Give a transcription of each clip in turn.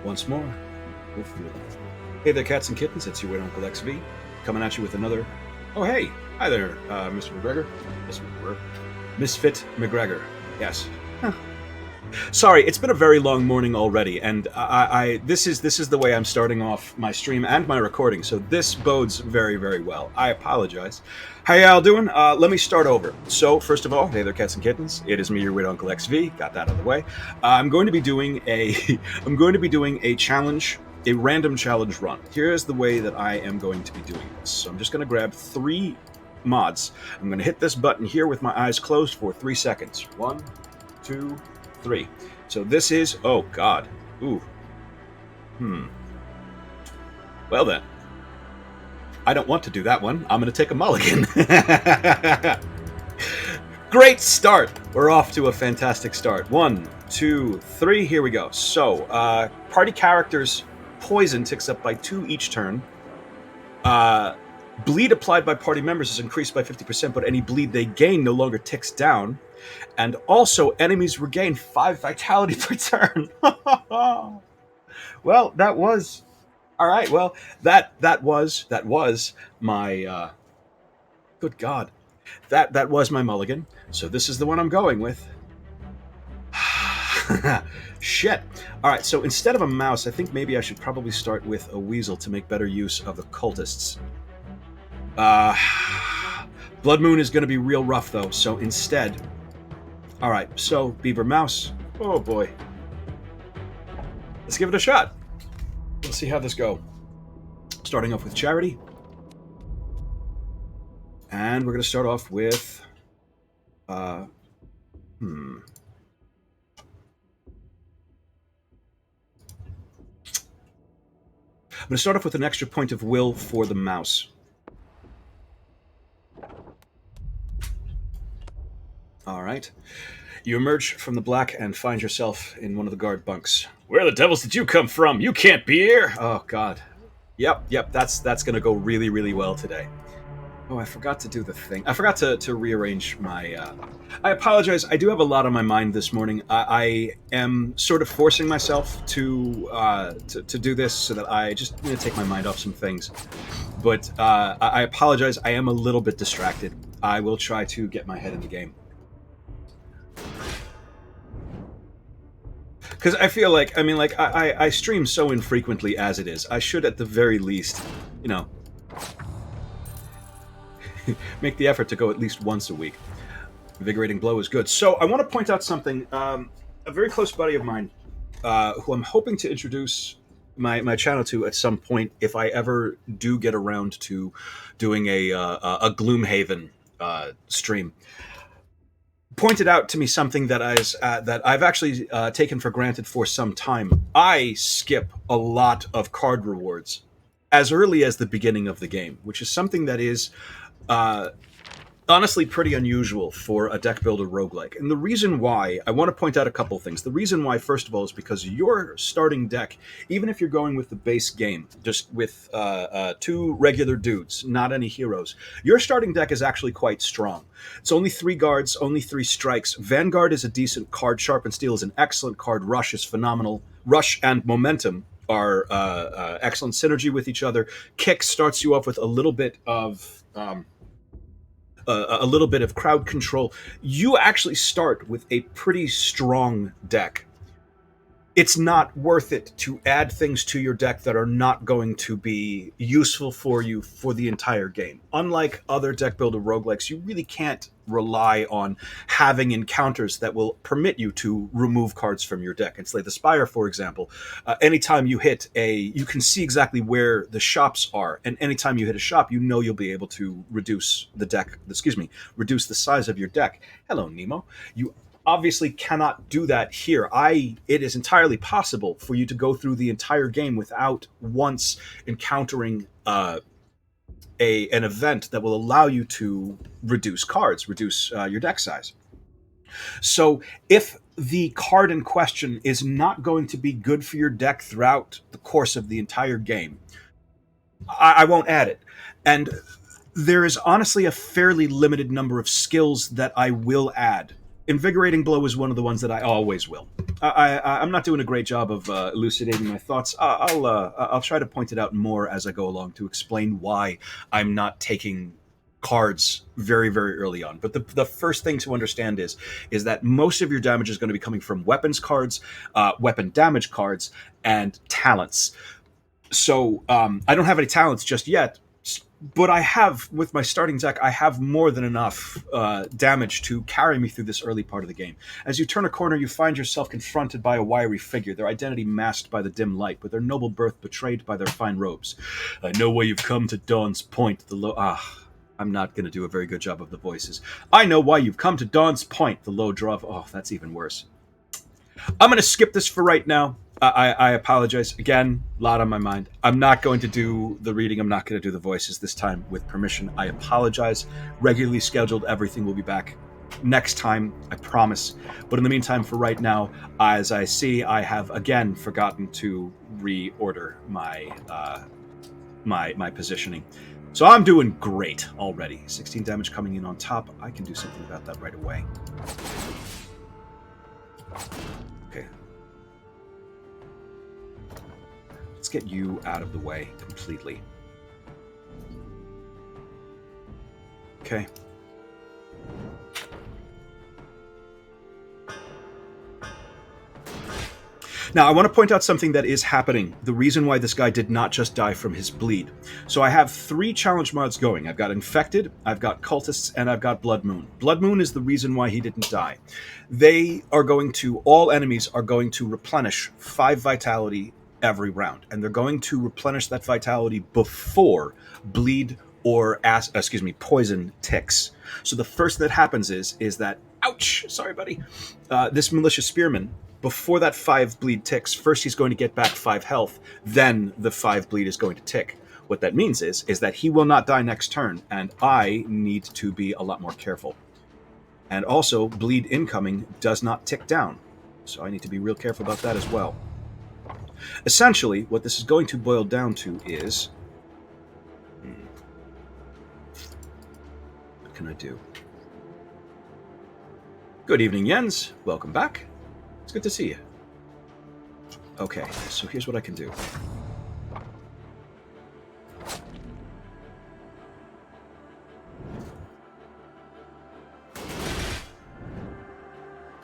once more. Hey there, cats and kittens. It's your Uncle XV coming at you with another. Oh, hey. Hi there, Mr. McGregor. Mr. McGregor. Misfit McGregor. Yes. Huh. Sorry, it's been a very long morning already, and this is the way I'm starting off my stream and my recording, so this bodes very, very well. I apologize. How y'all doing? Let me start over. So, first of all, hey there, cats and kittens. It is me, your weird Uncle XV. Got that out of the way. I'm going to be doing a challenge, a random challenge run. Here's the way that I am going to be doing this. So I'm just going to grab 3 mods. I'm going to hit this button here with my eyes closed for 3 seconds. 1, 2, 3. So this is, oh god, ooh, well then, I don't want to do that one. I'm going to take a mulligan. Great start. We're off to a fantastic start. 1, 2, 3. Here we go. So, party characters' poison ticks up by 2 each turn. Bleed applied by party members is increased by 50%, but any bleed they gain no longer ticks down. And also, enemies regain 5 vitality per turn. Well, that was all right. Well, that was my good God, that was my mulligan. So this is the one I'm going with. Shit. All right. So instead of a mouse, I think maybe I should probably start with a weasel to make better use of the cultists. Blood Moon is going to be real rough though. So instead. All right, so beaver mouse. Oh boy. Let's give it a shot. Let's see how this goes. Starting off with Charity. And we're going to start off with... I'm going to start off with an extra point of will for the mouse. All right. You emerge from the black and find yourself in one of the guard bunks. Where the devils did you come from? You can't be here! Oh, God. Yep, that's going to go really, really well today. Oh, I forgot to do the thing. I forgot to rearrange my... I apologize. I do have a lot on my mind this morning. I am sort of forcing myself to do this so that I just take my mind off some things. But I apologize. I am a little bit distracted. I will try to get my head in the game. Because I feel like, I stream so infrequently as it is. I should, at the very least, make the effort to go at least once a week. Invigorating blow is good. So I want to point out something. A very close buddy of mine, who I'm hoping to introduce my channel to at some point, if I ever do get around to doing a Gloomhaven stream, pointed out to me something that I've actually taken for granted for some time. I skip a lot of card rewards as early as the beginning of the game, which is something that is honestly pretty unusual for a deck builder roguelike. And the reason why, I want to point out a couple things. The reason why, first of all, is because your starting deck, even if you're going with the base game, just with 2 regular dudes, not any heroes, your starting deck is actually quite strong. It's only 3 guards, only 3 strikes. Vanguard is a decent card. Sharp and Steel is an excellent card. Rush is phenomenal. Rush and Momentum are excellent synergy with each other. Kick starts you off with a little bit of... a little bit of crowd control. You actually start with a pretty strong deck. It's not worth it to add things to your deck that are not going to be useful for you for the entire game. Unlike other deck builder roguelikes, you really can't rely on having encounters that will permit you to remove cards from your deck. In Slay the Spire, for example, anytime you hit you can see exactly where the shops are, and anytime you hit a shop, you'll be able to reduce reduce the size of your deck. Hello, Nemo. You obviously cannot do that here. It is entirely possible for you to go through the entire game without once encountering an event that will allow you to reduce cards, reduce your deck size. So if the card in question is not going to be good for your deck throughout the course of the entire game, I won't add it. And there is honestly a fairly limited number of skills that I will add. Invigorating Blow is one of the ones that I always will. I'm not doing a great job of elucidating my thoughts. I'll try to point it out more as I go along to explain why I'm not taking cards very, very early on. But the first thing to understand is that most of your damage is going to be coming from weapons cards, weapon damage cards, and talents. So I don't have any talents just yet, but I have, with my starting deck, I have more than enough damage to carry me through this early part of the game. As you turn a corner, you find yourself confronted by a wiry figure, their identity masked by the dim light, but their noble birth betrayed by their fine robes. I know why you've come to Dawn's Point, I'm not going to do a very good job of the voices. I know why you've come to Dawn's Point, the low draw of... Oh, that's even worse. I'm going to skip this for right now. I apologize. Again, a lot on my mind. I'm not going to do the reading. I'm not going to do the voices this time with permission. I apologize. Regularly scheduled. Everything will be back next time. I promise. But in the meantime, for right now, as I see, I have again forgotten to reorder my my positioning. So I'm doing great already. 16 damage coming in on top. I can do something about that right away. Okay. Let's get you out of the way completely. Okay. Now, I want to point out something that is happening. The reason why this guy did not just die from his bleed. So I have 3 challenge mods going. I've got Infected, I've got Cultists, and I've got Blood Moon. Blood Moon is the reason why he didn't die. They are going to, all enemies are going to replenish 5 vitality every round. And they're going to replenish that vitality before bleed or, poison ticks. So the first that happens is that, ouch, sorry buddy, this Militia Spearman, before that 5 bleed ticks, first he's going to get back 5 health, then the 5 bleed is going to tick. What that means is that he will not die next turn, and I need to be a lot more careful. And also, bleed incoming does not tick down, so I need to be real careful about that as well. Essentially, what this is going to boil down to is... What can I do? Good evening, Jens. Welcome back. It's good to see you. Okay, so here's what I can do.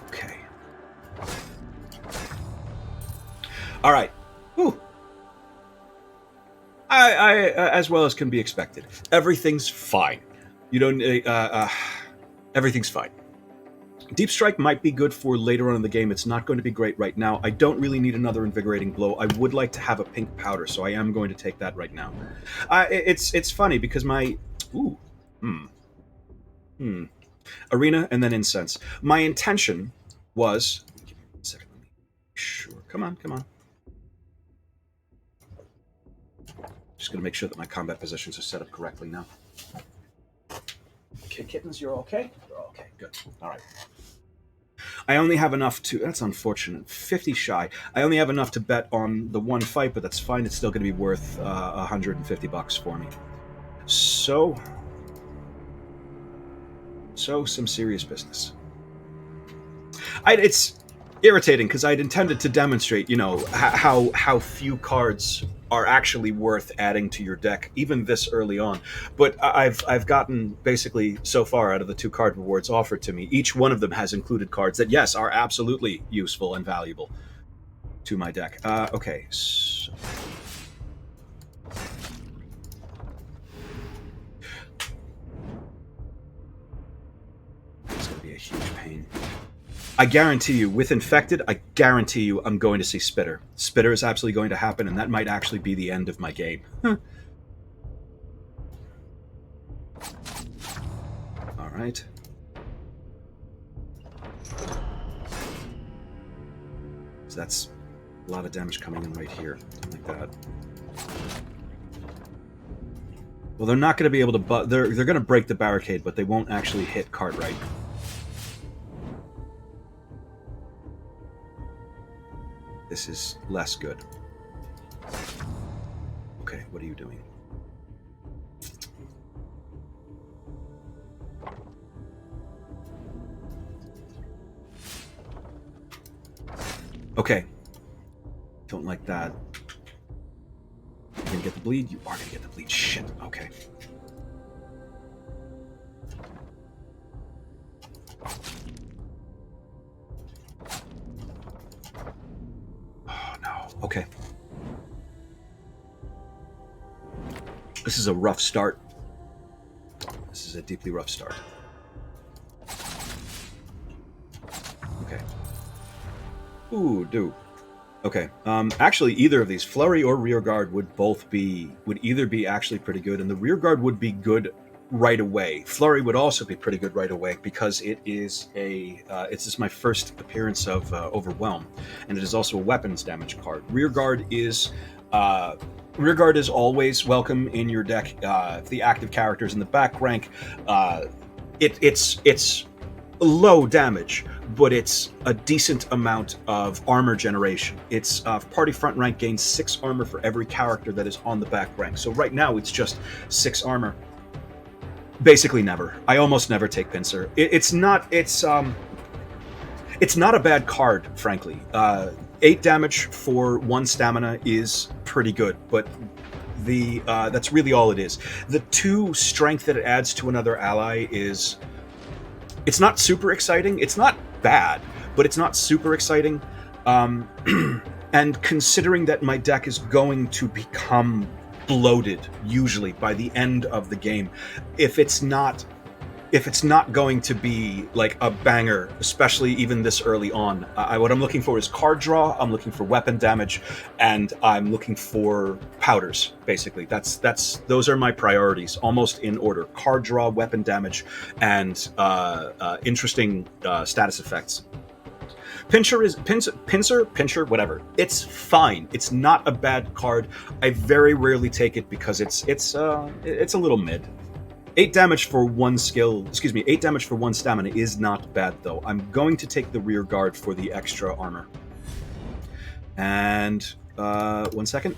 Okay. All right. Whew. I as well as can be expected. Everything's fine. You don't. Everything's fine. Deep Strike might be good for later on in the game. It's not going to be great right now. I don't really need another Invigorating Blow. I would like to have a pink powder, so I am going to take that right now. It's funny because my... Arena and then Incense. My intention was... Give me 1 second. Sure. Come on. Just going to make sure that my combat positions are set up correctly now. Okay, kittens, you're okay? You're okay, good. All right. I only have enough to... That's unfortunate. 50 shy. I only have enough to bet on the 1 fight, but that's fine. It's still going to be worth $150 for me. So, some serious business. It's irritating because I'd intended to demonstrate, how few cards are actually worth adding to your deck, even this early on. But I've gotten, basically, so far, out of the 2 card rewards offered to me, each one of them has included cards that, yes, are absolutely useful and valuable to my deck. Okay, so... It's going to be a huge pain. I guarantee you, with Infected, I guarantee you I'm going to see Spitter. Spitter is absolutely going to happen, and that might actually be the end of my game. Alright. So that's a lot of damage coming in right here. Like that. Well, they're not going to be able to... They're going to break the barricade, but they won't actually hit Cartwright. This is less good. Okay, what are you doing? Okay. Don't like that. You're gonna get the bleed? You are gonna get the bleed. Shit. Okay. Oh, no. Okay. This is a rough start. This is a deeply rough start. Okay. Ooh, do. Okay. Actually, either of these, flurry or rear guard, would either be actually pretty good, and the rear guard would be good right away. Flurry would also be pretty good right away because it is it's just my first appearance of overwhelm, and it is also a weapons damage card. Rear guard is always welcome in your deck. If the active characters in the back rank, it's low damage, but it's a decent amount of armor generation. It's party front rank gains 6 armor for every character that is on the back rank. So right now it's just 6 armor. Basically never. I almost never take Pincer. It's not a bad card, frankly. 8 damage for 1 stamina is pretty good, but that's really all it is. The 2 strength that it adds to another ally is... It's not super exciting. It's not bad, but it's not super exciting. And considering that my deck is going to become bloated, usually, by the end of the game, if it's not going to be like a banger, especially even this early on, what I'm looking for is card draw, I'm looking for weapon damage, and I'm looking for powders, basically. Those are my priorities, almost in order. Card draw, weapon damage, and interesting status effects. Pincer, whatever. It's fine. It's not a bad card. I very rarely take it because it's a little mid. 8 damage for 1 skill, 8 damage for 1 stamina is not bad, though. I'm going to take the rear guard for the extra armor. And, 1 second.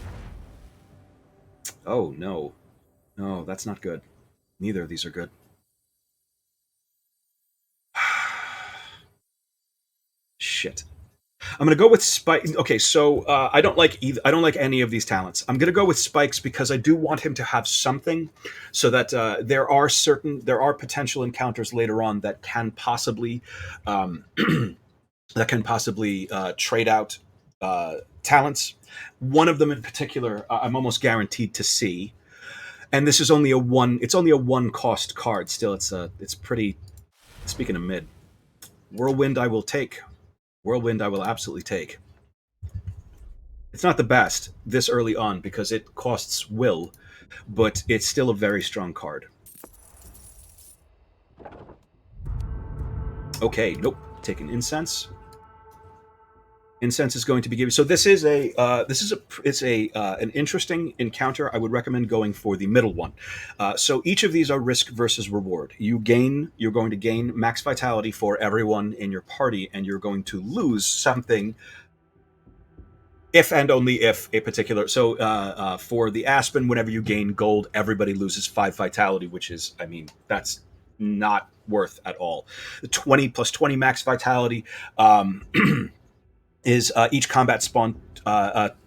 Oh, no. No, that's not good. Neither of these are good. Shit. I'm gonna go with Spike. Okay, so I don't like any of these talents. I'm gonna go with Spikes because I do want him to have something, so that there are potential encounters later on that can possibly trade out talents. One of them in particular, I'm almost guaranteed to see, and this is only a one. It's only a 1 cost card. Still, it's pretty. Speaking of mid, Whirlwind, I will take. Whirlwind, I will absolutely take. It's not the best this early on because it costs will, but it's still a very strong card. Okay, nope. Taking Incense. Incense is going to be given. So this is an interesting encounter. I would recommend going for the middle one. So each of these are risk versus reward. You're going to gain max vitality for everyone in your party, and you're going to lose something if and only if a particular. So for the Aspen, whenever you gain gold, everybody loses 5 vitality, which is, I mean, that's not worth at all. The 20 plus 20 max vitality. Is each combat spawn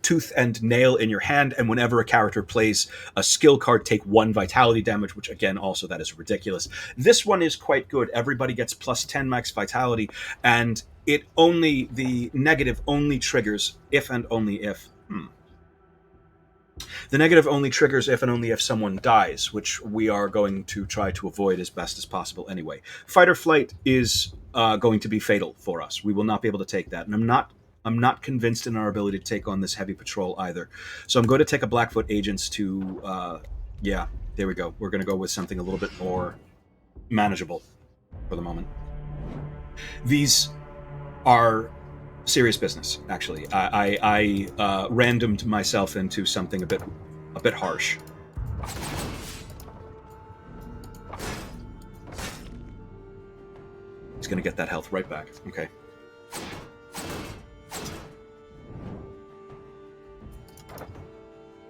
tooth and nail in your hand, and whenever a character plays a skill card, take 1 vitality damage, which again, also that is ridiculous. This one is quite good. Everybody gets plus 10 max vitality, and the negative only triggers if and only if. The negative only triggers if and only if someone dies, which we are going to try to avoid as best as possible anyway. Fight or flight is going to be fatal for us. We will not be able to take that, and I'm not convinced in our ability to take on this heavy patrol either. So I'm going to take a Blackfoot Agents to, yeah, there we go. We're going to go with something a little bit more manageable for the moment. These are serious business, actually. I randomed myself into something a bit harsh. He's going to get that health right back. Okay.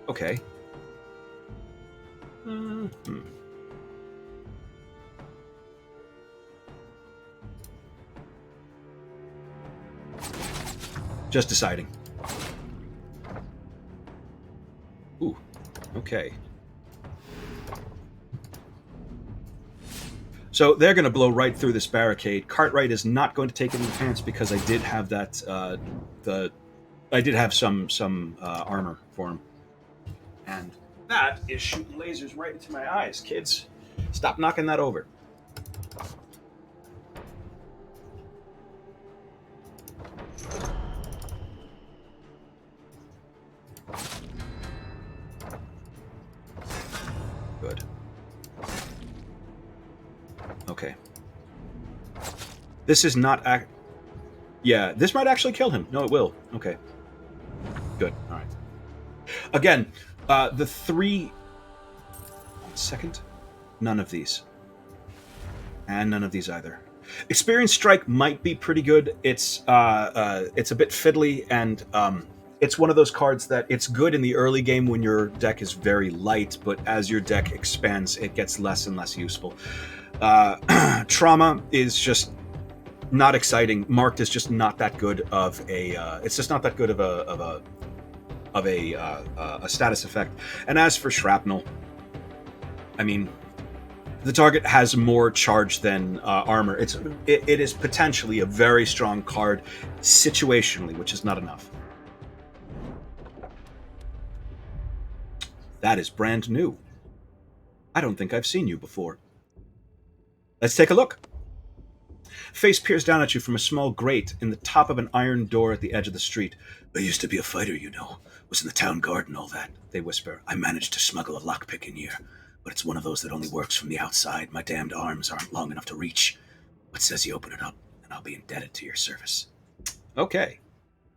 Okay. Just deciding. Ooh, okay. So they're going to blow right through this barricade. Cartwright is not going to take any chance because I did have that. I did have some armor for him, and that is shooting lasers right into my eyes, kids. Stop knocking that over. Good. Okay. This is not... Yeah, this might actually kill him. No, it will. Okay. Good. All right. Again, the 3... 1 second. None of these. And none of these either. Experience Strike might be pretty good. It's a bit fiddly, and it's one of those cards that it's good in the early game when your deck is very light, but as your deck expands, it gets less and less useful. Trauma is just not exciting. Marked is just not that good of a. It's just not that good of a status effect. And as for Shrapnel, I mean, the target has more charge than armor. It is potentially a very strong card situationally, which is not enough. That is brand new. I don't think I've seen you before. Let's take a look. Face peers down at you from a small grate in the top of an iron door at the edge of the street. I used to be a fighter, you know. Was in the town guard and all that, they whisper. I managed to smuggle a lockpick in here, but it's one of those that only works from the outside. My damned arms aren't long enough to reach. What says you open it up, and I'll be indebted to your service. Okay.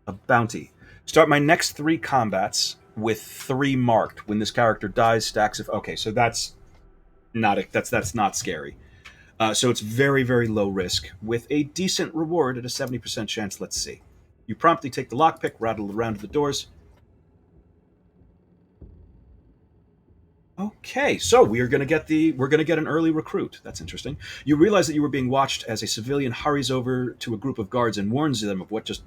A bounty. Start my next 3 combats with 3 marked. When this character dies, stacks of... Okay, so that's not scary. So it's very, very low risk, with a decent reward at a 70% chance. Let's see. You promptly take the lockpick, rattle around to the doors. Okay, so we're gonna get an early recruit. That's interesting. You realize that you were being watched as a civilian hurries over to a group of guards and warns them of what just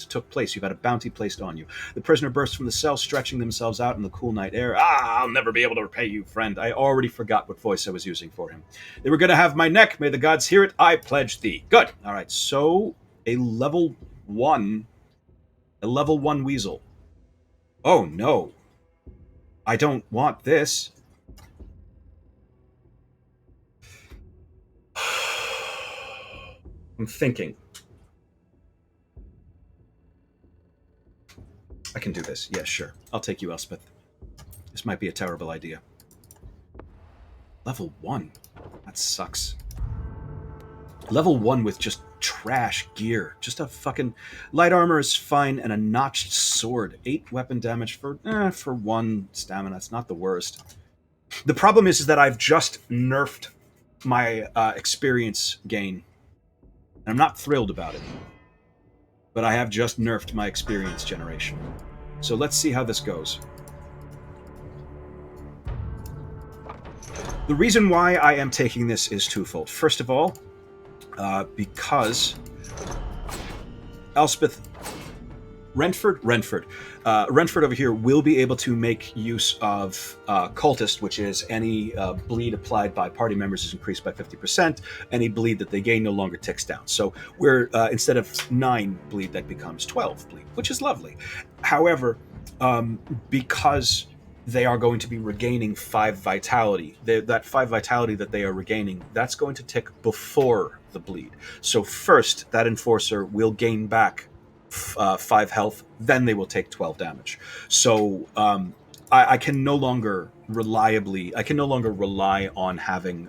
took place. You've had a bounty placed on you. The prisoner bursts from the cell, stretching themselves out in the cool night air. I'll never be able to repay you, friend. I already forgot what voice I was using for him. They were going to have my neck. May the gods hear it. I pledge thee. Good. All right, so a level 1 Weasel. Oh, no. I don't want this. I'm thinking. I can do this. Yeah, sure. I'll take you, Elspeth. This might be a terrible idea. Level 1? That sucks. Level 1 with just trash gear. Just a fucking... Light armor is fine, and a notched sword. 8 weapon damage for 1 stamina. That's not the worst. The problem is that I've just nerfed my experience gain. And I'm not thrilled about it. But I have just nerfed my experience generation. So let's see how this goes. The reason why I am taking this is twofold. First of all, because Elspeth... Renford over here will be able to make use of Cultist, which is any bleed applied by party members is increased by 50%. Any bleed that they gain no longer ticks down. So we're instead of 9 bleed, that becomes 12 bleed, which is lovely. However, because they are going to be regaining 5 vitality, that 5 vitality that they are regaining, that's going to tick before the bleed. So first, that Enforcer will gain back 5 health, then they will take 12 damage. So I can no longer rely on having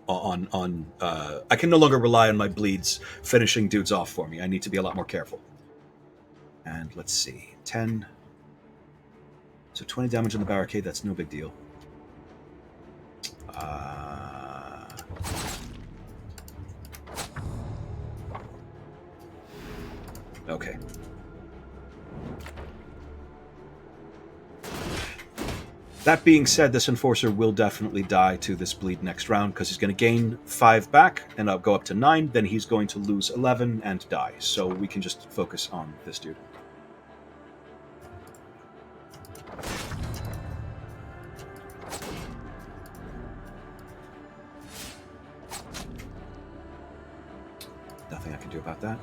I can no longer rely on my bleeds finishing dudes off for me. I need to be a lot more careful. And let's see, 10. So 20 damage on the barricade. That's no big deal. Okay. That being said, this Enforcer will definitely die to this bleed next round because he's going to gain 5 back and I'll go up to 9. Then he's going to lose 11 and die. So we can just focus on this dude. Nothing I can do about that.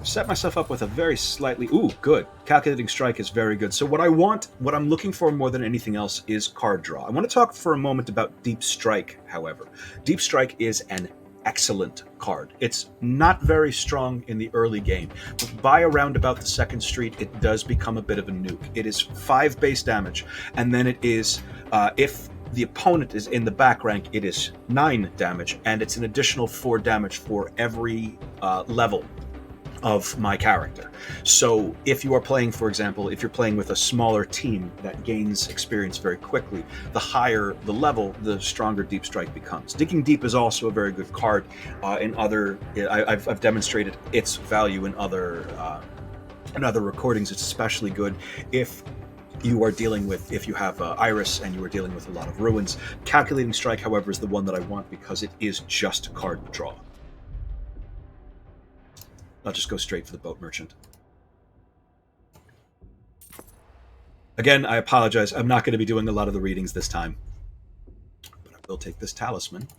Set myself up with a very slightly... Ooh, good. Calculating Strike is very good. So what I'm looking for more than anything else is card draw. I want to talk for a moment about Deep Strike, however. Deep Strike is an excellent card. It's not very strong in the early game, but by around about the second street, it does become a bit of a nuke. It is 5 base damage, and then it is, if the opponent is in the back rank, it is 9 damage, and it's an additional 4 damage for every level of my character. So if you are playing, for example, if you're playing with a smaller team that gains experience very quickly, the higher the level, the stronger Deep Strike becomes. Digging Deep is also a very good card. I've demonstrated its value in other recordings. It's especially good if you are dealing with, if you have Iris and you are dealing with a lot of ruins. Calculating Strike, however, is the one that I want because it is just card draw. I'll just go straight for the boat merchant. Again, I apologize. I'm not going to be doing a lot of the readings this time. But I will take this talisman.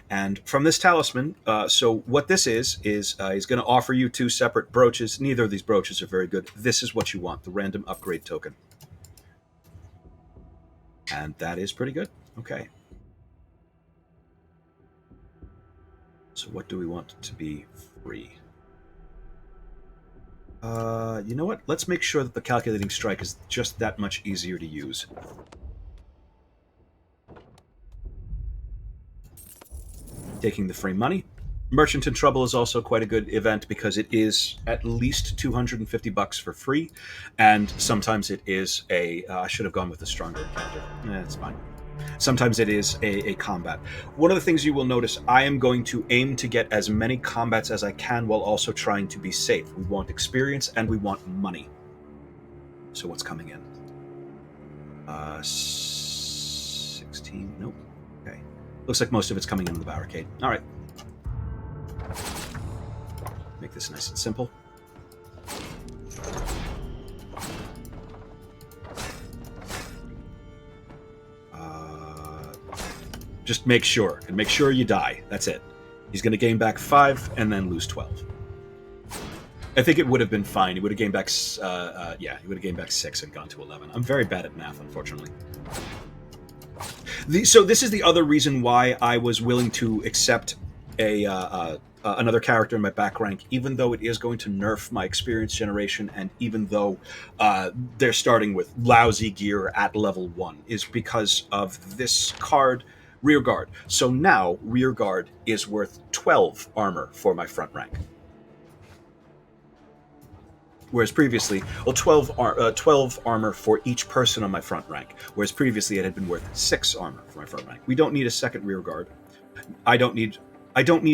And from this talisman, so what this is he's going to offer you 2 separate brooches. Neither of these brooches are very good. This is what you want, the random upgrade token. And that is pretty good. Okay. So what do we want to be free? You know what? Let's make sure that the Calculating Strike is just that much easier to use. Taking the free money. Merchant in Trouble is also quite a good event because it is at least $250 for free, and sometimes it is a... I should have gone with a stronger encounter. It's fine. Sometimes it is a combat. One of the things you will notice, I am going to aim to get as many combats as I can while also trying to be safe. We want experience and we want money. So what's coming in? 16, nope. Okay. Looks like most of it's coming in the barricade. All right. Make this nice and simple. Just make sure, and make sure you die. That's it. He's going to gain back 5 and then lose 12. I think it would have been fine. He would have gained back, he would have gained back 6 and gone to 11. I'm very bad at math, unfortunately. So this is the other reason why I was willing to accept another character in my back rank, even though it is going to nerf my experience generation, and even though they're starting with lousy gear at level 1, is because of this card, Rearguard. So now Rearguard is worth 12 armor for my front rank. Whereas previously, 12 armor for each person on my front rank. Whereas previously it had been worth 6 armor for my front rank. We don't need a second Rearguard. I don't need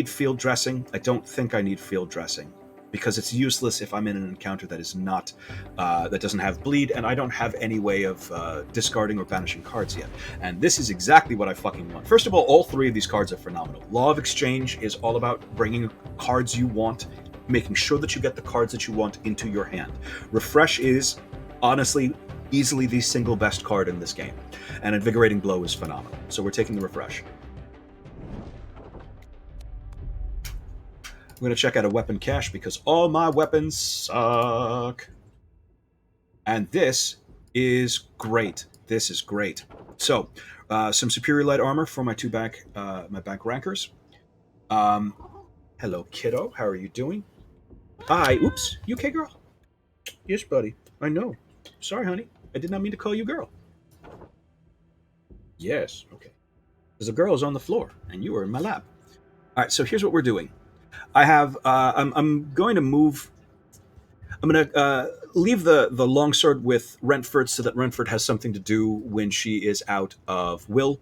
field dressing. I don't think I need field dressing, because it's useless if I'm in an encounter that is not, that doesn't have bleed, and I don't have any way of discarding or banishing cards yet. And this is exactly what I fucking want. First of all 3 of these cards are phenomenal. Law of Exchange is all about bringing cards you want, making sure that you get the cards that you want into your hand. Refresh is, honestly, easily the single best card in this game. And Invigorating Blow is phenomenal. So we're taking the Refresh. I'm going to check out a weapon cache because all my weapons suck. And this is great. This is great. So, some superior light armor for my my back rankers. Hello, kiddo. How are you doing? Hi. Oops. You okay, girl? Yes, buddy. I know. Sorry, honey. I did not mean to call you girl. Yes. Okay. Because a girl is on the floor, and you are in my lap. All right. So here's what we're doing. I have. I'm going to move. I'm going to leave the longsword with Rentford so that Rentford has something to do when she is out of Will.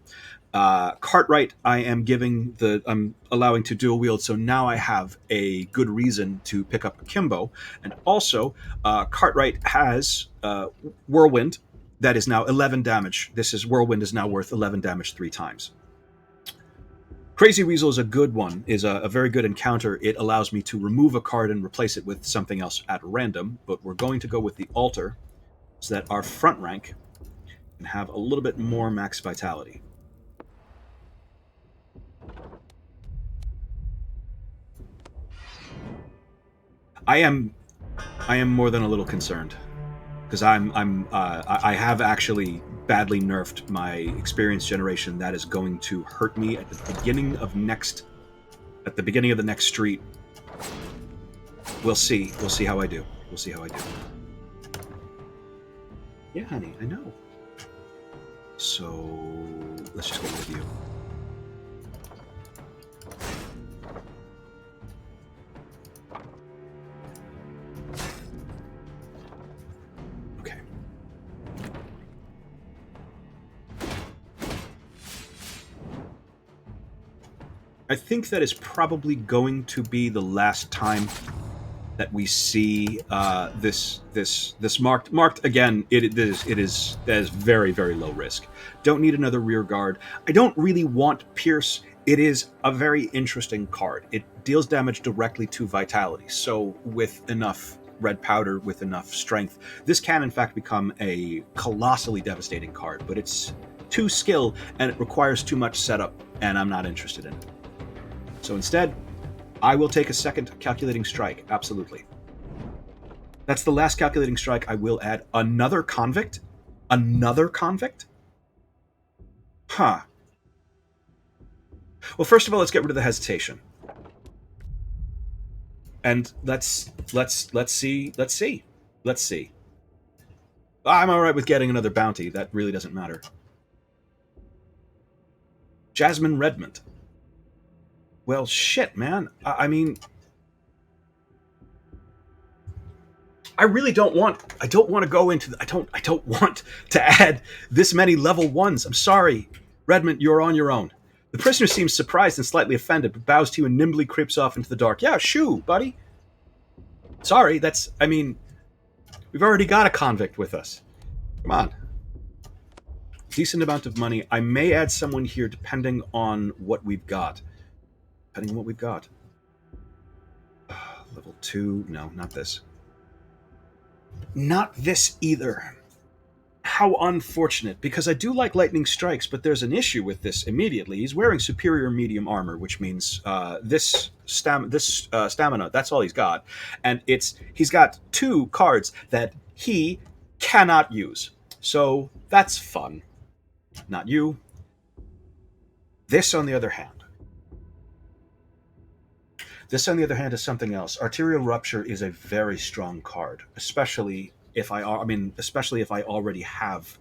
Cartwright, I'm allowing to dual wield, so now I have a good reason to pick up Akimbo. And also, Cartwright has Whirlwind, that is now 11 damage. Whirlwind is now worth 11 damage 3 times. Crazy Weasel is a good one, is a very good encounter. It allows me to remove a card and replace it with something else at random, but we're going to go with the Altar so that our front rank can have a little bit more max vitality. I am more than a little concerned because I have actually badly nerfed my experience generation. That is going to hurt me at the beginning of the next street. We'll see. We'll see how I do. We'll see how I do. Yeah, honey, I know. So let's just go with you. I think that is probably going to be the last time that we see this marked again. That is very, very low risk. Don't need another rear guard. I don't really want Pierce. It is a very interesting card. It deals damage directly to vitality. So with enough red powder, with enough strength, this can in fact become a colossally devastating card. But it's 2 skill and it requires too much setup, and I'm not interested in it. So instead, I will take a second calculating strike, absolutely. That's the last calculating strike. I will add another convict? Another convict? Huh. Well, first of all, let's get rid of the hesitation. And let's see. I'm all right with getting another bounty. That really doesn't matter. Jasmine Redmond. Well, shit, man. I mean, I really don't want. I don't want to go into. I don't want to add this many level 1s. I'm sorry, Redmond. You're on your own. The prisoner seems surprised and slightly offended, but bows to you and nimbly creeps off into the dark. Yeah, shoo, buddy. Sorry, I mean, we've already got a convict with us. Come on. Decent amount of money. I may add someone here depending on what we've got. Depending on what we've got. Level 2. No, not this. Not this either. How unfortunate, because I do like lightning strikes, but there's an issue with this immediately. He's wearing superior medium armor, which means this stamina, that's all he's got. And he's got 2 cards that he cannot use. So that's fun. Not you. This, on the other hand. This, on the other hand, is something else. Arterial Rupture is a very strong card, especially if I already have.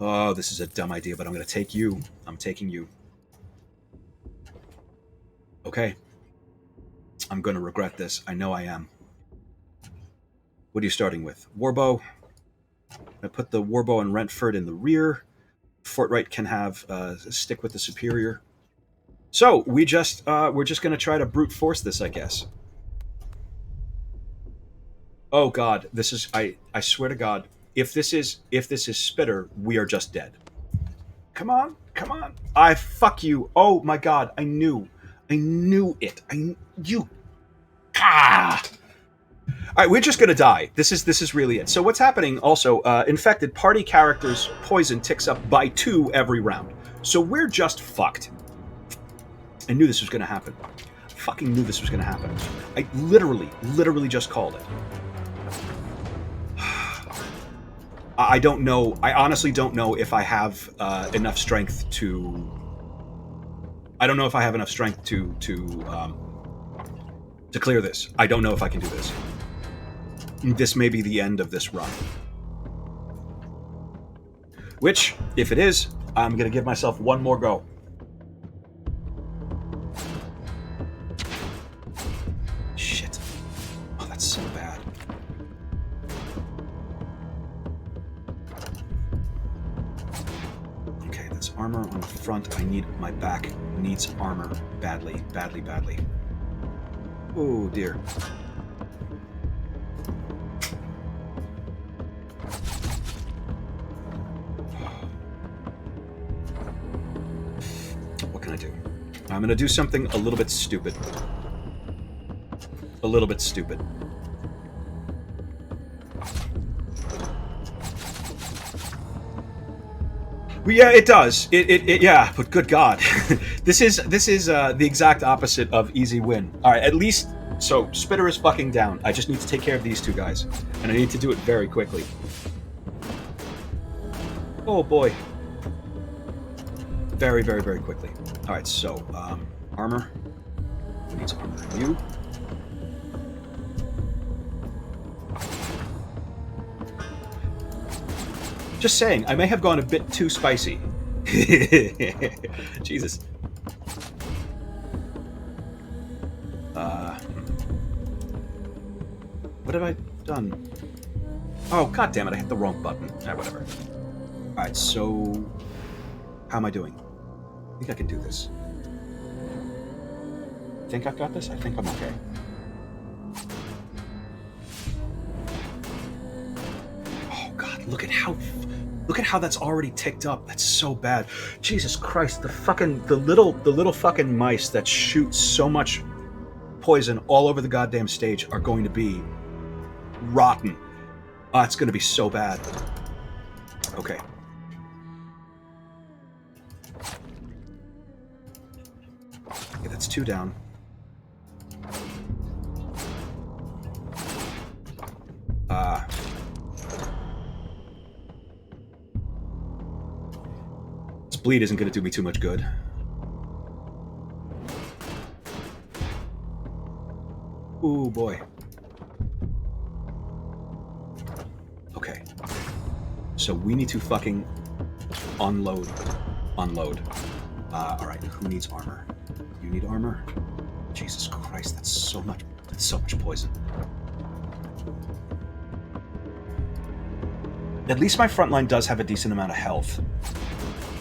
Oh, this is a dumb idea, but I'm going to take you. I'm taking you. Okay. I'm going to regret this. I know I am. What are you starting with? Warbow. I put the Warbow and Rentford in the rear. Fortright can have stick with the superior. So we're just going to try to brute force this, I guess. Oh God, this is I swear to God, if this is Spitter, we are just dead. Come on. I fuck you. Oh my God, I knew it. Ah. All right, we're just gonna die. This is really it. So what's happening? Also, infected party characters' poison ticks up by 2 every round. So we're just fucked. I knew this was gonna happen. Fucking knew this was gonna happen. I literally just called it. I don't know. I honestly don't know if I have enough strength to. I don't know if I have enough strength to clear this. I don't know if I can do this. This may be the end of this run. Which, if it is, I'm gonna give myself one more go. Shit. Oh, that's so bad. armor on the front. I need my back. Needs armor badly, badly, badly. Oh dear. What can I do? I'm gonna do something a little bit stupid. A little bit stupid. Yeah, it does. Yeah, but good God, this is the exact opposite of easy win. All right, at least so Spitter is fucking down. I just need to take care of these two guys, and I need to do it very quickly. Oh boy, very, very, very quickly. All right, so armor. Who needs armor? You. Just saying, I may have gone a bit too spicy. Jesus. What have I done? Oh, god damn it, I hit the wrong button. Whatever. Alright, so... How am I doing? I think I can do this. Think I've got this? I think I'm okay. Oh god, look at how that's already ticked up. That's so bad. Jesus Christ, the little fucking mice that shoot so much poison all over the goddamn stage are going to be rotten. Oh, it's going to be so bad. Okay. Okay, that's 2 down. This bleed isn't going to do me too much good. Ooh, boy. Okay. So we need to fucking unload. Alright, who needs armor? You need armor? Jesus Christ, that's so much poison. At least my front line does have a decent amount of health.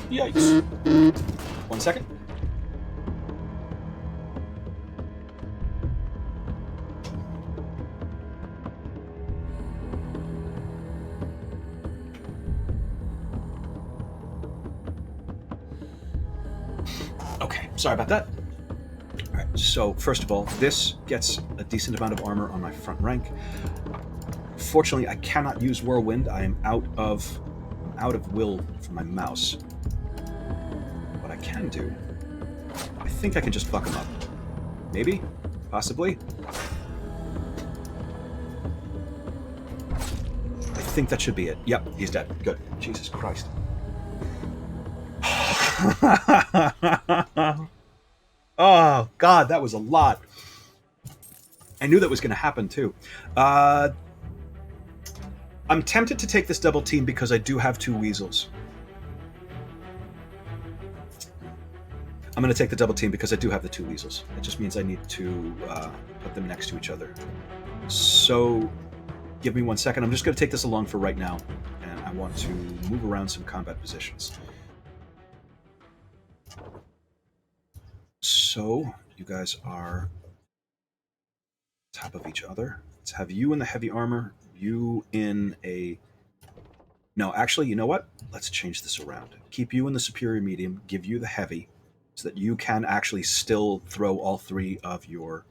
Yikes. 1 second. Okay, sorry about that. Alright, so first of all, this gets a decent amount of armor on my front rank. Fortunately, I cannot use Whirlwind. I am out of will for my mouse. What I can do, I think I can just fuck him up. Maybe? Possibly? I think that should be it. Yep, he's dead. Good. Jesus Christ. Oh, God, that was a lot. I knew that was going to happen, too. I'm tempted to take this double team because I do have 2 Weasels. I'm going to take the double team because I do have the 2 Weasels. It just means I need to put them next to each other. So, give me 1 second. I'm just going to take this along for right now, and I want to move around some combat positions. So, you guys are top of each other. Let's have you in the heavy armor, you in a... No, actually, you know what? Let's change this around. Keep you in the superior medium, give you the heavy, so that you can actually still throw all 3 of your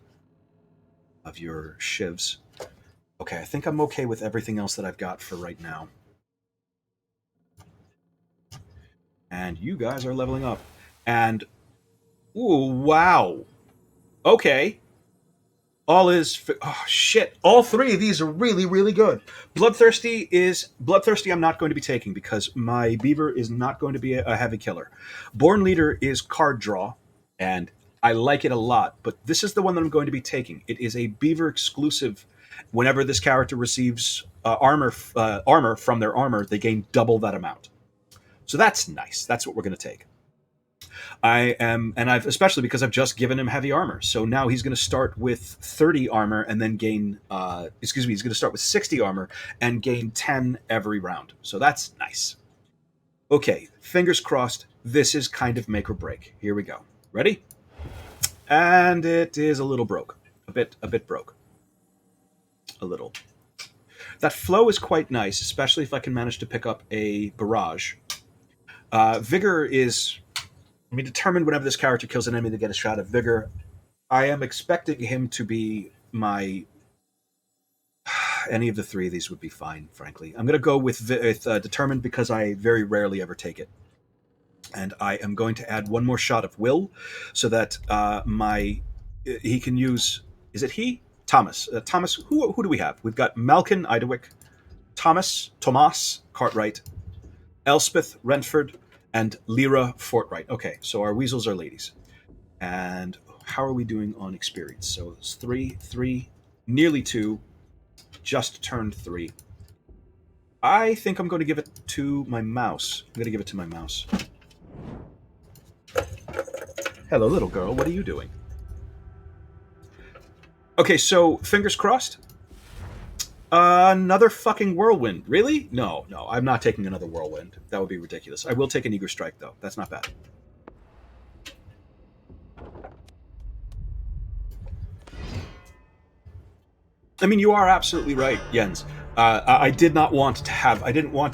shivs. Okay, I think I'm okay with everything else that I've got for right now. And you guys are leveling up. And... Ooh, wow. Okay. All is... Oh, shit. All 3 of these are really, really good. Bloodthirsty I'm not going to be taking because my beaver is not going to be a heavy killer. Born Leader is card draw, and I like it a lot, but this is the one that I'm going to be taking. It is a beaver exclusive. Whenever this character receives armor from their armor, they gain double that amount. So that's nice. That's what we're going to take. Especially because I've just given him heavy armor. So now he's going to start with 30 armor and then gain, he's going to start with 60 armor and gain 10 every round. So that's nice. Okay, fingers crossed. this is kind of make or break. Here we go. Ready? And it is a little broke. A bit broke. A little. That flow is quite nice, especially if I can manage to pick up a barrage. Vigor is... I mean, determined whenever this character kills an enemy to get a shot of Vigor. I am expecting him to be my... Any of the three of these would be fine, frankly. I'm going to go with determined because I very rarely ever take it. And I am going to add one more shot of will so that he can use... Is it he? Thomas. Thomas, who do we have? We've got Malkin Idewyck, Thomas Cartwright, Elspeth Rentford, and Lyra Fortright. Okay, so our weasels are ladies. And how are we doing on experience? So it's 3, nearly 2, just turned 3. I think I'm going to give it to my mouse. I'm going to give it to my mouse. Hello, little girl. What are you doing? Okay, so fingers crossed. Another fucking whirlwind. Really? No. I'm not taking another whirlwind. That would be ridiculous. I will take an eager strike, though. That's not bad. I mean, you are absolutely right, Jens. I didn't want to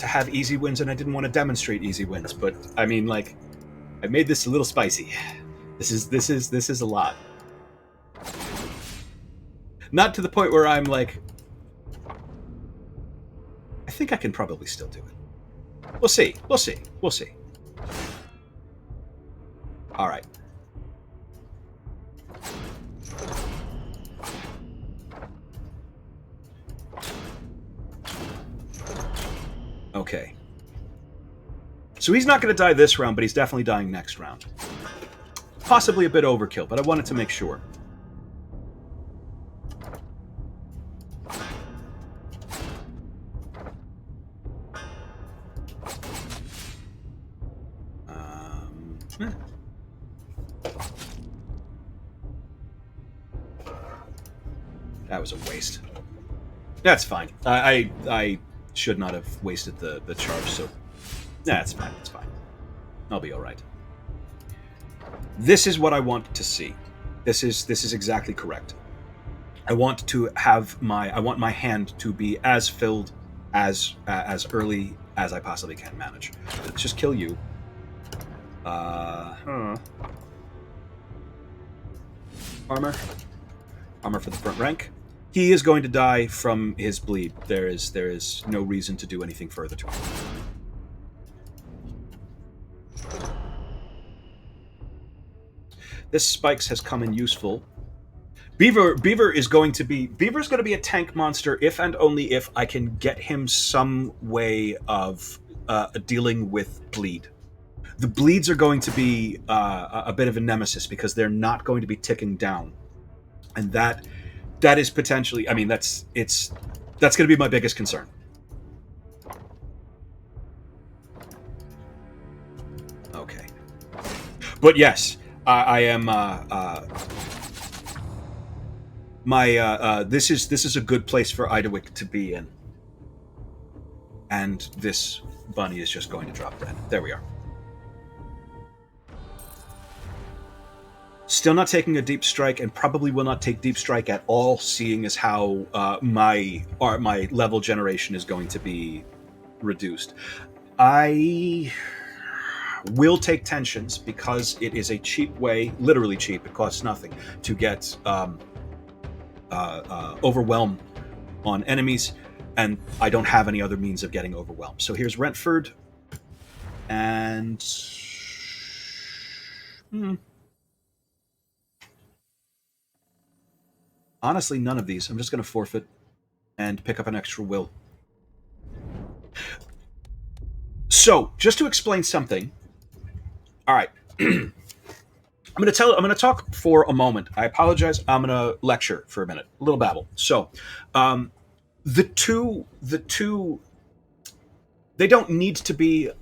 have easy wins, and I didn't want to demonstrate easy wins. But I mean, like, I made this a little spicy. This is a lot. Not to the point where I'm like, I think I can probably still do it. We'll see. All right. Okay. So he's not going to die this round, but he's definitely dying next round. Possibly a bit overkill, but I wanted to make sure. That was a waste. That's fine. I should not have wasted the charge, so that's fine. It's fine. I'll be all right. This is what I want to see. This is exactly correct. I want my hand to be as filled as early as I possibly can manage. Let's just kill you. Armor for the front rank. He is going to die from his bleed. There is no reason to do anything further to him. This spikes has come in useful. Beaver's going to be a tank monster if and only if I can get him some way of dealing with bleed. The bleeds are going to be a bit of a nemesis because they're not going to be ticking down, and that is potentially. I mean, that's going to be my biggest concern. Okay, but yes, I am. This is a good place for IDEWYCK to be in, and this bunny is just going to drop dead. There we are. Still not taking a deep strike, and probably will not take deep strike at all, seeing as how my level generation is going to be reduced. I will take tensions because it is a cheap way, literally cheap, it costs nothing, to get overwhelm on enemies, and I don't have any other means of getting overwhelmed. So here's Rentford, and... Honestly, none of these. I'm just going to forfeit and pick up an extra will. So, just to explain something. All right. I'm going to talk for a moment. I apologize. I'm going to lecture for a minute. A little babble. So, the two, they don't need to be...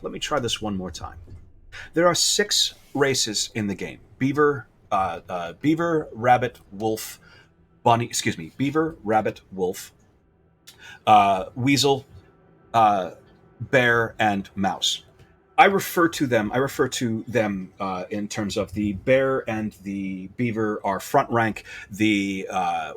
Let me try this one more time. There are 6 races in the game. Beaver, rabbit, wolf, bunny, beaver, rabbit, wolf, weasel, bear, and mouse. I refer to them. In terms of the bear and the beaver are front rank. The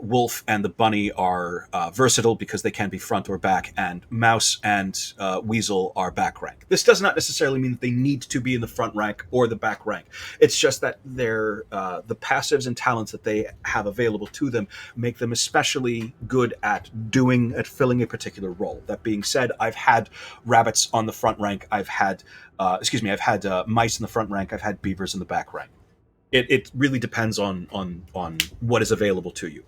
wolf and the bunny are versatile because they can be front or back, and mouse and weasel are back rank. This does not necessarily mean that they need to be in the front rank or the back rank. It's just that they're the passives and talents that they have available to them make them especially good at filling a particular role. That being said, I've had rabbits on the front rank. I've had mice in the front rank. I've had beavers in the back rank. It really depends on what is available to you.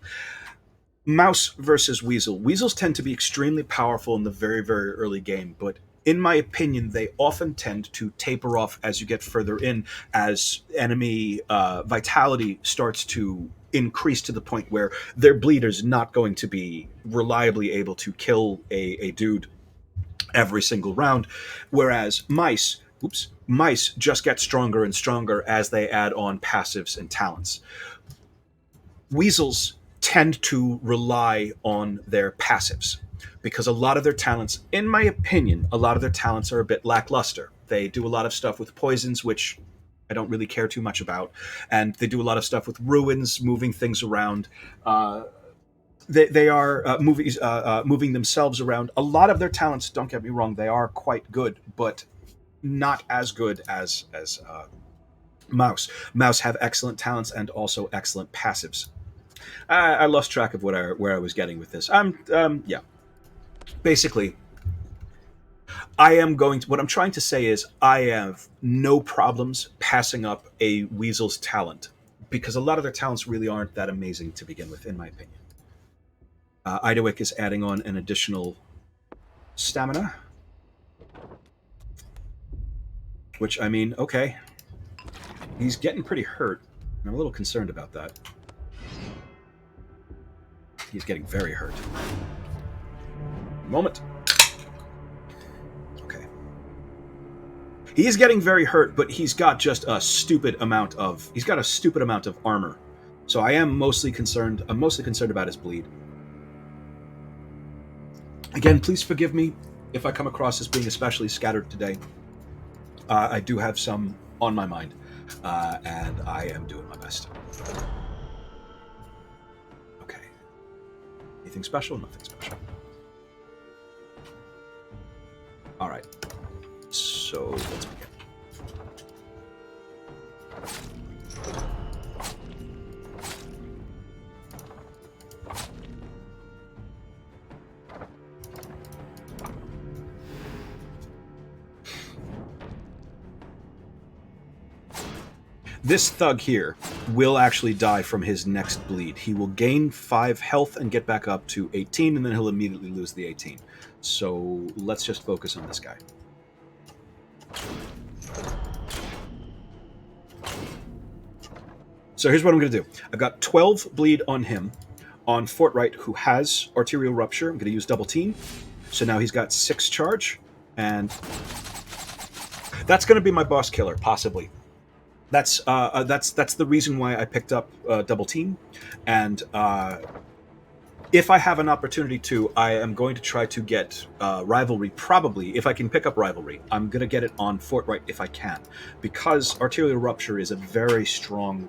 Mouse versus weasel. Weasels tend to be extremely powerful in the very, very early game, but in my opinion, they often tend to taper off as you get further in, as enemy vitality starts to increase to the point where their bleed is not going to be reliably able to kill a dude every single round, whereas mice just get stronger and stronger as they add on passives and talents. Weasels tend to rely on their passives because a lot of their talents, in my opinion, are a bit lackluster. They do a lot of stuff with poisons, which I don't really care too much about, and they do a lot of stuff with ruins, moving things around. They are moving themselves around. A lot of their talents, don't get me wrong, they are quite good, but not as good as Mouse. Mouse have excellent talents and also excellent passives. I lost track of where I was getting with this. Yeah. Basically, what I'm trying to say is I have no problems passing up a Weasel's talent because a lot of their talents really aren't that amazing to begin with, in my opinion. IDEWYCK is adding on an additional stamina. Which, I mean, okay. He's getting pretty hurt. I'm a little concerned about that. He's getting very hurt. Moment. Okay. He is getting very hurt, but he's got just a stupid amount of armor. So I'm mostly concerned about his bleed. Again, please forgive me if I come across as being especially scattered today. I do have some on my mind, and I am doing my best. Okay. Anything special? Nothing special. All right. So let's begin. This thug here will actually die from his next bleed. He will gain 5 health and get back up to 18, and then he'll immediately lose the 18. So let's just focus on this guy. So here's what I'm going to do. I've got 12 bleed on him. On Fortright, who has arterial rupture, I'm going to use double team. So now he's got 6 charge, and that's going to be my boss killer, possibly. That's the reason why I picked up double team, and if I have an opportunity to, I am going to try to get rivalry. Probably, if I can pick up rivalry, I'm going to get it on Fortright if I can, because arterial rupture is a very strong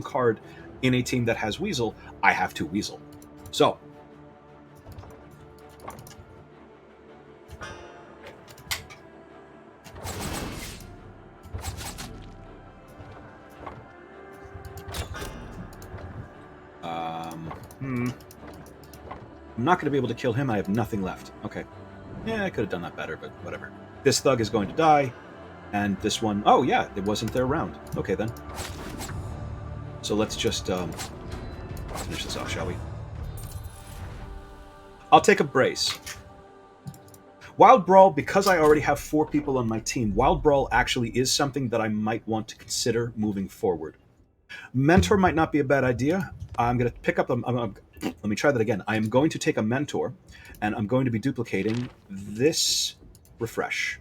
card in a team that has Weasel. I have 2 Weasel, so. I'm not going to be able to kill him. I have nothing left. Okay. Yeah, I could have done that better, but whatever. This thug is going to die, and this one... Oh, yeah, it wasn't their round. Okay, then. So let's just finish this off, shall we? I'll take a brace. Wild Brawl, because I already have 4 people on my team, Wild Brawl actually is something that I might want to consider moving forward. Mentor might not be a bad idea. I'm going to pick up... let me try that again. I am going to take a Mentor, and I'm going to be duplicating this refresh.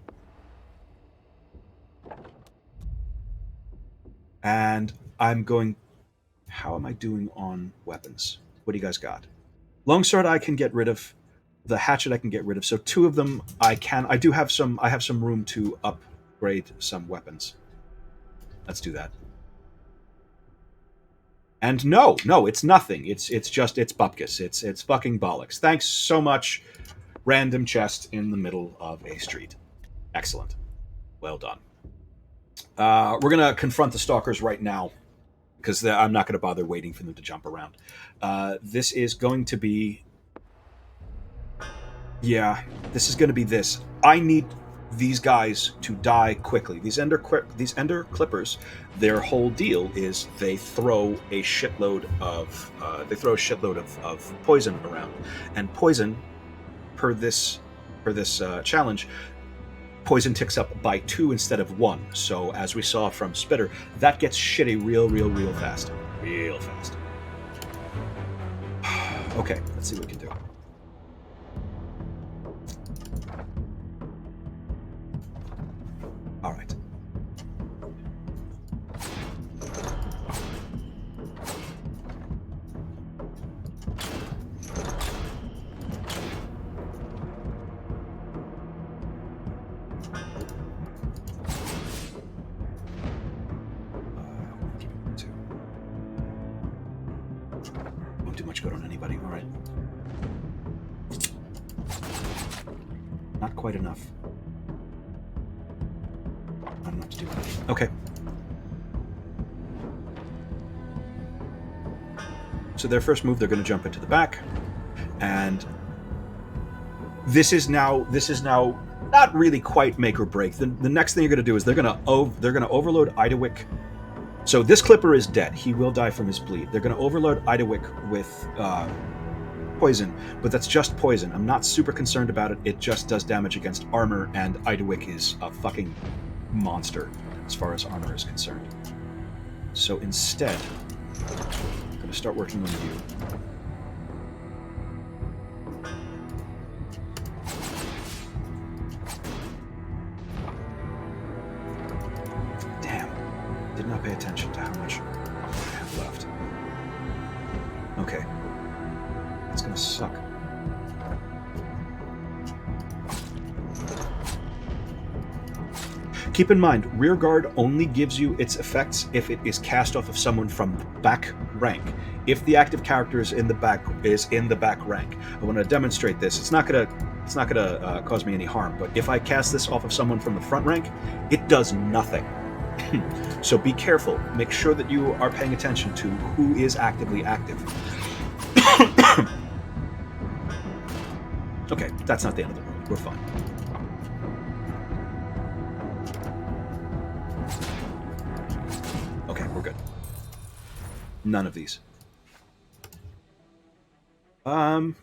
And I'm going... How am I doing on weapons? What do you guys got? Longsword I can get rid of. The hatchet I can get rid of. So 2 of them I can... I have some room to up upgrade some weapons. Let's do that. And no, it's nothing. It's bupkis. It's fucking bollocks. Thanks so much. Random chest in the middle of a street. Excellent. Well done. We're gonna confront the stalkers right now because I'm not gonna bother waiting for them to jump around. This is going to be. Yeah, this is going to be this. I need these guys to die quickly. These ender clippers, their whole deal is they throw a shitload of poison around, and poison, per this challenge, poison ticks up by 2 instead of 1. So as we saw from Spitter, that gets shitty real fast, real fast. Okay, let's see what we can do. All right. Won't do much good on anybody. All right. Not quite enough. I don't know what to do. Okay. So their first move, they're going to jump into the back, and this is now not really quite make or break. The next thing you're going to do is they're going to overload IDEWYCK. So this clipper is dead. He will die from his bleed. They're going to overload IDEWYCK with poison, but that's just poison. I'm not super concerned about it. It just does damage against armor, and IDEWYCK is a fucking monster as far as armor is concerned. So instead, I'm going to start working on you. Damn, did not pay attention to how much I have left. Okay, it's going to suck. Keep in mind, rear guard only gives you its effects if it is cast off of someone from back rank. If the active character is in the back rank, I want to demonstrate this. It's not gonna cause me any harm, but if I cast this off of someone from the front rank, it does nothing. So be careful. Make sure that you are paying attention to who is actively active. Okay, that's not the end of the world. We're fine. Okay, we're good. None of these. Hello.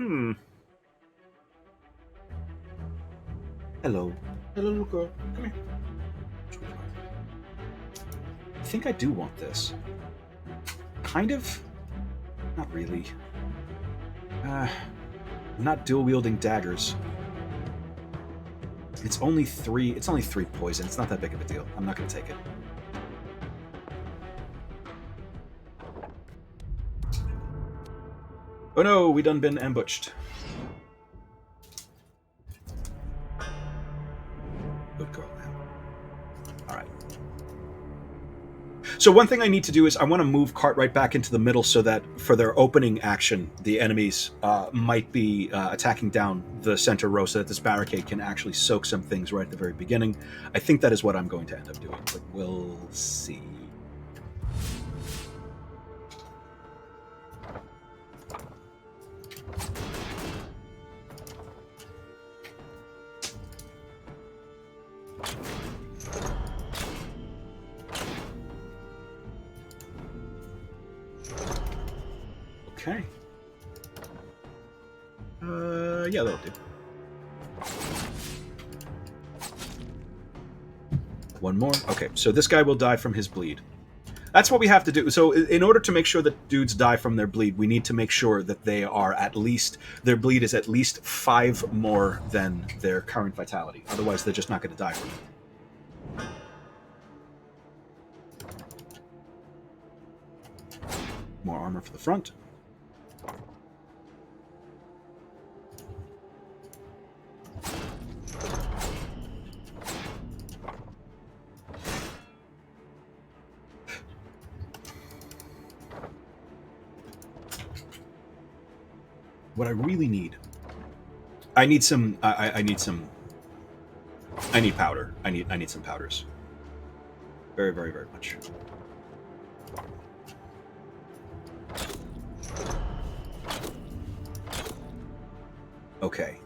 Hello, little girl. Come here. I think I do want this. Kind of. Not really. I'm not dual-wielding daggers. It's only 3 poison. It's not that big of a deal. I'm not going to take it. Oh no, we done been ambushed. Good girl, man. Alright. So one thing I need to do is I want to move Cartwright back into the middle so that for their opening action, the enemies might be attacking down the center row so that this barricade can actually soak some things right at the very beginning. I think that is what I'm going to end up doing, but we'll see. Okay. Yeah, that'll do. One more. Okay, so this guy will die from his bleed. That's what we have to do. So in order to make sure that dudes die from their bleed, we need to make sure that they are their bleed is at least 5 more than their current vitality. Otherwise, they're just not going to die from it. More armor for the front. What I really need... I need some... I need some... I need powder. I need some powders. Very, very, very much. Okay.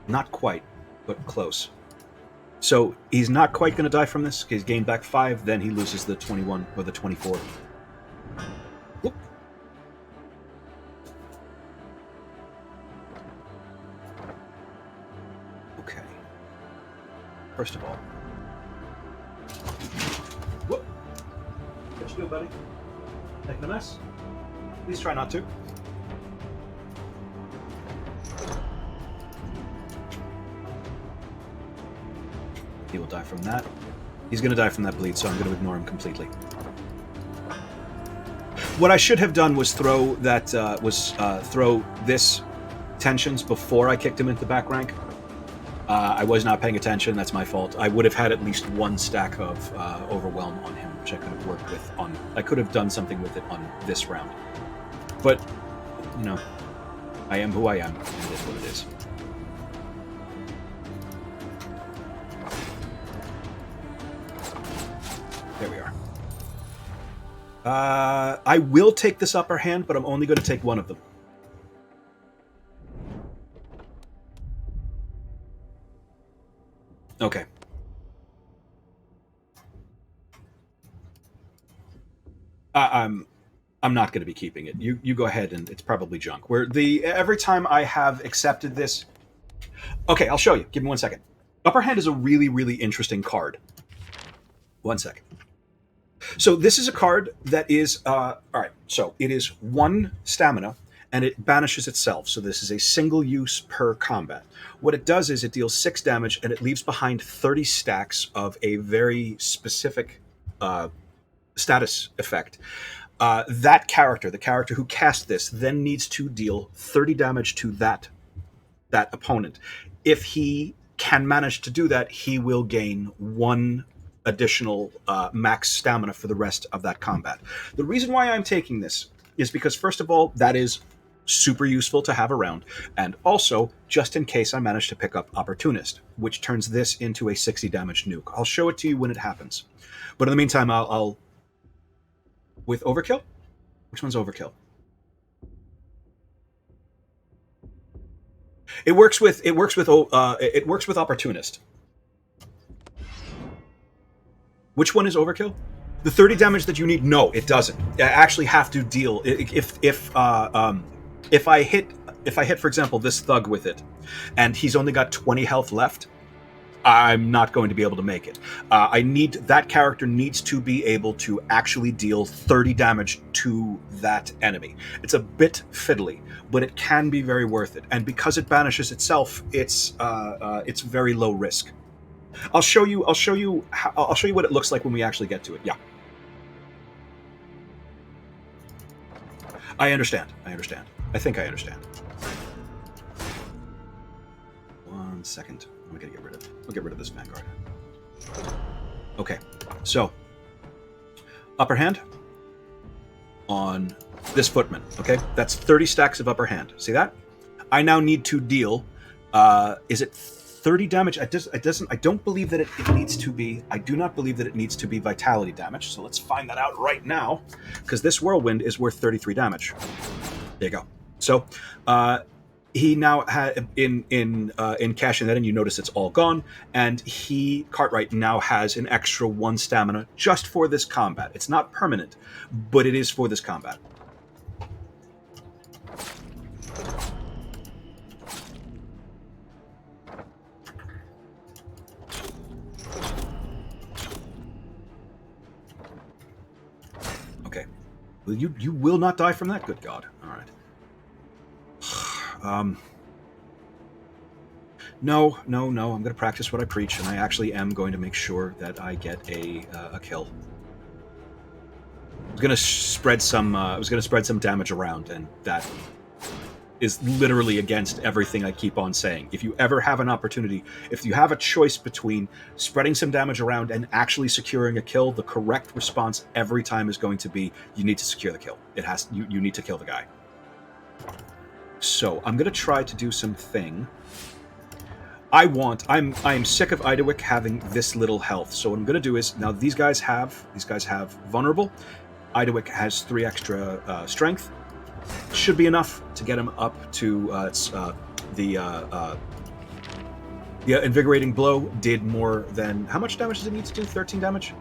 Not quite, but close. So he's not quite going to die from this. He's gained back 5, then he loses the 21 or the 24. Whoop. Okay. First of all. Whoop. What you do, buddy? Making a mess? Please try not to. He will die from that. He's going to die from that bleed, so I'm going to ignore him completely. What I should have done was throw that throw this tensions before I kicked him into the back rank. I was not paying attention. That's my fault. I would have had at least 1 stack of overwhelm on him, which I could have worked with on. I could have done something with it on this round. But you know, I am who I am, and it is what it is. There we are. I will take this upper hand, but I'm only going to take one of them. Okay. I'm not going to be keeping it. You go ahead, and it's probably junk. Every time I have accepted this... Okay, I'll show you. Give me 1 second. Upper hand is a really, really interesting card. 1 second. So this is a card that is... all right, so it is 1 stamina, and it banishes itself. So this is a single use per combat. What it does is it deals 6 damage, and it leaves behind 30 stacks of a very specific status effect. That character, the character who cast this, then needs to deal 30 damage to that opponent. If he can manage to do that, he will gain 1 additional max stamina for the rest of that combat. The reason why I'm taking this is because, first of all, that is super useful to have around, and also just in case I manage to pick up Opportunist, which turns this into a 60 damage nuke. I'll show it to you when it happens, but in the meantime, I'll with Overkill. Which one's Overkill? It works with Opportunist. Which one is Overkill? The 30 damage that you need? No, it doesn't. I actually have to deal if I hit, for example, this thug with it, and he's only got 20 health left, I'm not going to be able to make it. That character needs to be able to actually deal 30 damage to that enemy. It's a bit fiddly, but it can be very worth it. And because it banishes itself, it's very low risk. I'll show you what it looks like when we actually get to it. Yeah. I understand. I think I understand. 1 second. We'll get rid of this Vanguard. Okay, so upper hand on this footman. Okay, that's 30 stacks of upper hand. See that? I now need to deal. Is it 30 damage? I don't believe that it needs to be. I do not believe that it needs to be vitality damage. So let's find that out right now, because this whirlwind is worth 33 damage. There you go. So. He now had in cashing that in, you notice it's all gone, and Cartwright now has an extra 1 stamina just for this combat. It's not permanent, but it is for this combat. Okay, well, you will not die from that. Good God! All right. No, I'm going to practice what I preach, and I actually am going to make sure that I get a kill. I was going to spread some damage around, and that is literally against everything I keep on saying. If you ever have an opportunity, if you have a choice between spreading some damage around and actually securing a kill, the correct response every time is going to be you need to secure the kill. You need to kill the guy. So I'm going to try to do something. I'm sick of IDEWYCK having this little health. So what I'm going to do is, now these guys have vulnerable. IDEWYCK has 3 extra strength. Should be enough to get him up to the invigorating blow did more than, how much damage does it need to do? 13 damage.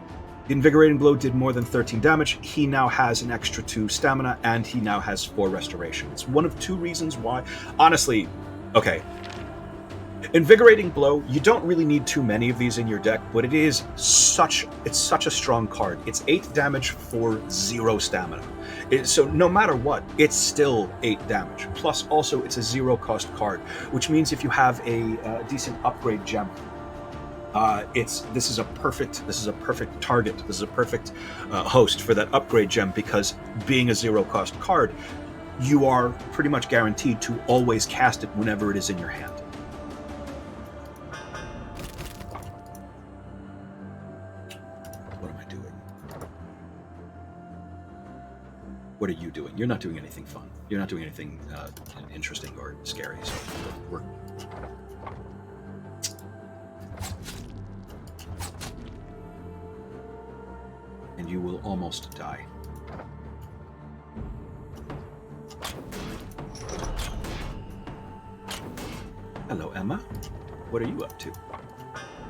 The invigorating blow did more than 13 damage. He now has an extra 2 stamina, and he now has 4 restoration. It's one of 2 reasons why. Honestly, okay. Invigorating blow, you don't really need too many of these in your deck, but it's such a strong card. It's 8 damage for 0 stamina. So no matter what, it's still 8 damage. Plus, also, it's a 0-cost card, which means if you have a decent upgrade gem, this is a perfect target. This is a perfect host for that upgrade gem, because being a 0-cost card, you are pretty much guaranteed to always cast it whenever it is in your hand. What are you doing? You're not doing anything fun. You're not doing anything interesting or scary. So we're... And you will almost die. Hello, Emma. What are you up to?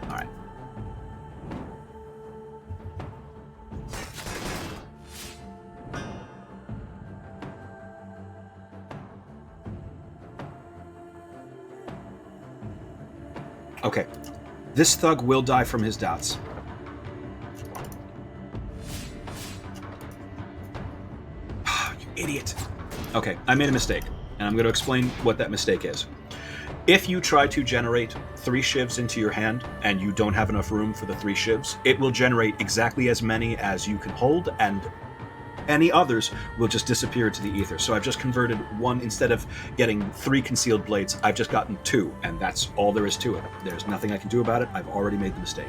All right. Okay, this thug will die from his doubts. You idiot. Okay, I made a mistake, and I'm going to explain what that mistake is. If you try to generate 3 shivs into your hand, and you don't have enough room for the 3 shivs, it will generate exactly as many as you can hold, and any others will just disappear into the ether. So I've just converted 1, instead of getting 3 concealed blades, I've just gotten 2, and that's all there is to it. There's nothing I can do about it. I've already made the mistake.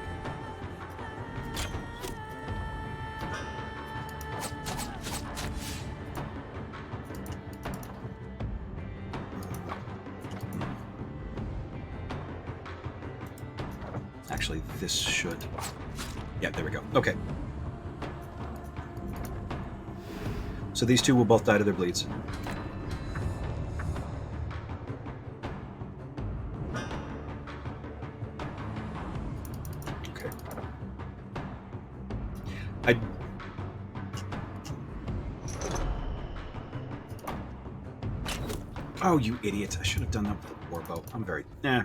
Actually, this should... Yeah, there we go. Okay. So these 2 will both die to their bleeds. Okay. Oh, you idiot. I should have done that with the warbow. I'm very... Nah.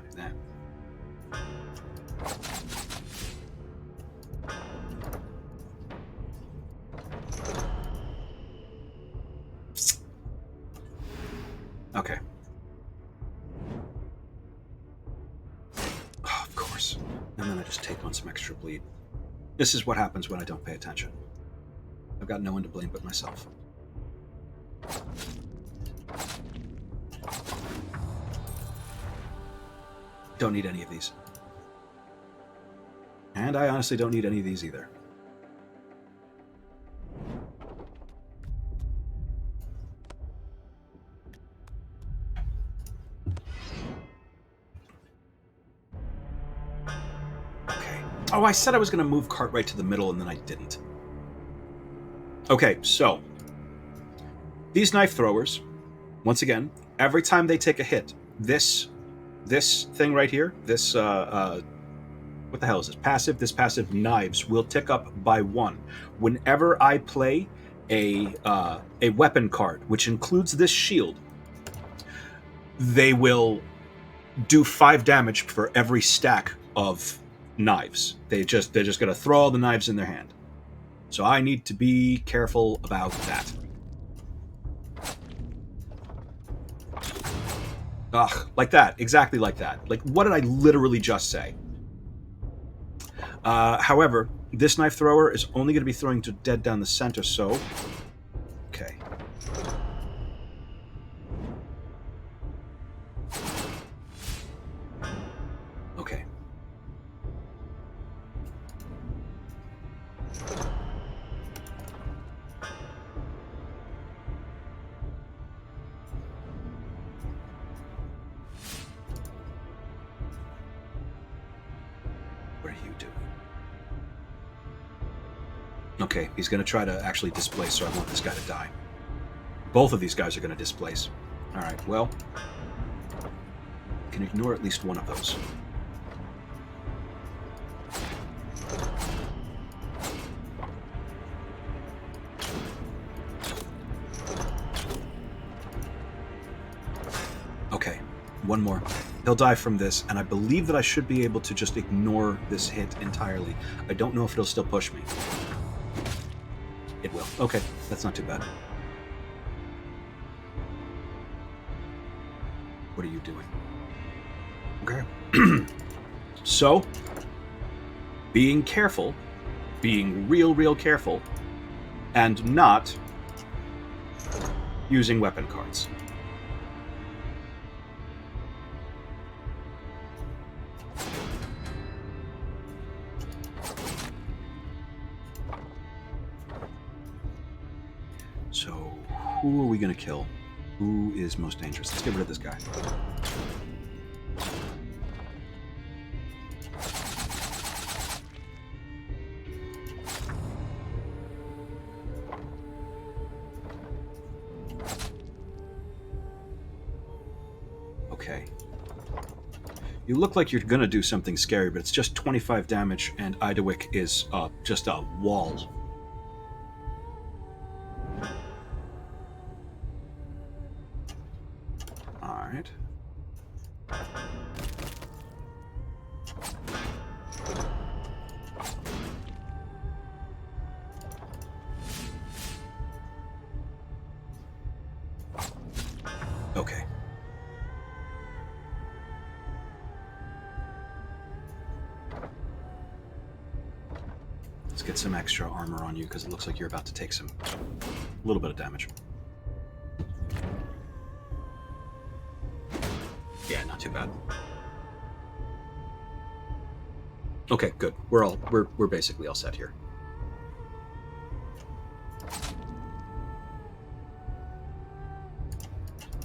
Okay. Oh, of course. And then I just take on some extra bleed. This is what happens when I don't pay attention. I've got no one to blame but myself. Don't need any of these. And I honestly don't need any of these either. Oh, I said I was going to move Cartwright to the middle, and then I didn't. Okay, so these knife throwers, once again, every time they take a hit, this thing right here, this what the hell is this? Passive. This passive knives will tick up by 1 whenever I play a weapon card, which includes this shield. They will do 5 damage for every stack of knives. They're just going to throw all the knives in their hand. So I need to be careful about that. Ugh, like that. Exactly like that. Like, what did I literally just say? However, this knife thrower is only going to be throwing to dead down the center, so... Okay. Okay. Okay, he's going to try to actually displace, so I want this guy to die. Both of these guys are going to displace. All right, well, can ignore at least one of those. Okay, one more. He'll die from this, and I believe that I should be able to just ignore this hit entirely. I don't know if it'll still push me. It will. Okay, that's not too bad. What are you doing? Okay. So, being careful, being real careful, and not using weapon cards. So, who are we going to kill? Who is most dangerous? Let's get rid of this guy. Okay. You look like you're going to do something scary, but it's just 25 damage, and IDEWYCK is just a wall. Alright. Okay. Let's get some extra armor on you, because it looks like you're about to take a little bit of damage. Yeah, not too bad. Okay, good. We're basically all set here.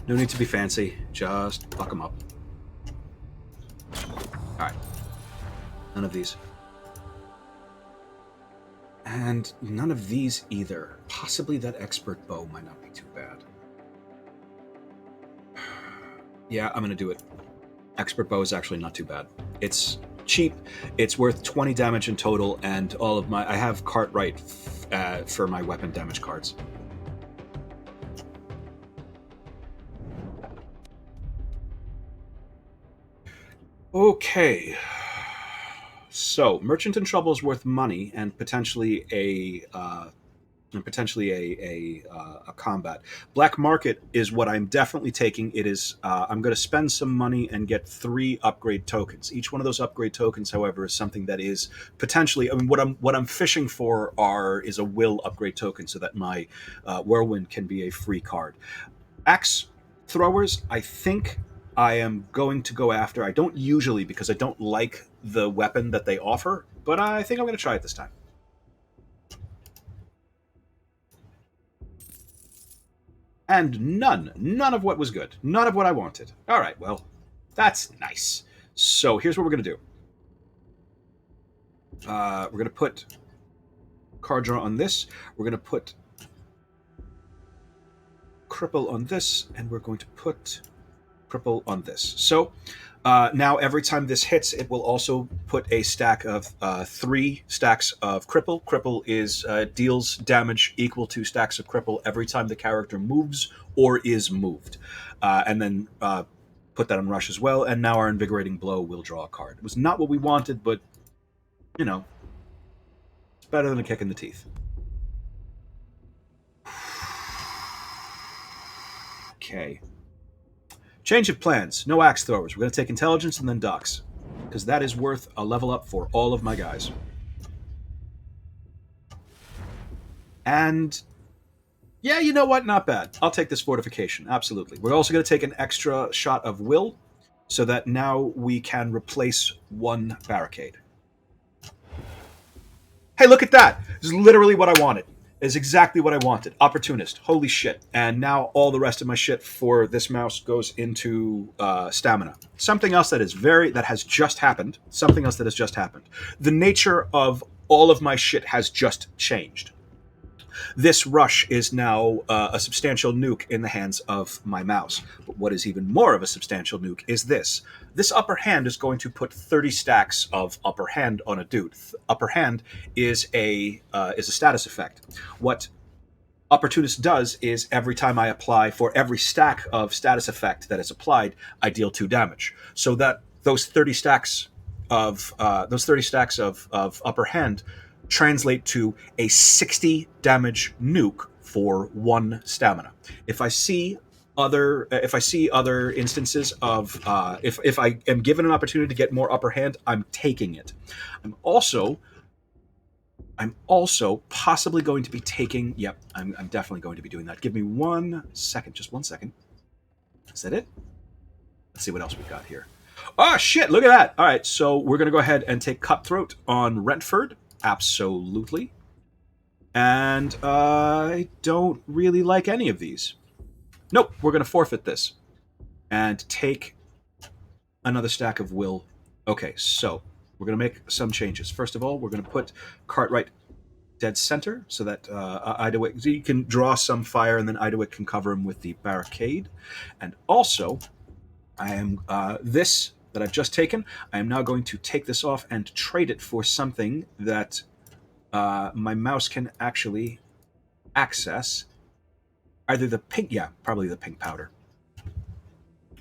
No need to be fancy. Just fuck them up. Alright. None of these. And none of these either. Possibly that expert bow might not be too bad. Yeah, I'm gonna do it. Expert bow is actually not too bad. It's cheap, it's worth 20 damage in total, and all of my... I have Cartwright for my weapon damage cards. Okay. So, Merchant in Trouble is worth money and potentially a combat. Black Market is what I'm definitely taking. It is I'm going to spend some money and get 3 upgrade tokens. Each one of those upgrade tokens, however, is something that is potentially... I mean, what I'm fishing for is a will upgrade token, so that my Whirlwind can be a free card. Axe throwers, I think I am going to go after. I don't usually, because I don't like the weapon that they offer, but I think I'm going to try it this time. And none of what was good. None of what I wanted. All right, well, that's nice. So here's what we're going to do. We're going to put card draw on this. We're going to put cripple on this, and we're going to put cripple on this. So now every time this hits, it will also put a stack of 3 stacks of cripple. Cripple is deals damage equal to stacks of cripple every time the character moves or is moved. And then put that on rush as well. And now our invigorating blow will draw a card. It was not what we wanted, but, you know, it's better than a kick in the teeth. Okay. Change of plans. No axe throwers. We're going to take intelligence and then ducks, because that is worth a level up for all of my guys. And yeah, you know what? Not bad. I'll take this fortification. Absolutely. We're also going to take an extra shot of will, so that now we can replace 1 barricade. Hey, look at that! This is literally what I wanted. Is exactly what I wanted. Opportunist. Holy shit. And now all the rest of my shit for this mouse goes into stamina. Something else that has just happened. Something else that has just happened. The nature of all of my shit has just changed. This rush is now a substantial nuke in the hands of my mouse. But what is even more of a substantial nuke is this. This upper hand is going to put 30 stacks of upper hand on a dude. Upper hand is a status effect. What Opportunist does is every time I apply, for every stack of status effect that is applied, I deal 2 damage. So that those 30 stacks of upper hand translate to a 60 damage nuke for 1 stamina. If I see other instances of if I am given an opportunity to get more upper hand, I'm taking it. I'm also possibly going to be taking. Yep, I'm definitely going to be doing that. Give me 1 second, just 1 second. Is that it? Let's see what else we've got here. Oh shit! Look at that. All right, so we're going to go ahead and take Cutthroat on Rentford. Absolutely. And I don't really like any of these. Nope, we're going to forfeit this and take another stack of will. Okay, so we're going to make some changes. First of all, we're going to put Cartwright dead center so that IDEWYCK, so you can draw some fire and then IDEWYCK can cover him with the barricade. And also, I am this that I've just taken, I am now going to take this off and trade it for something that my mouse can actually access. Either the pink, yeah, probably the pink powder.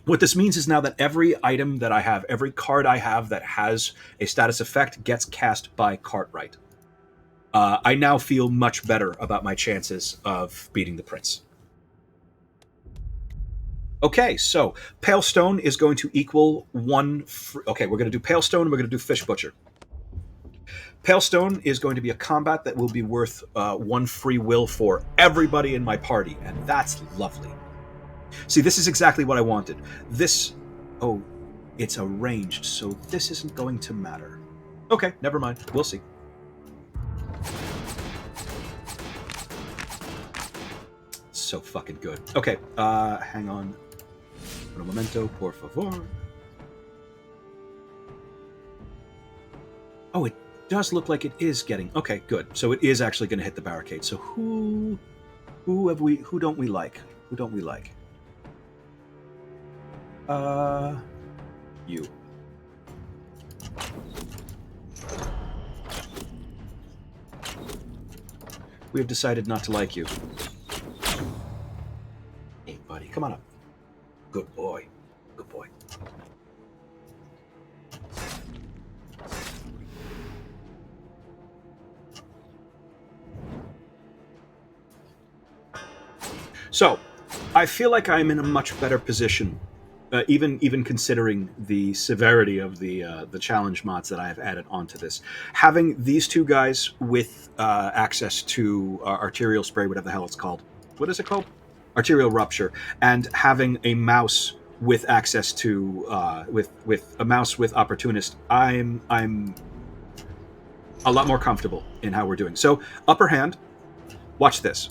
What this means is now that every item that I have, every card I have that has a status effect gets cast by Cartwright. I now feel much better about my chances of beating the prince. Okay, so Pale Stone is going to equal 1... Okay, we're going to do Pale Stone and we're going to do Fish Butcher. Pale Stone is going to be a combat that will be worth 1 free will for everybody in my party, and that's lovely. See, this is exactly what I wanted. This... Oh, it's a ranged, so this isn't going to matter. Okay, never mind. We'll see. So fucking good. Okay, hang on. Un momento, por favor. Oh, it does look like it is getting... Okay, good. So it is actually going to hit the barricade. So who don't we like? Who don't we like? You. We have decided not to like you. Hey, buddy, come on up. Good boy. Good boy. So, I feel like I'm in a much better position, even considering the severity of the challenge mods that I have added onto this. Having these 2 guys with access to arterial spray, whatever the hell it's called. What is it called? Arterial rupture, and having a mouse with access to with a mouse with opportunist, I'm a lot more comfortable in how we're doing. So upper hand, watch this.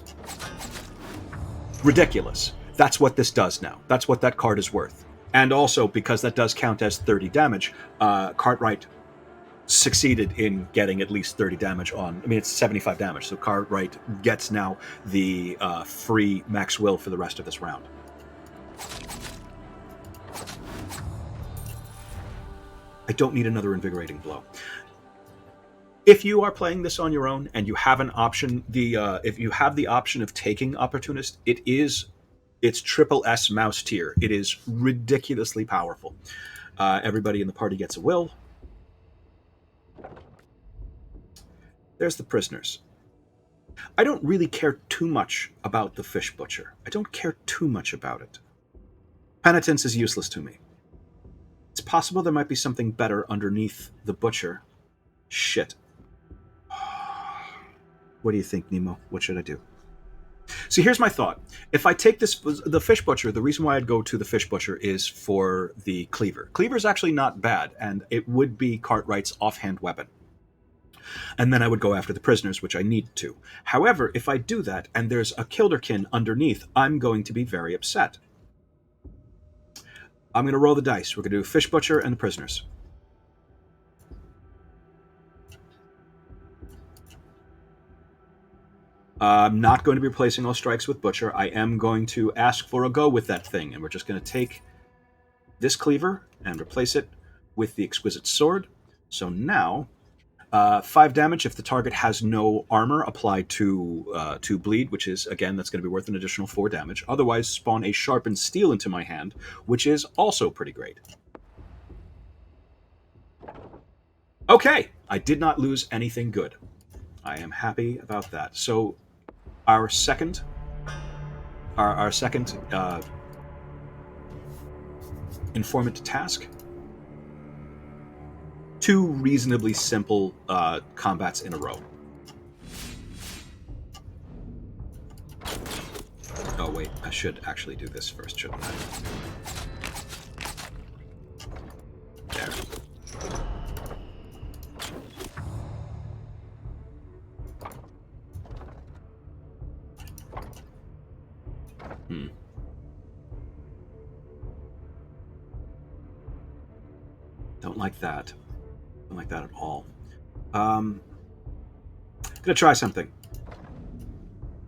Ridiculous. That's what this does now. That's what that card is worth. And also, because that does count as 30 damage, Cartwright succeeded in getting at least 30 damage on... I mean, it's 75 damage, so Cartwright gets now the free max will for the rest of this round. I don't need another invigorating blow. If you are playing this on your own and you have an option, if you have the option of taking Opportunist, it's triple S mouse tier. It is ridiculously powerful. Everybody in the party gets a will. There's the prisoners. I don't really care too much about the Fish Butcher. I don't care too much about it. Penitence is useless to me. It's possible there might be something better underneath the Butcher. Shit. What do you think, Nemo? What should I do? See, here's my thought. If I take the Fish Butcher, the reason why I'd go to the Fish Butcher is for the Cleaver. Cleaver's actually not bad, and it would be Cartwright's offhand weapon. And then I would go after the prisoners, which I need to. However, if I do that, and there's a Kilderkin underneath, I'm going to be very upset. I'm going to roll the dice. We're going to do Fish Butcher and the prisoners. I'm not going to be replacing all strikes with Butcher. I am going to ask for a go with that thing, and we're just going to take this cleaver and replace it with the Exquisite Sword. So now, 5 damage if the target has no armor applied to bleed, which is, again, that's going to be worth an additional 4 damage. Otherwise, spawn a Sharpened Steel into my hand, which is also pretty great. Okay, I did not lose anything good. I am happy about that. So our second informant task, 2 reasonably simple combats in a row. Oh wait, I should actually do this first, shouldn't I? There. Don't like that. Don't like that at all. Gonna try something.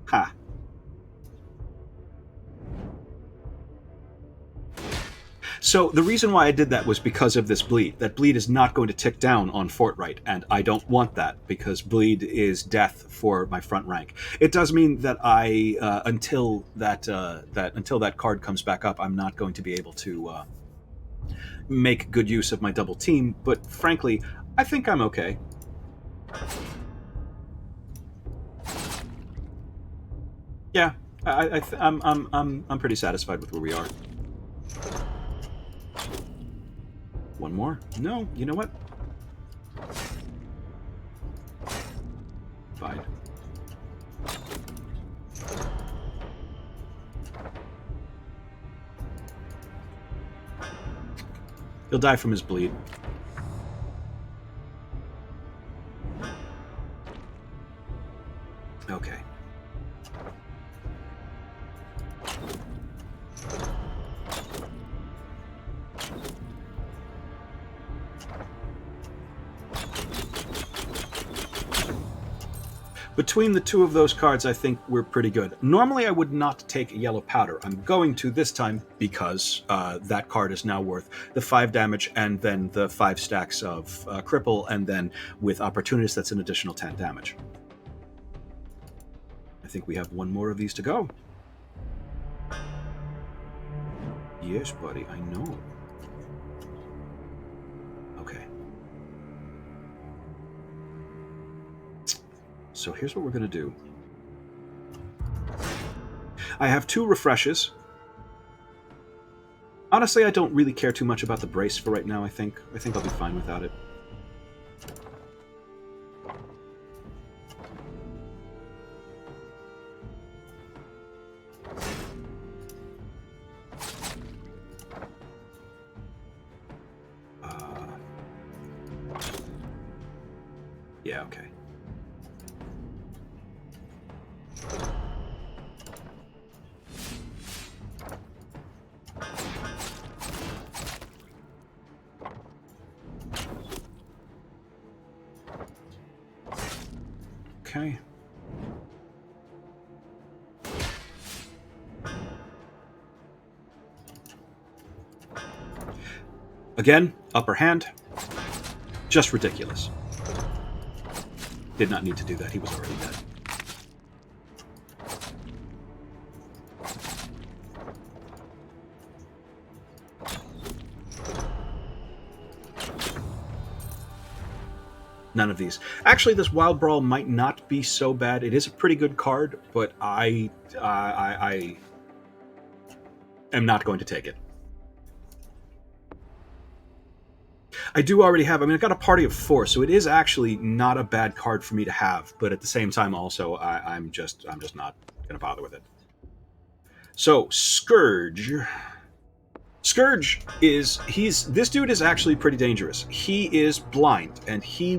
Ha. So the reason why I did that was because of this bleed. That bleed is not going to tick down on Fortright, and I don't want that because bleed is death for my front rank. It does mean that I until that card comes back up, I'm not going to be able to make good use of my double team. But frankly, I think I'm okay. Yeah, I'm pretty satisfied with where we are. One more? No, you know what? Fine. He'll die from his bleed. Okay. Between the 2 of those cards, I think we're pretty good. Normally, I would not take a yellow powder. I'm going to this time because that card is now worth the 5 damage and then the 5 stacks of cripple, and then with opportunist, that's an additional 10 damage. I think we have 1 more of these to go. Yes, buddy, I know. Okay. So here's what we're going to do. I have 2 refreshes. Honestly, I don't really care too much about the brace for right now, I think. I think I'll be fine without it. Yeah, okay. Okay. Again, upper hand. Just ridiculous. Did not need to do that. He was already dead. None of these. Actually, this Wild Brawl might not be so bad. It is a pretty good card, but I am not going to take it. I do already have. I mean, I've got a party of 4, so it is actually not a bad card for me to have. But at the same time, also, I'm just not going to bother with it. So Scourge. Scourge is this dude is actually pretty dangerous. He is blind, and he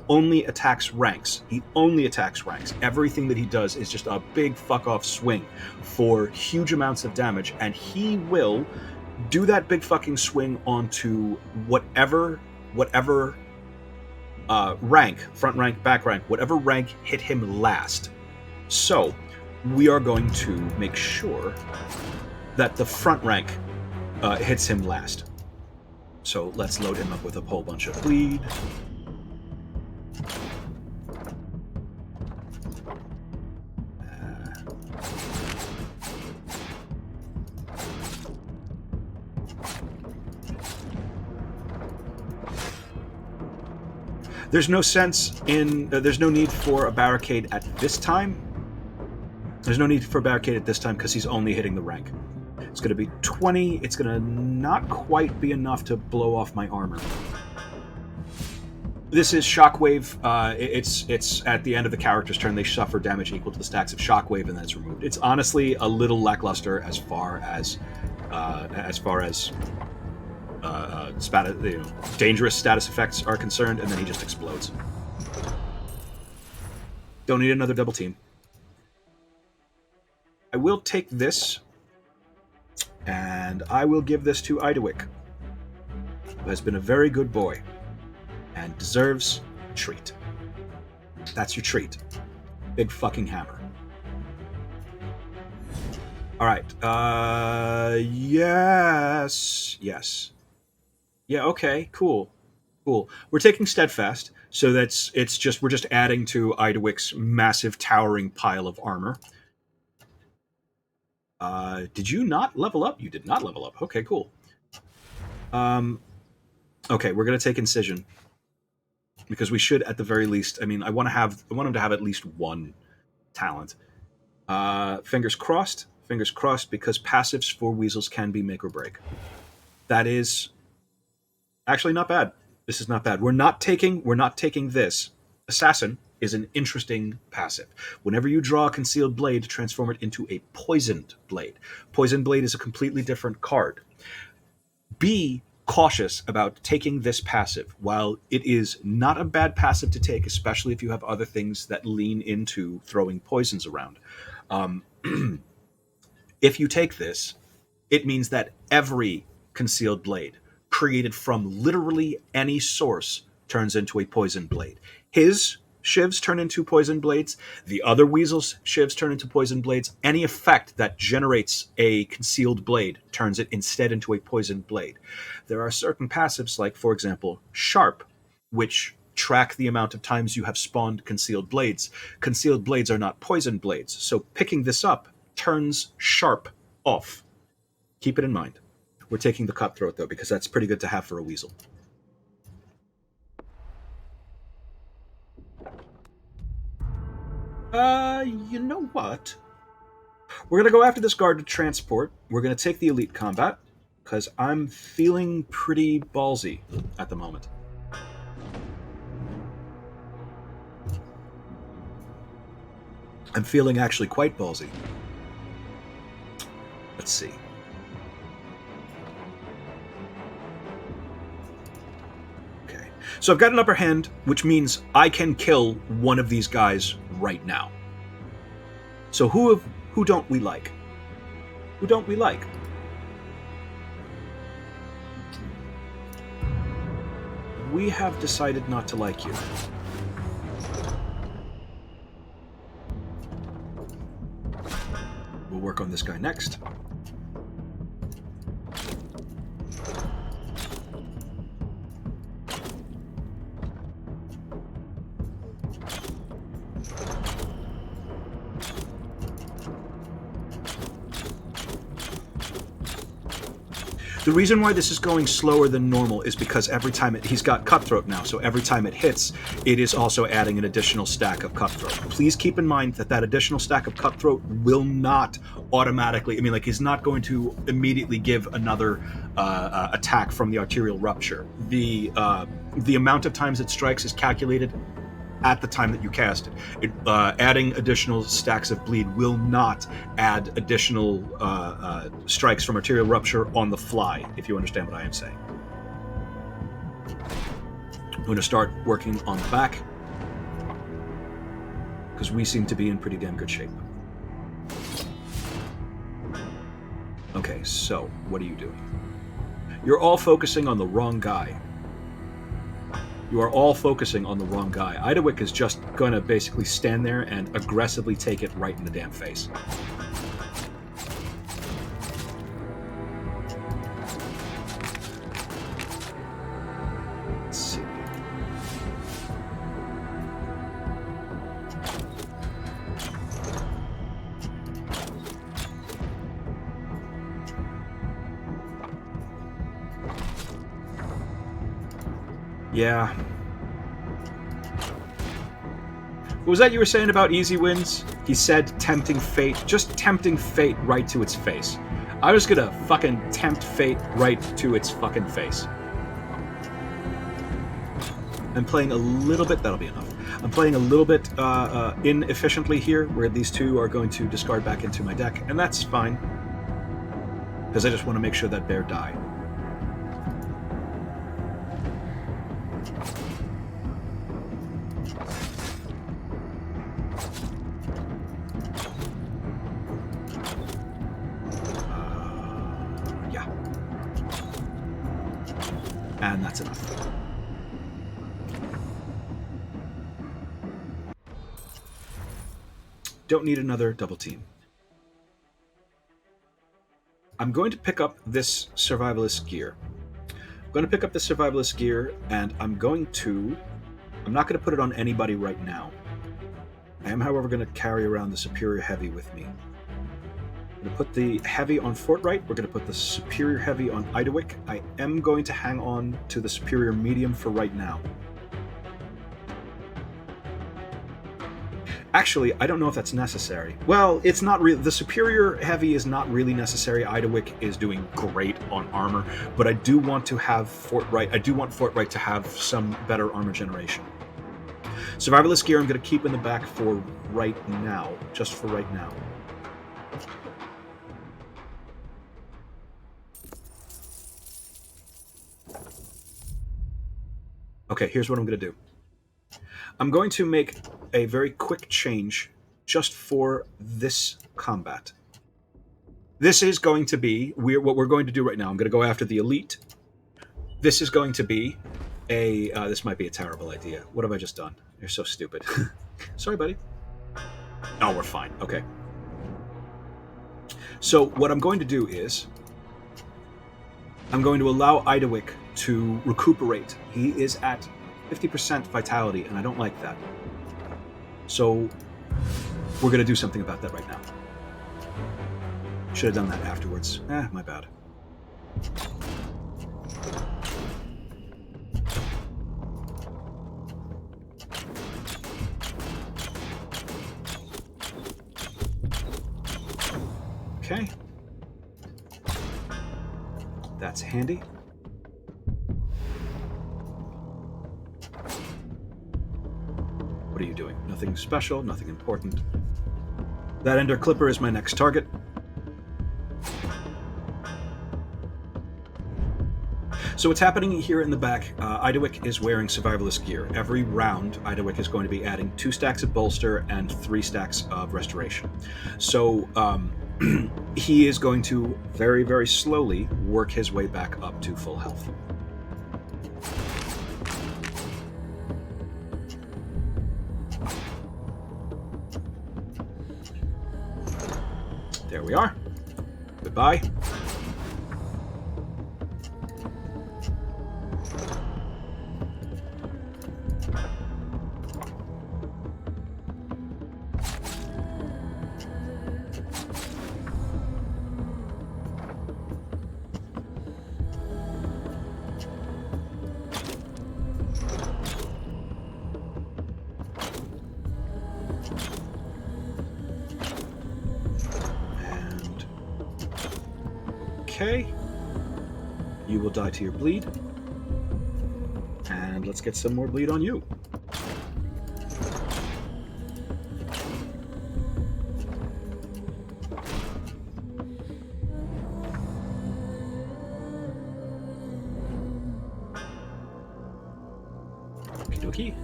only attacks ranks. He only attacks ranks. Everything that he does is just a big fuck off swing for huge amounts of damage, and he will do that big fucking swing onto whatever rank, front rank, back rank, whatever rank hit him last. So we are going to make sure that the front rank hits him last. So let's load him up with a whole bunch of bleed. There's no sense in... there's no need for a barricade at this time. There's no need for a barricade at this time because he's only hitting the rank. It's going to be 20. It's going to not quite be enough to blow off my armor. This is Shockwave. It's at the end of the character's turn. They suffer damage equal to the stacks of Shockwave, and then it's removed. It's honestly a little lackluster as far as dangerous status effects are concerned, and then he just explodes. Don't need another double team. I will take this, and I will give this to IDEWYCK, who has been a very good boy and deserves a treat. That's your treat. Big fucking hammer. All right. Yes. Yeah, okay, cool. We're taking Steadfast, so we're just adding to IDEWYCK's massive towering pile of armor. Did you not level up? You did not level up. Okay, cool. Okay, we're gonna take Incision because we should, at the very least. I mean, I want him to have at least one talent. Fingers crossed, because passives for Weasels can be make or break. That is actually not bad. This is not bad. We're not taking this. Assassin is an interesting passive. Whenever you draw a concealed blade, transform it into a poisoned blade. Poisoned blade is a completely different card. Be cautious about taking this passive. While it is not a bad passive to take, especially if you have other things that lean into throwing poisons around. If you take this, it means that every concealed blade created from literally any source turns into a poisoned blade. His shivs turn into poison blades. The other Weasels' shivs turn into poison blades. Any effect that generates a concealed blade turns it instead into a poisoned blade. There are certain passives, like, for example, Sharp, which track the amount of times you have spawned concealed blades. Concealed blades are not poison blades, so picking this up turns Sharp off. Keep it in mind. We're taking the Cutthroat, though, because that's pretty good to have for a Weasel. You know what? We're going to go after this guarded transport. We're going to take the elite combat, because I'm feeling pretty ballsy at the moment. I'm feeling actually quite ballsy. Let's see. Okay. So I've got an upper hand, which means I can kill one of these guys right now. So who don't we like? Who don't we like? We have decided not to like you. We'll work on this guy next. The reason why this is going slower than normal is because every time he's got Cutthroat now, so every time it hits, it is also adding an additional stack of Cutthroat. Please keep in mind that additional stack of Cutthroat will not automatically, he's not going to immediately give another attack from the arterial rupture. The amount of times it strikes is calculated at the time that you cast it. Adding additional stacks of bleed will not add additional strikes from arterial rupture on the fly, if you understand what I am saying. I'm going to start working on the back, because we seem to be in pretty damn good shape. Okay, so what are you doing? You're all focusing on the wrong guy. You are all focusing on the wrong guy. IDEWYCK is just going to basically stand there and aggressively take it right in the damn face. Let's see. Yeah. What was that you were saying about easy wins? He said tempting fate. Just tempting fate right to its face. I was gonna fucking tempt fate right to its fucking face. I'm playing a little bit... That'll be enough. I'm playing a little bit inefficiently here, where these two are going to discard back into my deck, and that's fine. Because I just want to make sure that bear die. And that's enough. Don't need another double team. I'm going to pick up this survivalist gear. I'm going to pick up the survivalist gear, and I'm not going to put it on anybody right now. I am, however, going to carry around the superior heavy with me. I'm going to put the heavy on Fortright. We're going to put the superior heavy on IDEWYCK. I am going to hang on to the superior medium for right now. Actually, I don't know if that's necessary. Well, it's not really. The superior heavy is not really necessary. IDEWYCK is doing great on armor, but I do want to have Fortright. I do want Fortright to have some better armor generation. Survivalist gear I'm going to keep in the back for right now, just for right now. Okay, here's what I'm going to do. I'm going to make a very quick change just for this combat. This is going to be what we're going to do right now. I'm going to go after the elite. This is going to be a... this might be a terrible idea. What have I just done? You're so stupid. Sorry, buddy. Oh, we're fine. Okay. So what I'm going to do is I'm going to allow IDEWYCK to recuperate. He is at 50% vitality, and I don't like that. So we're going to do something about that right now. Should have done that afterwards. My bad. Okay. That's handy. What are you doing? Nothing special, nothing important. That Ender Clipper is my next target. So what's happening here in the back, IDEWYCK is wearing survivalist gear. Every round, IDEWYCK is going to be adding 2 stacks of bolster and 3 stacks of restoration. So he is going to very, very slowly work his way back up to full health. There we are. Goodbye. Okay, you will die to your bleed, and let's get some more bleed on you. Okie dokie.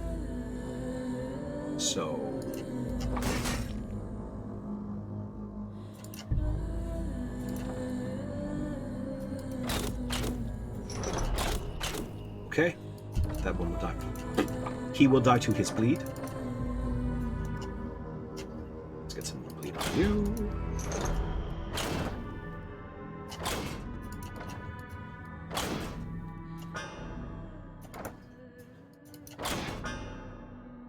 So... okay, that one will die He will die to his bleed. Let's get some more bleed on you.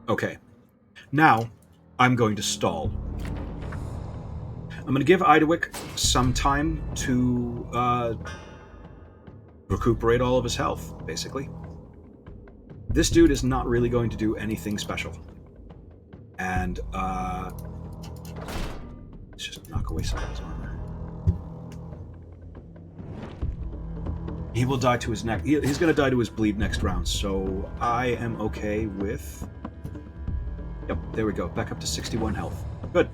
Okay. Now, I'm going to stall. I'm going to give IDEWYCK some time to recuperate all of his health, basically. This dude is not really going to do anything special. And, let's just knock away some of his armor. He will die to his neck. He's going to die to his bleed next round, so I am okay with... Yep, there we go. Back up to 61 health. Good.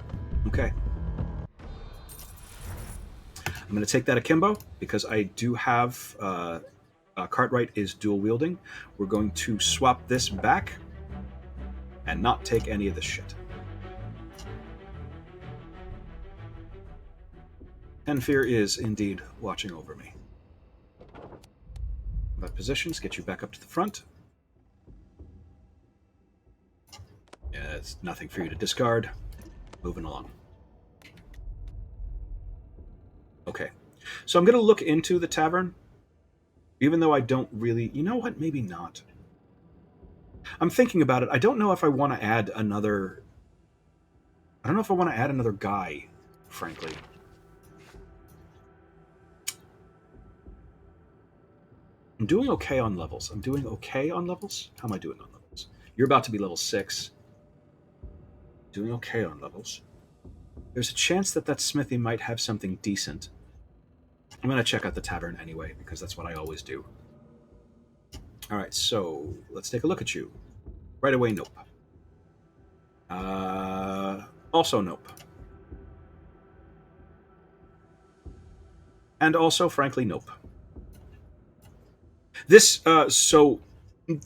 Okay. I'm going to take that akimbo, because I do have... Cartwright is dual wielding. We're going to swap this back and not take any of this shit. And Fear is indeed watching over me. That positions get you back up to the front. Yeah, it's nothing for you to discard. Moving along. Okay, so I'm going to look into the tavern. Even though I don't really... You know what? Maybe not. I'm thinking about it. I don't know if I want to add another... I don't know if I want to add another guy, frankly. I'm doing okay on levels. How am I doing on levels? You're about to be level 6. Doing okay on levels. There's a chance that smithy might have something decent. I'm going to check out the tavern anyway, because that's what I always do. Alright, so let's take a look at you. Right away, nope. Also nope. And also, frankly, nope. This, so...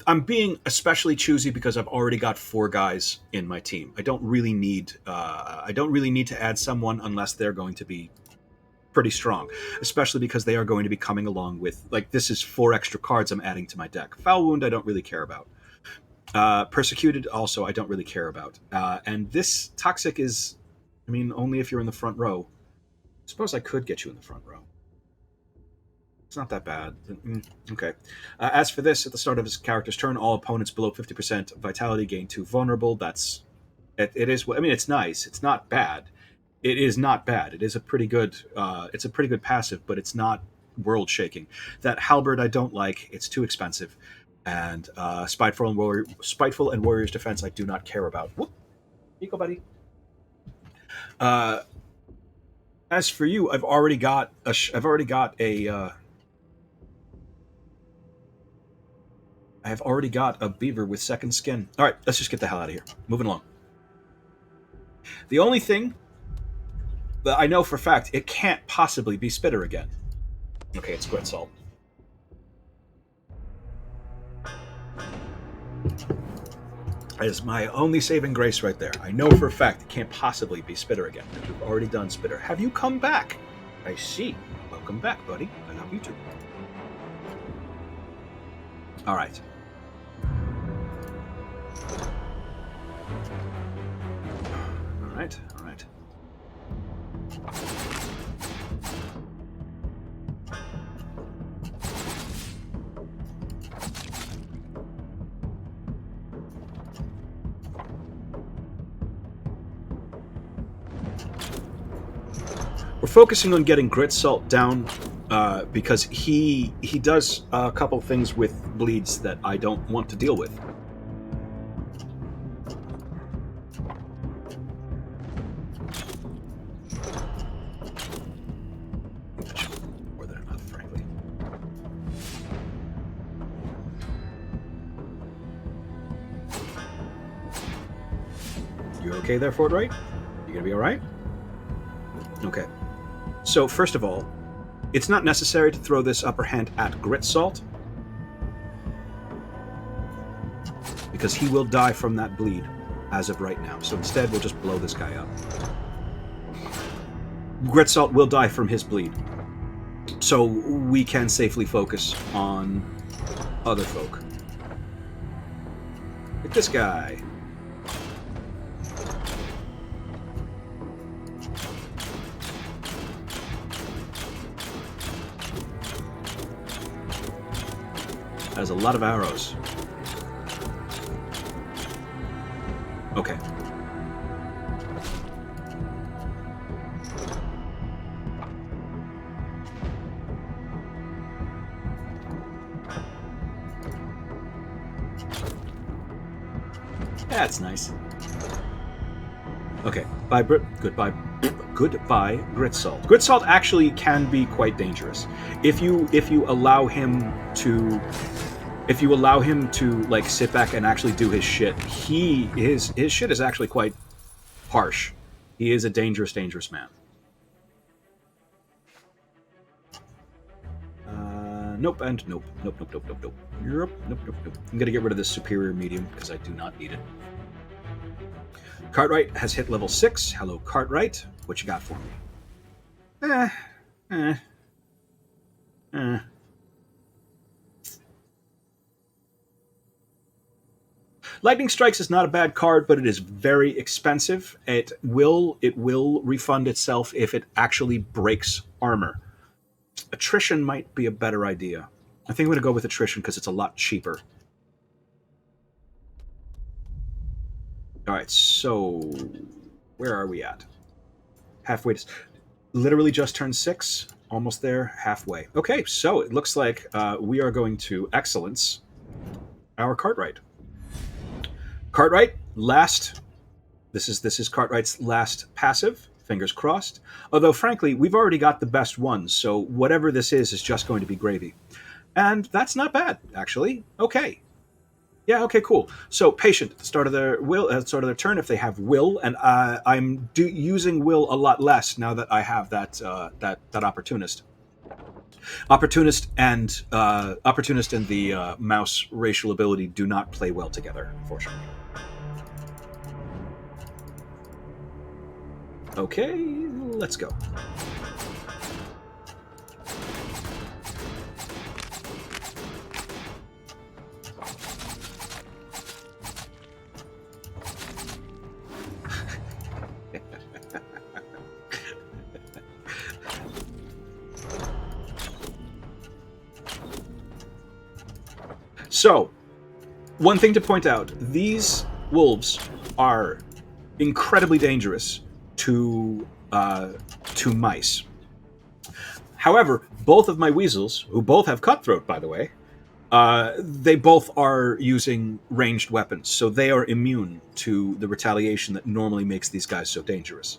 I'm being especially choosy because I've already got 4 guys in my team. I don't really need to add someone unless they're going to be pretty strong, especially because they are going to be coming along with, like, this is 4 extra cards I'm adding to my deck. Foul Wound I don't really care about. Persecuted also I don't really care about. And this Toxic is, I mean, only if you're in the front row. I suppose I could get you in the front row. It's not that bad. Okay. As for this, at the start of his character's turn, all opponents below 50% vitality gain 2 vulnerable. That's... It is... I mean, it's nice. It's not bad. It is not bad. It is a pretty good... it's a pretty good passive, but it's not world-shaking. That Halberd I don't like. It's too expensive. And Spiteful and Warrior's Defense I do not care about. Whoop! Here you go, buddy. As for you, I've already got a beaver with second skin. All right, let's just get the hell out of here. Moving along. The only thing that I know for a fact, it can't possibly be Spitter again. Okay, it's Grit Salt. That is my only saving grace right there. I know for a fact it can't possibly be Spitter again, because we've already done Spitter. Have you come back? I see. Welcome back, buddy. I love you too. All right. All right. We're focusing on getting Grit Salt down because he does a couple things with bleeds that I don't want to deal with. More than enough, frankly. You okay there, Fortright? You gonna be all right? Okay. So, first of all, it's not necessary to throw this upper hand at Grit Salt, because he will die from that bleed as of right now. So instead, we'll just blow this guy up. Grit Salt will die from his bleed, so we can safely focus on other folk. Hit this guy. Has a lot of arrows. Okay. That's nice. Okay. Bye, goodbye. Goodbye, grit salt. Grit salt actually can be quite dangerous if you allow him to. If you allow him to like sit back and actually do his shit, his shit is actually quite harsh. He is a dangerous man. Nope, and nope. Nope. I'm gonna get rid of this superior medium because I do not need it. Cartwright has hit level 6. Hello, Cartwright. What you got for me? Lightning Strikes is not a bad card, but it is very expensive. It will refund itself if it actually breaks armor. Attrition might be a better idea. I think I'm going to go with Attrition because it's a lot cheaper. Alright, so where are we at? Halfway to... Literally just turned 6. Almost there, halfway. Okay, so it looks like we are going to Excellence our Cartwright. Cartwright, last... This is Cartwright's last passive. Fingers crossed. Although, frankly, we've already got the best ones, so whatever this is just going to be gravy. And that's not bad, actually. Okay. Yeah, okay, cool. So, Patient, at the start of their turn, if they have Will, and I'm using Will a lot less now that I have that Opportunist. Opportunist and the mouse racial ability do not play well together, unfortunately. Okay, let's go. So, one thing to point out, these wolves are incredibly dangerous to mice. However, both of my weasels, who both have Cutthroat, by the way, they both are using ranged weapons, so they are immune to the retaliation that normally makes these guys so dangerous.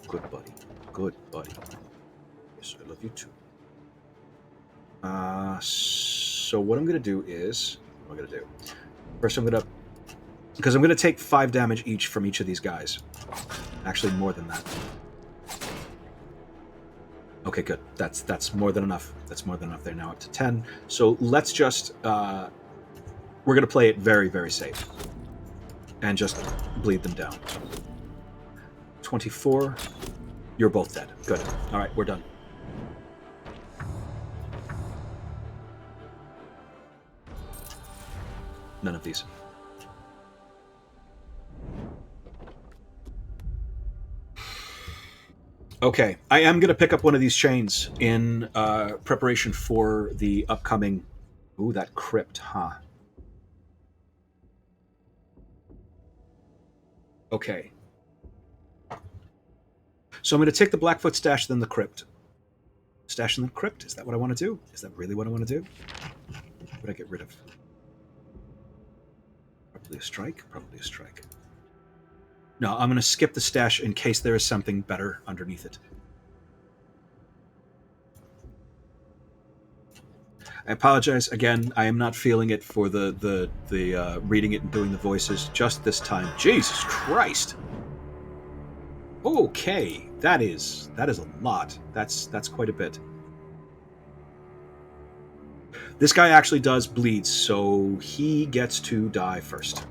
Good buddy. Good buddy. Yes, I love you too. So what I'm going to do is... What am I going to do? First I'm going to... Because I'm going to take 5 damage each from each of these guys. Actually, more than that. Okay, good. That's more than enough. That's more than enough. They're now up to 10. So let's just... we're going to play it very, very safe. And just bleed them down. 24. You're both dead. Good. All right, we're done. None of these. Okay, I am going to pick up one of these chains in preparation for the upcoming... Ooh, that crypt, huh? Okay. So I'm going to take the Blackfoot stash, then the crypt. Stash in the crypt? Is that what I want to do? Is that really what I want to do? What would I get rid of? Probably a strike? Probably a strike. No, I'm going to skip the stash in case there is something better underneath it. I apologize again. I am not feeling it for the reading it and doing the voices just this time. Jesus Christ! Okay, that is a lot. That's quite a bit. This guy actually does bleed, so he gets to die first.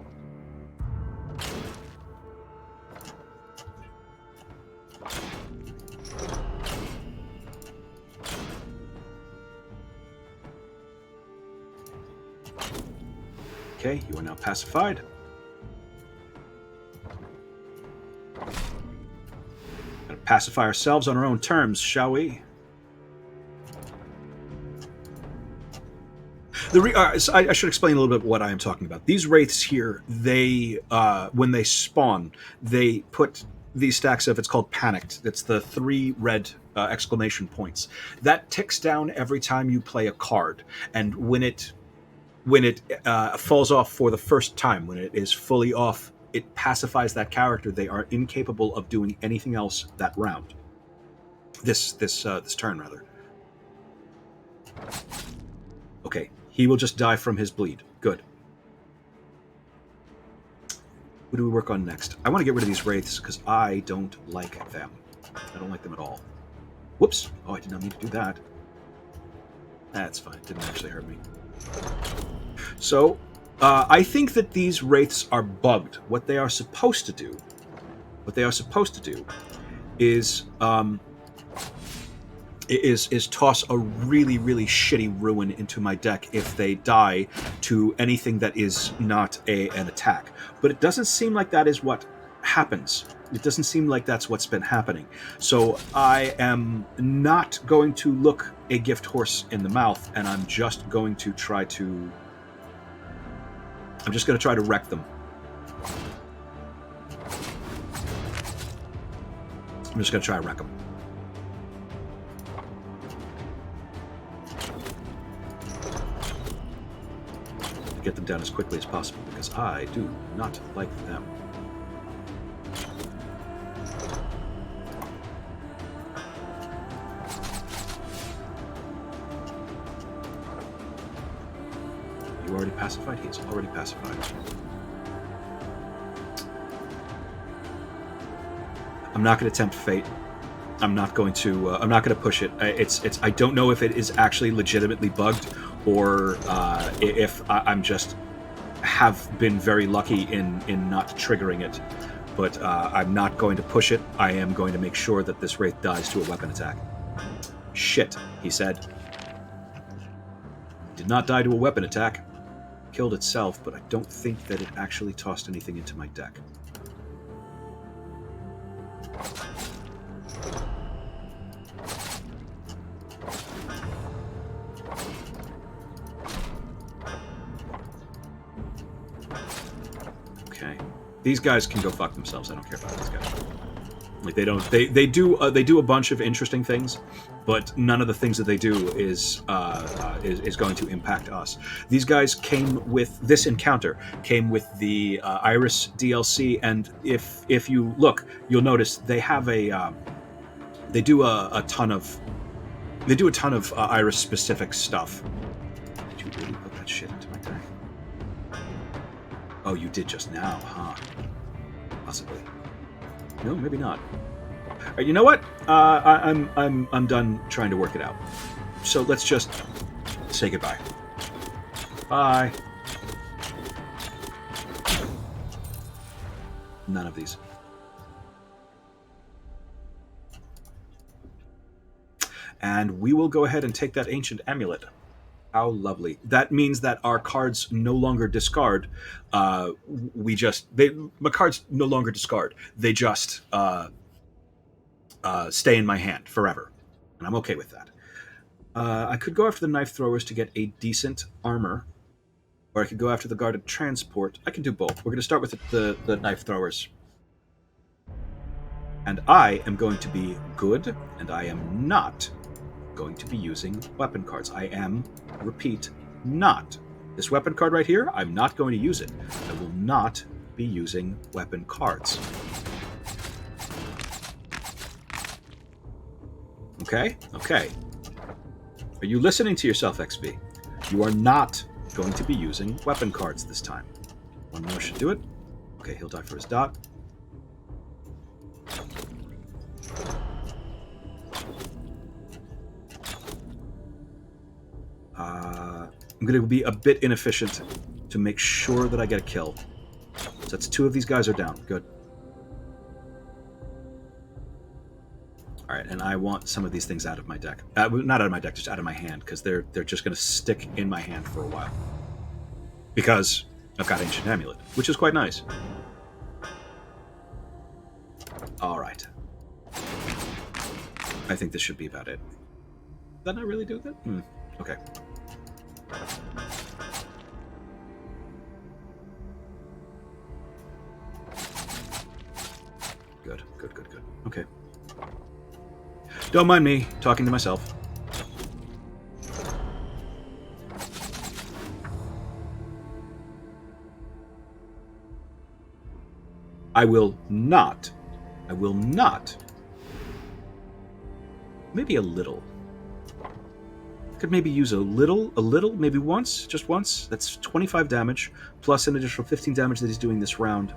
Okay, you are now pacified. Gotta pacify ourselves on our own terms, shall we? I should explain a little bit what I am talking about. These wraiths here, they when they spawn, they put these stacks of, it's called panicked. It's the 3 red exclamation points that ticks down every time you play a card, and when it falls off for the first time, when it is fully off, it pacifies that character. They are incapable of doing anything else that round. This turn, rather. Okay, he will just die from his bleed. Good. What do we work on next? I want to get rid of these wraiths because I don't like them. I don't like them at all. Whoops! Oh, I did not mean to do that. That's fine. It didn't actually hurt me. So, I think that these wraiths are bugged. What they are supposed to do is toss a really, really shitty ruin into my deck if they die to anything that is not an attack. But it doesn't seem like that is what happens. It doesn't seem like that's what's been happening. So I am not going to look a gift horse in the mouth, and I'm just going to try to... I'm just going to try to wreck them. I'm just going to try to wreck them. Get them down as quickly as possible, because I do not like them. You already pacified? He is already pacified. I'm not going to tempt fate. I'm not going to push it. I don't know if it is actually legitimately bugged, or if I'm just have been very lucky in not triggering it. But I'm not going to push it. I am going to make sure that this wraith dies to a weapon attack. Shit, he said. Did not die to a weapon attack. Killed itself, but I don't think that it actually tossed anything into my deck. Okay, these guys can go fuck themselves. I don't care about these guys. Like they don't. They do a bunch of interesting things, but none of the things that they do is going to impact us. These guys came with this encounter, came with the Iris DLC, and if you look, you'll notice they have they do a ton of Iris specific stuff. Did you really put that shit into my deck? Oh, you did just now, huh? Possibly. No, maybe not. You know what? I'm done trying to work it out. So let's just say goodbye. Bye. None of these. And we will go ahead and take that ancient amulet. How lovely. That means that our cards no longer discard. My cards no longer discard. They just stay in my hand forever. And I'm okay with that. I could go after the knife throwers to get a decent armor, or I could go after the guarded transport. I can do both. We're going to start with the knife throwers. And I am going to be good, and I am not going to be using weapon cards. I am, repeat, not. This weapon card right here, I'm not going to use it. I will not be using weapon cards. Okay? Okay. Are you listening to yourself, XP? You are not going to be using weapon cards this time. One more should do it. Okay, he'll die for his dot. I'm going to be a bit inefficient to make sure that I get a kill. So that's 2 of these guys are down. Good. All right, and I want some of these things out of my deck. Not out of my deck, just out of my hand, because they're just going to stick in my hand for a while. because I've got Ancient Amulet, which is quite nice. All right. I think this should be about it. Did I really do that? Okay. Good. Okay. Don't mind me talking to myself. I will not. Maybe a little. Could maybe use a little, maybe once, just once. That's 25 damage, plus an additional 15 damage that he's doing this round.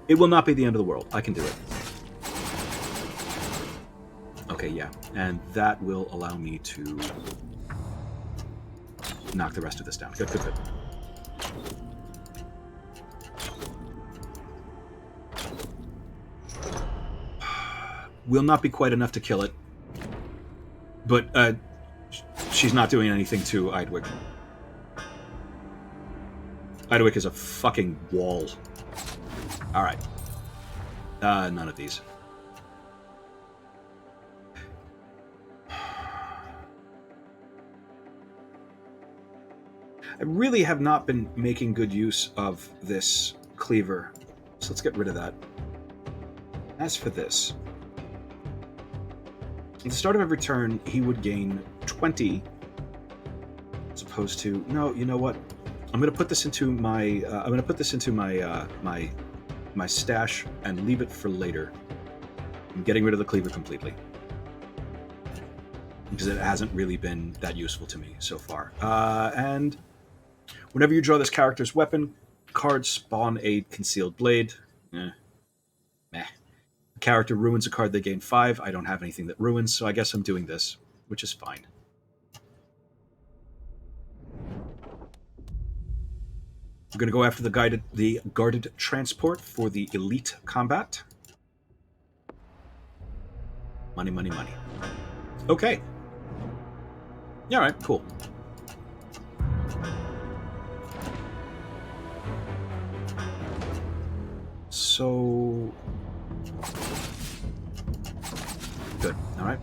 It will not be the end of the world. I can do it. Okay, yeah. And that will allow me to knock the rest of this down. Good. Will not be quite enough to kill it. But, she's not doing anything to IDEWYCK. IDEWYCK is a fucking wall. Alright. None of these. I really have not been making good use of this cleaver, so let's get rid of that. As for this, at the start of every turn, he would gain 20, as opposed to no. You know what? I'm going to put this into my. My stash and leave it for later. I'm getting rid of the cleaver completely because it hasn't really been that useful to me so far. And whenever you draw this character's weapon card, spawn a concealed blade. Meh. The character ruins a card, they gain 5. I don't have anything that ruins, so I guess I'm doing this, which is fine. I'm going to go after the guarded transport for the elite combat. Money. Okay. Yeah, all right, cool. So... good, all right.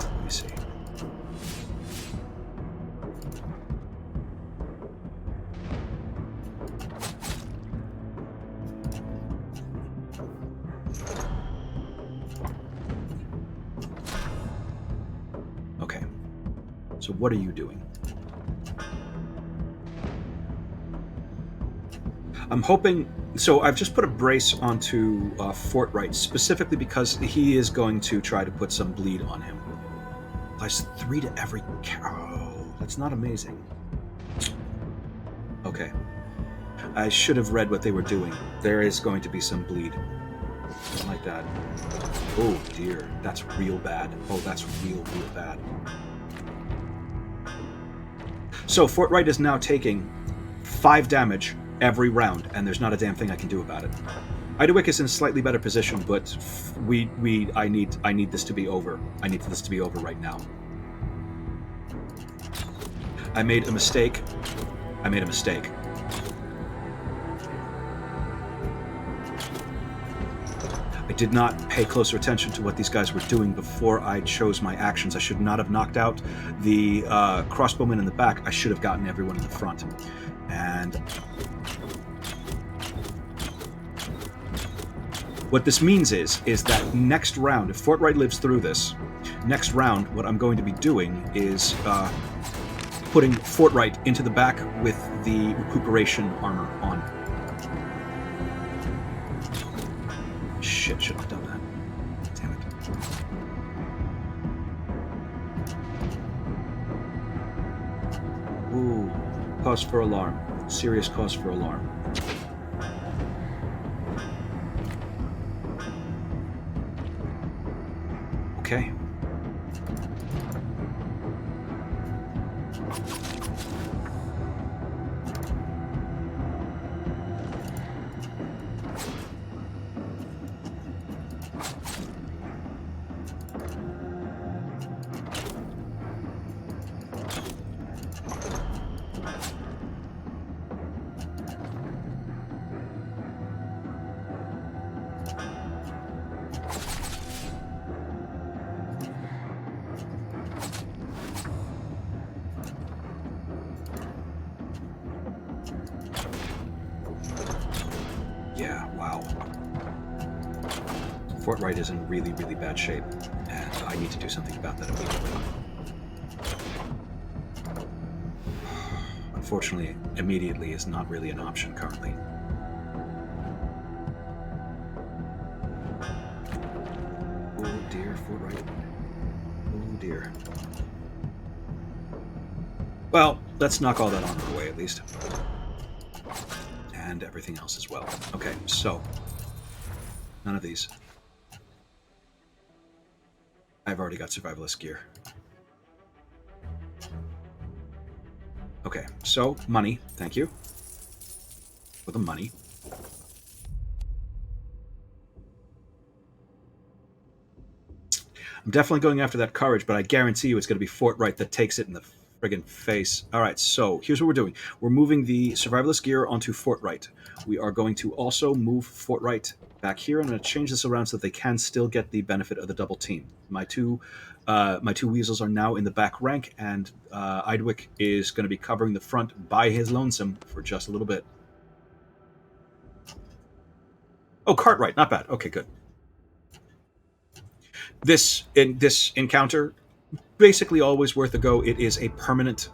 Let me see. Okay. So what are you doing? I'm hoping... so I've just put a brace onto Fortright, specifically because he is going to try to put some bleed on him. Plus 3 to every... oh, that's not amazing. Okay. I should have read what they were doing. There is going to be some bleed. Something like that. Oh dear, that's real bad. Oh, that's real bad. So Fortright is now taking 5 damage every round, and there's not a damn thing I can do about it. IDEWYCK is in a slightly better position, but I need this to be over. I need this to be over right now. I made a mistake. I did not pay closer attention to what these guys were doing before I chose my actions. I should not have knocked out the crossbowmen in the back. I should have gotten everyone in the front. And what this means is that next round, if Fortright lives through this, next round, what I'm going to be doing is putting Fortright into the back with the recuperation armor on. Shit, should have done that. Damn it. Ooh, cause for alarm. Serious cause for alarm. Okay. Yeah, wow. Fort Wright is in really, really bad shape, and I need to do something about that immediately. Unfortunately, immediately is not really an option currently. Oh dear, Fort Wright. Oh dear. Well, let's knock all that armor away at least. And everything else as well. Okay, so none of these. I've already got survivalist gear. Okay, so money, thank you. For the money. I'm definitely going after that courage, but I guarantee you it's going to be Fort Wright that takes it in the friggin' face. All right, so here's what we're doing. We're moving the survivalist gear onto Fort Wright. We are going to also move Fort Wright back here. I'm going to change this around so that they can still get the benefit of the double team. My two Weasels are now in the back rank, and IDEWYCK is going to be covering the front by his lonesome for just a little bit. Oh, Cartwright, not bad. Okay, good. This encounter, basically always worth a go. It is a permanent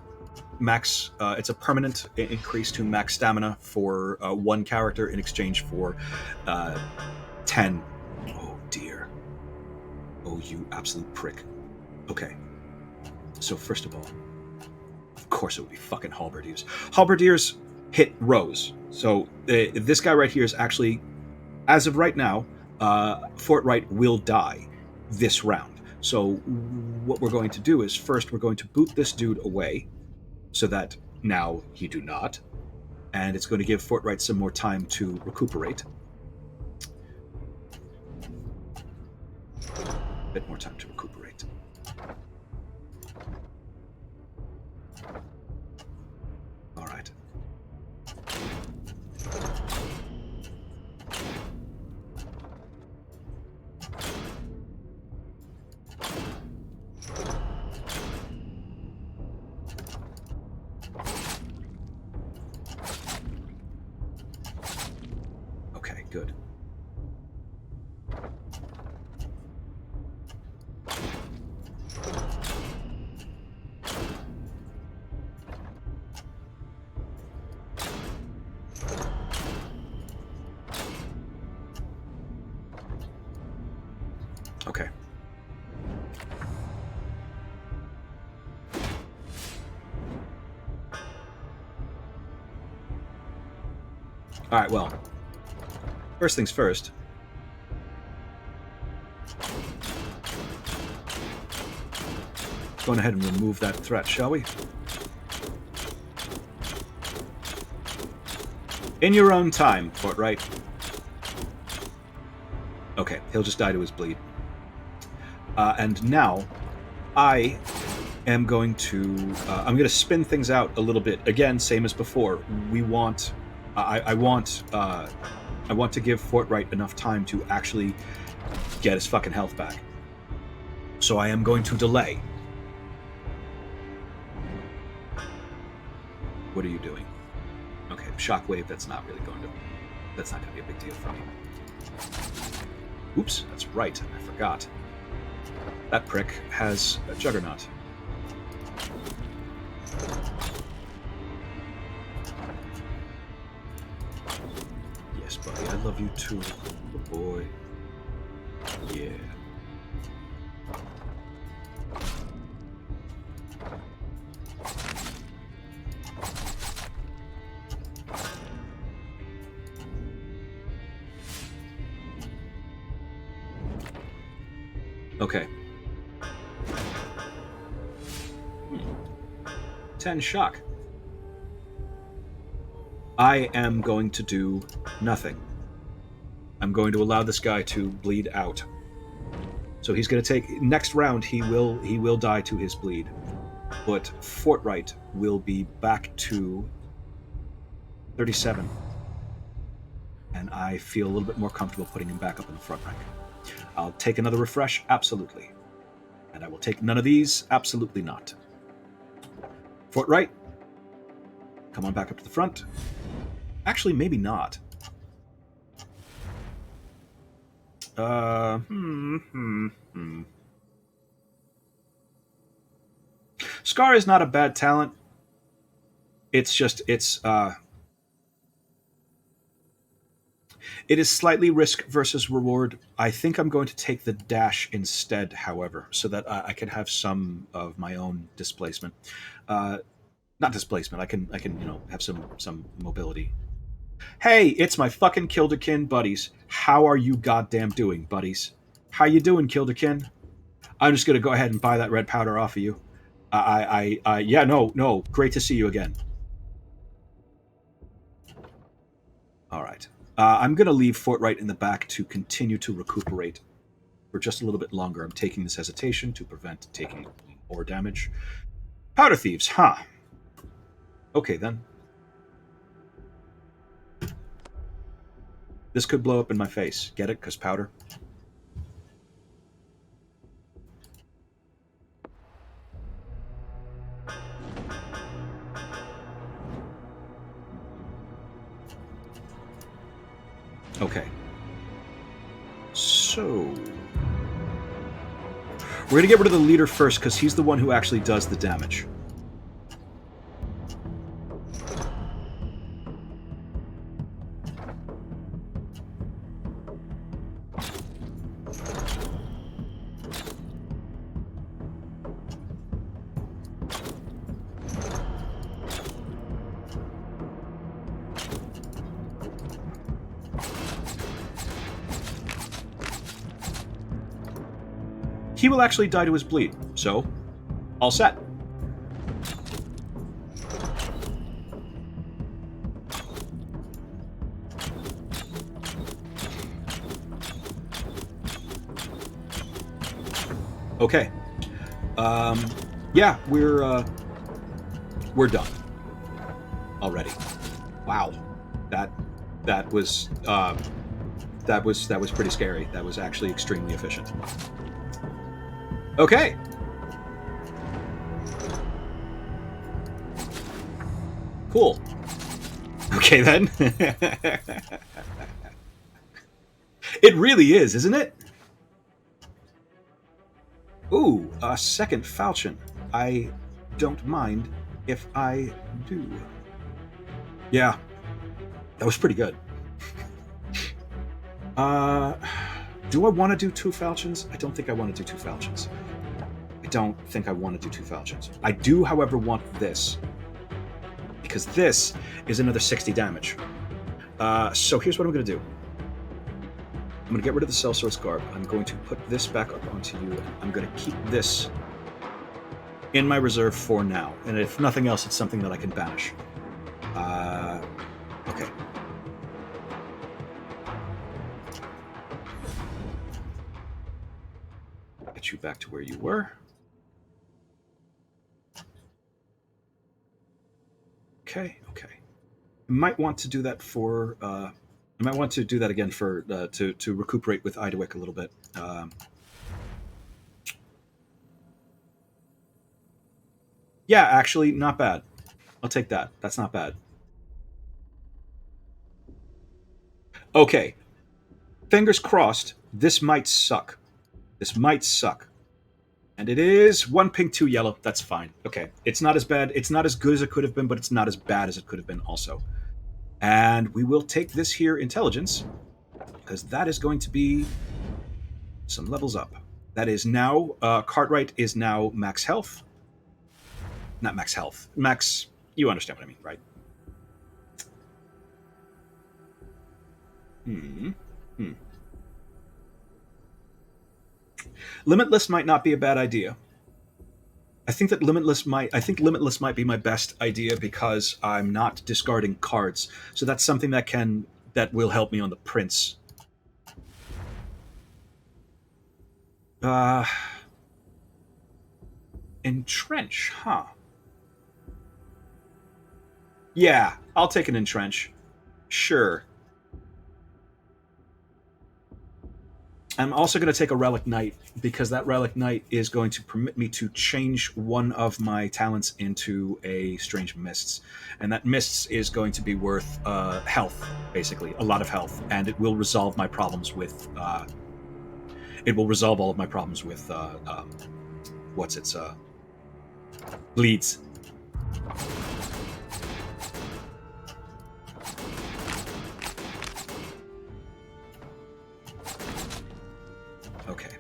max. It's a permanent increase to max stamina for one character in exchange for 10. Oh dear. Oh, you absolute prick. Okay. So first of all, of course it would be fucking halberdiers. Halberdiers hit rows. So this guy right here is actually, as of right now, Fort Wright will die this round. So what we're going to do is first we're going to boot this dude away so that now he do not. And it's going to give Fort Wright some more time to recuperate. A bit more time to recuperate. All right. Okay, good. Okay. All right, well, first things first. Go ahead and remove that threat, shall we? In your own time, Fort Wright. Okay, he'll just die to his bleed. And now, I am going to I'm going to spin things out a little bit. Again, same as before. We want I want to give Fort Wright enough time to actually get his fucking health back. So I am going to delay. What are you doing? Okay, shockwave. That's not going to be a big deal for me. Oops, that's right. I forgot. That prick has a juggernaut. Yes, buddy, I love you too. Good boy. Yeah. Okay. 10 shock. I am going to do nothing. I'm going to allow this guy to bleed out. So he's going to take next round. He will die to his bleed, but Fort Wright will be back to 37, and I feel a little bit more comfortable putting him back up in the front rank. I'll take another refresh, absolutely, and I will take none of these, absolutely not. Fort Wright, come on back up to the front. Actually, maybe not. Scar is not a bad talent. It's just it is slightly risk versus reward. I think I'm going to take the dash instead, however, so that I can have some of my own displacement. Not displacement. I can have some mobility. Hey, it's my fucking Kilderkin buddies. How are you goddamn doing, buddies? How you doing, Kilderkin? I'm just gonna go ahead and buy that red powder off of you. Yeah, no, great to see you again. All right. I'm going to leave Fortright in the back to continue to recuperate for just a little bit longer. I'm taking this hesitation to prevent taking more damage. Powder thieves, huh? Okay, then. This could blow up in my face. Get it? Because powder. Okay. So we're going to get rid of the leader first because he's the one who actually does the damage. He will actually die to his bleed, so all set. Okay. Yeah, we're done already. Wow, that was pretty scary. That was actually extremely efficient. Okay. Cool. Okay, then. It really is, isn't it? Ooh, a second falchion. I don't mind if I do. Yeah, that was pretty good. Do I want to do two falchions? I don't think I want to do two falchions. I do, however, want this. Because this is another 60 damage. So here's what I'm going to do. I'm going to get rid of the Sellsworth's Garb. I'm going to put this back up onto you. I'm going to keep this in my reserve for now. And if nothing else, it's something that I can banish. Okay. Get you back to where you were. Okay. I might want to do that for. I might want to do that again for to recuperate with IDEWYCK a little bit. Yeah, actually, not bad. I'll take that. That's not bad. Okay. Fingers crossed. This might suck. And it is 1 pink, 2 yellow. That's fine. Okay. It's not as bad. It's not as good as it could have been, but it's not as bad as it could have been also. And we will take this here intelligence, because that is going to be some levels up. That is now, Cartwright is now max health. Not max health. Max, you understand what I mean, right? Limitless might not be a bad idea. I think Limitless might be my best idea because I'm not discarding cards. So that's something that will help me on the Prince. Entrench, huh? Yeah, I'll take an Entrench. Sure. I'm also going to take a Relic Knight, because that Relic Knight is going to permit me to change one of my talents into a Strange Mists. And that Mists is going to be worth health, basically. A lot of health. And it will resolve my problems with It will resolve all of my problems with bleeds. Okay.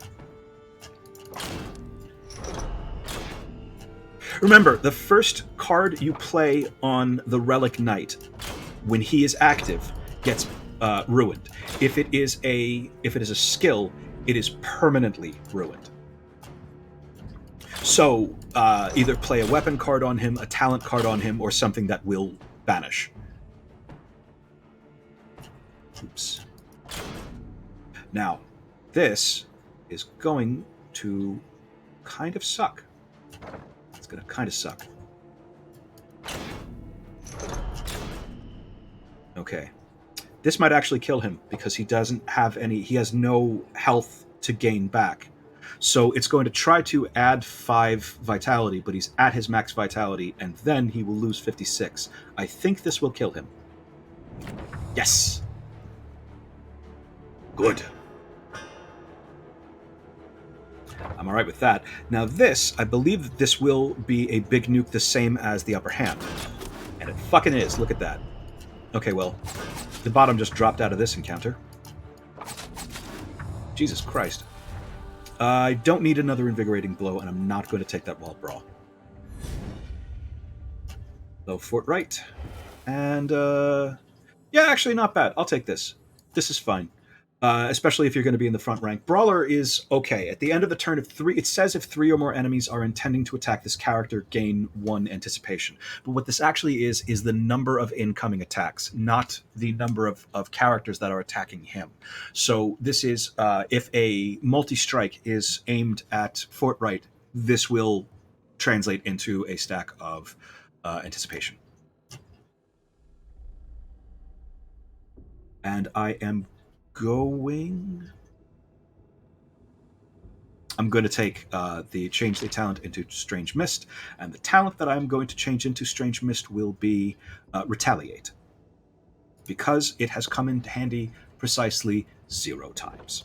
Remember, the first card you play on the Relic Knight, when he is active, gets ruined. If it is a skill, it is permanently ruined. So either play a weapon card on him, a talent card on him, or something that will banish. Oops. Now, this is going to kind of suck. It's going to kind of suck. Okay. This might actually kill him because he doesn't have any... He has no health to gain back. So it's going to try to add 5 vitality, but he's at his max vitality, and then he will lose 56. I think this will kill him. Yes! Good. I'm alright with that. Now this, I believe that this will be a big nuke the same as the upper hand. And it fucking is. Look at that. Okay, well, the bottom just dropped out of this encounter. Jesus Christ. I don't need another invigorating blow, and I'm not going to take that wall brawl. Low fort right. And, yeah, actually not bad. I'll take this. This is fine. Especially if you're going to be in the front rank. Brawler is okay. At the end of the turn of 3, it says if 3 or more enemies are intending to attack this character, gain 1 anticipation. But what this actually is the number of incoming attacks, not the number of characters that are attacking him. So this is, if a multi-strike is aimed at Fort Right, this will translate into a stack of anticipation. And I'm going to take change the talent into Strange Mist, and the talent that I'm going to change into Strange Mist will be Retaliate, because it has come in handy precisely 0 times.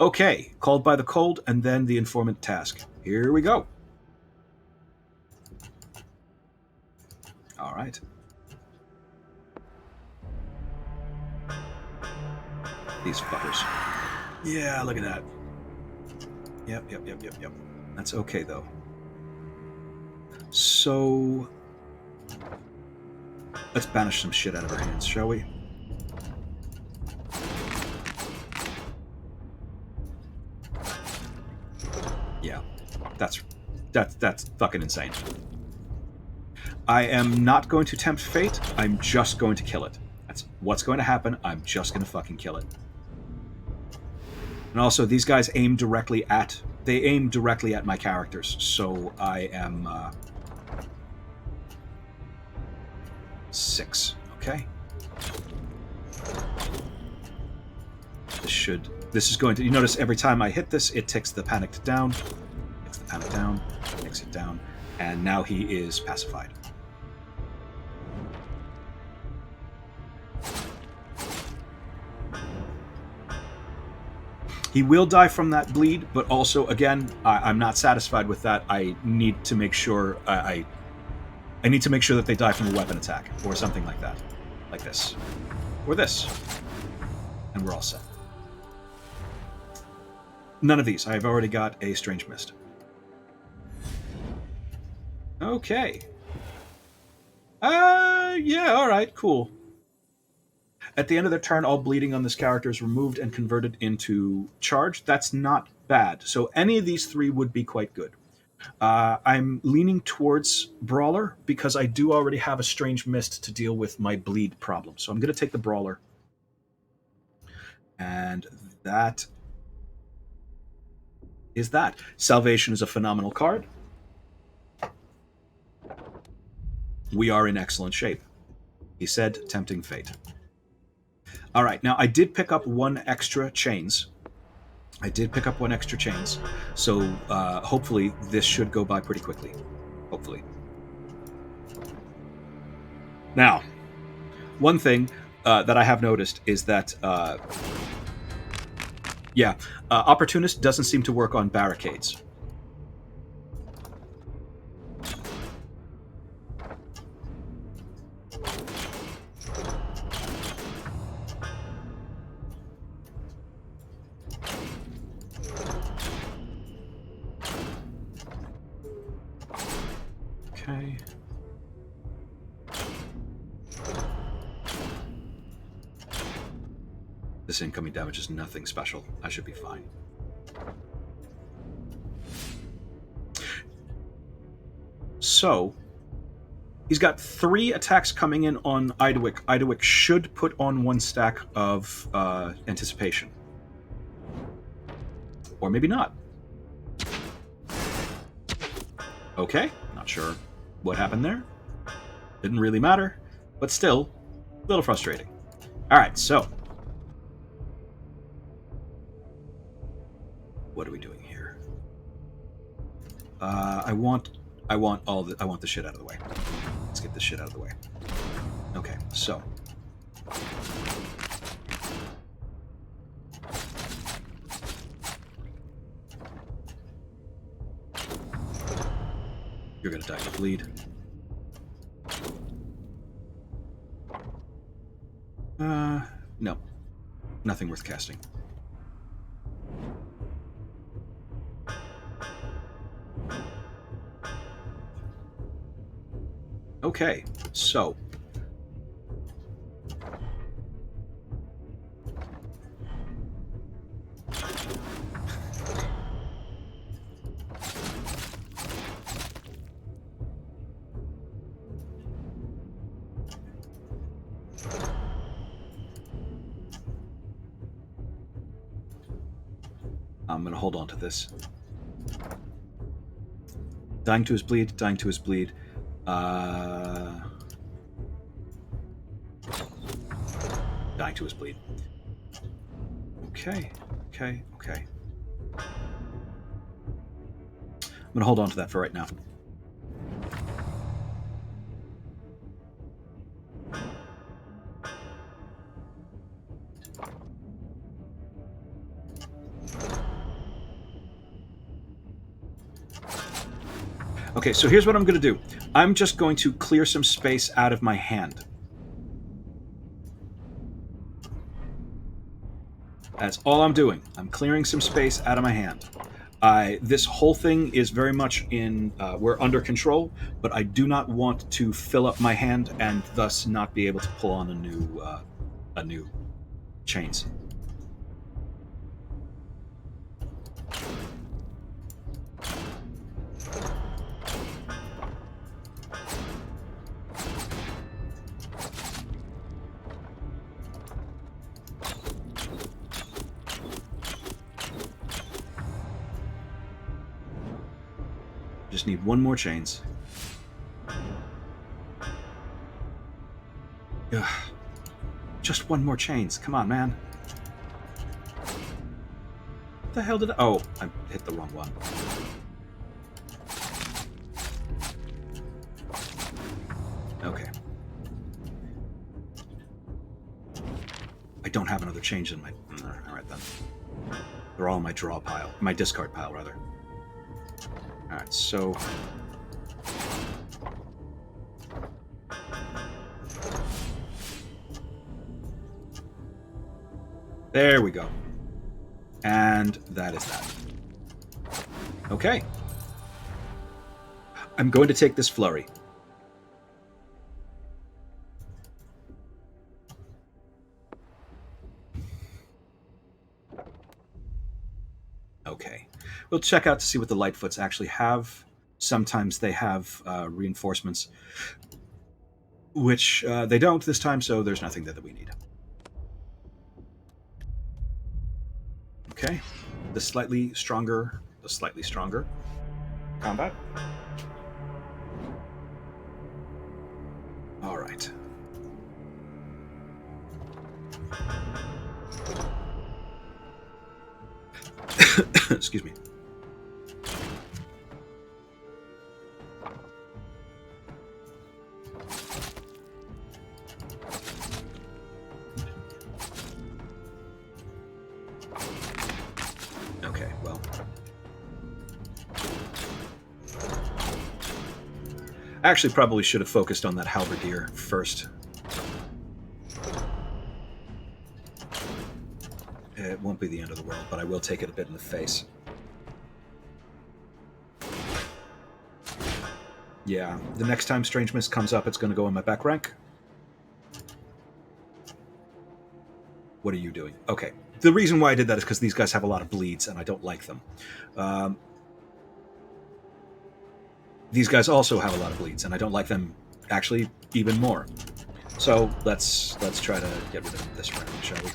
Okay, Called by the Cold, and then the Informant task. Here we go. All right. These fuckers. Yeah, look at that. Yep. That's okay, though. So, let's banish some shit out of our hands, shall we? Yeah, that's fucking insane. I am not going to tempt fate. I'm just going to kill it. That's what's going to happen. I'm just going to fucking kill it. And also, these guys aim directly at my characters, so I am 6. Okay. This is going to. You notice every time I hit this, it ticks the panicked down, ticks it down, and now he is pacified. He will die from that bleed, but also, again, I'm not satisfied with that. I need to make sure I need to make sure that they die from a weapon attack or something like that, like this, or this, and we're all set. None of these. I've already got a Strange Mist. Okay. Yeah. All right. Cool. At the end of their turn, all bleeding on this character is removed and converted into charge. That's not bad. So any of these 3 would be quite good. I'm leaning towards Brawler because I do already have a Strange Mist to deal with my bleed problem. So I'm going to take the Brawler. And that is that. Salvation is a phenomenal card. We are in excellent shape. He said, tempting fate. All right, now I did pick up 1 extra chains. So hopefully this should go by pretty quickly. Hopefully. Now, one thing that I have noticed is that Yeah, opportunist doesn't seem to work on barricades. Okay. This incoming damage is nothing special. I should be fine. So, he's got 3 attacks coming in on IDEWYCK. IDEWYCK should put on 1 stack of anticipation. Or maybe not. Okay, not sure what happened there. Didn't really matter, but still, a little frustrating. Alright, so. What are we doing here? I want the shit out of the way. Let's get this shit out of the way. Okay, so. You're gonna die to bleed. No. Nothing worth casting. Okay, so. I'm going to hold on to this. Dying to his bleed, dying to his bleed. Dying to his bleed. Okay, okay, okay. I'm going to hold on to that for right now. Okay, so here's what I'm going to do. I'm just going to clear some space out of my hand. That's all I'm doing. I'm clearing some space out of my hand. This whole thing is very much in, we're under control, but I do not want to fill up my hand and thus not be able to pull on a new chains. Just need 1 more chains. Ugh. Just 1 more chains. Come on, man. What the hell did I... Oh, I hit the wrong one. Okay. I don't have another change in my... Alright then. They're all in my draw pile. My discard pile, rather. Alright, so... There we go. And that is that. Okay. I'm going to take this flurry. Okay. We'll check out to see what the Lightfoots actually have. Sometimes they have reinforcements, which they don't this time, so there's nothing there that we need. Okay. The slightly stronger combat. All right. Excuse me. Okay, well. I actually probably should have focused on that halberdier first. It won't be the end of the world, but I will take it a bit in the face. Yeah, the next time Strange Mist comes up, it's going to go in my back rank. What are you doing? Okay. The reason why I did that is because these guys have a lot of bleeds, and I don't like them. These guys also have a lot of bleeds, and I don't like them actually even more. So let's try to get rid of this round, shall we?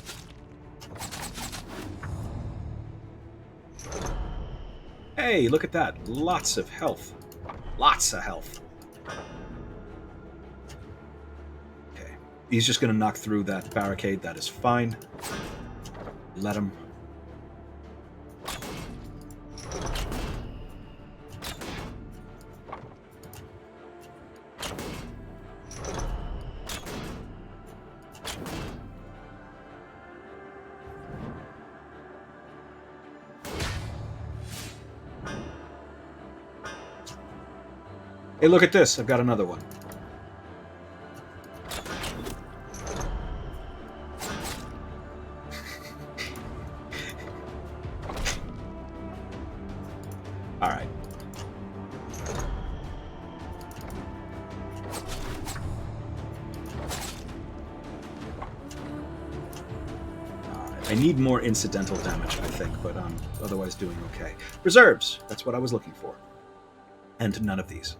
Hey, look at that. Lots of health. Lots of health. Okay. He's just going to knock through that barricade. That is fine. Let him. Hey, look at this. I've got another one. All right. I need more incidental damage, I think, but I'm otherwise doing okay. Reserves. That's what I was looking for. And none of these.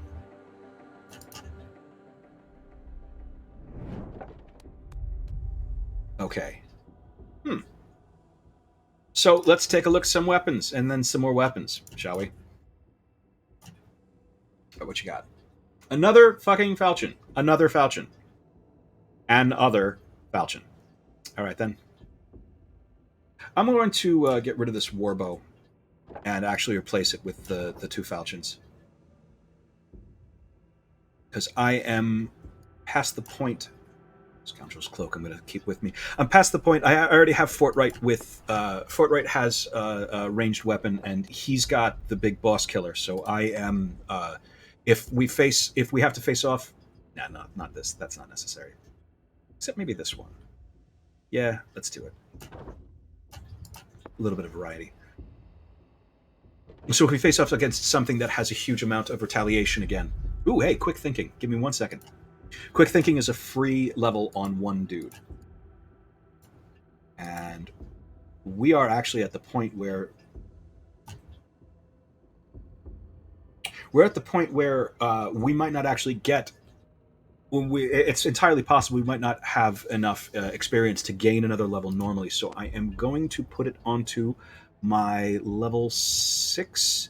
Okay. So let's take a look at some weapons, and then some more weapons, shall we? What you got? Another fucking falchion. Another falchion. Another falchion. All right, then. I'm going to get rid of this warbow and actually replace it with the two falchions. Because I am past the point... Scoundrel's Cloak, I'm going to keep with me. I'm past the point. I already have Fortright with... Fortright has a ranged weapon, and he's got the big boss killer. So I am... if we have to face off... Nah, no, not this. That's not necessary. Except maybe this one. Yeah, let's do it. A little bit of variety. So if we face off against something that has a huge amount of retaliation again... Ooh, hey, quick thinking. Give me 1 second. Quick thinking is a free level on one dude. And we are actually at the point where... We're at the point where we might not actually get... It's entirely possible we might not have enough experience to gain another level normally, so I am going to put it onto my level 6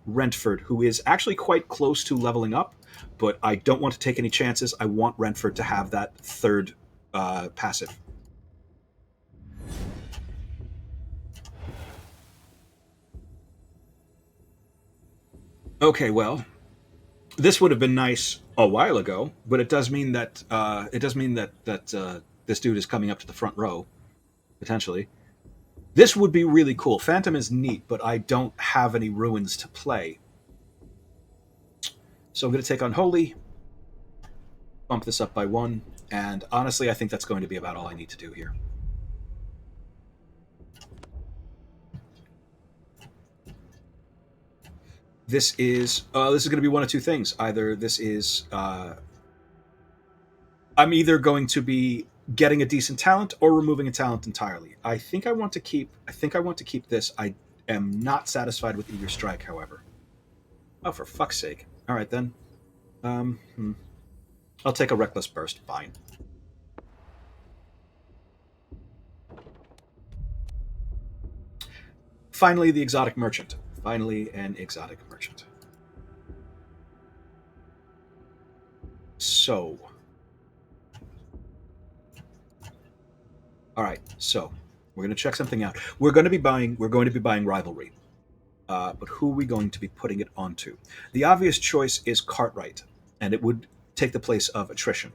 Rentford, who is actually quite close to leveling up, but I don't want to take any chances. I want Rentford to have that third passive. Okay, well, this would have been nice a while ago, but it does mean that this dude is coming up to the front row, potentially. This would be really cool. Phantom is neat, but I don't have any ruins to play. So I'm going to take on Holy, bump this up by 1, and honestly, I think that's going to be about all I need to do here. This is going to be one of two things. Either this is... I'm either going to be getting a decent talent or removing a talent entirely. I think I want to keep this. I am not satisfied with Eager Strike, however. Oh, for fuck's sake. All right, then. I'll take a Reckless Burst. Fine. Finally, the Exotic Merchant. Finally, an Exotic Merchant. So... All right, so we're going to check something out. We're going to be buying Rivalry, but who are we going to be putting it onto? The obvious choice is Cartwright, and it would take the place of Attrition.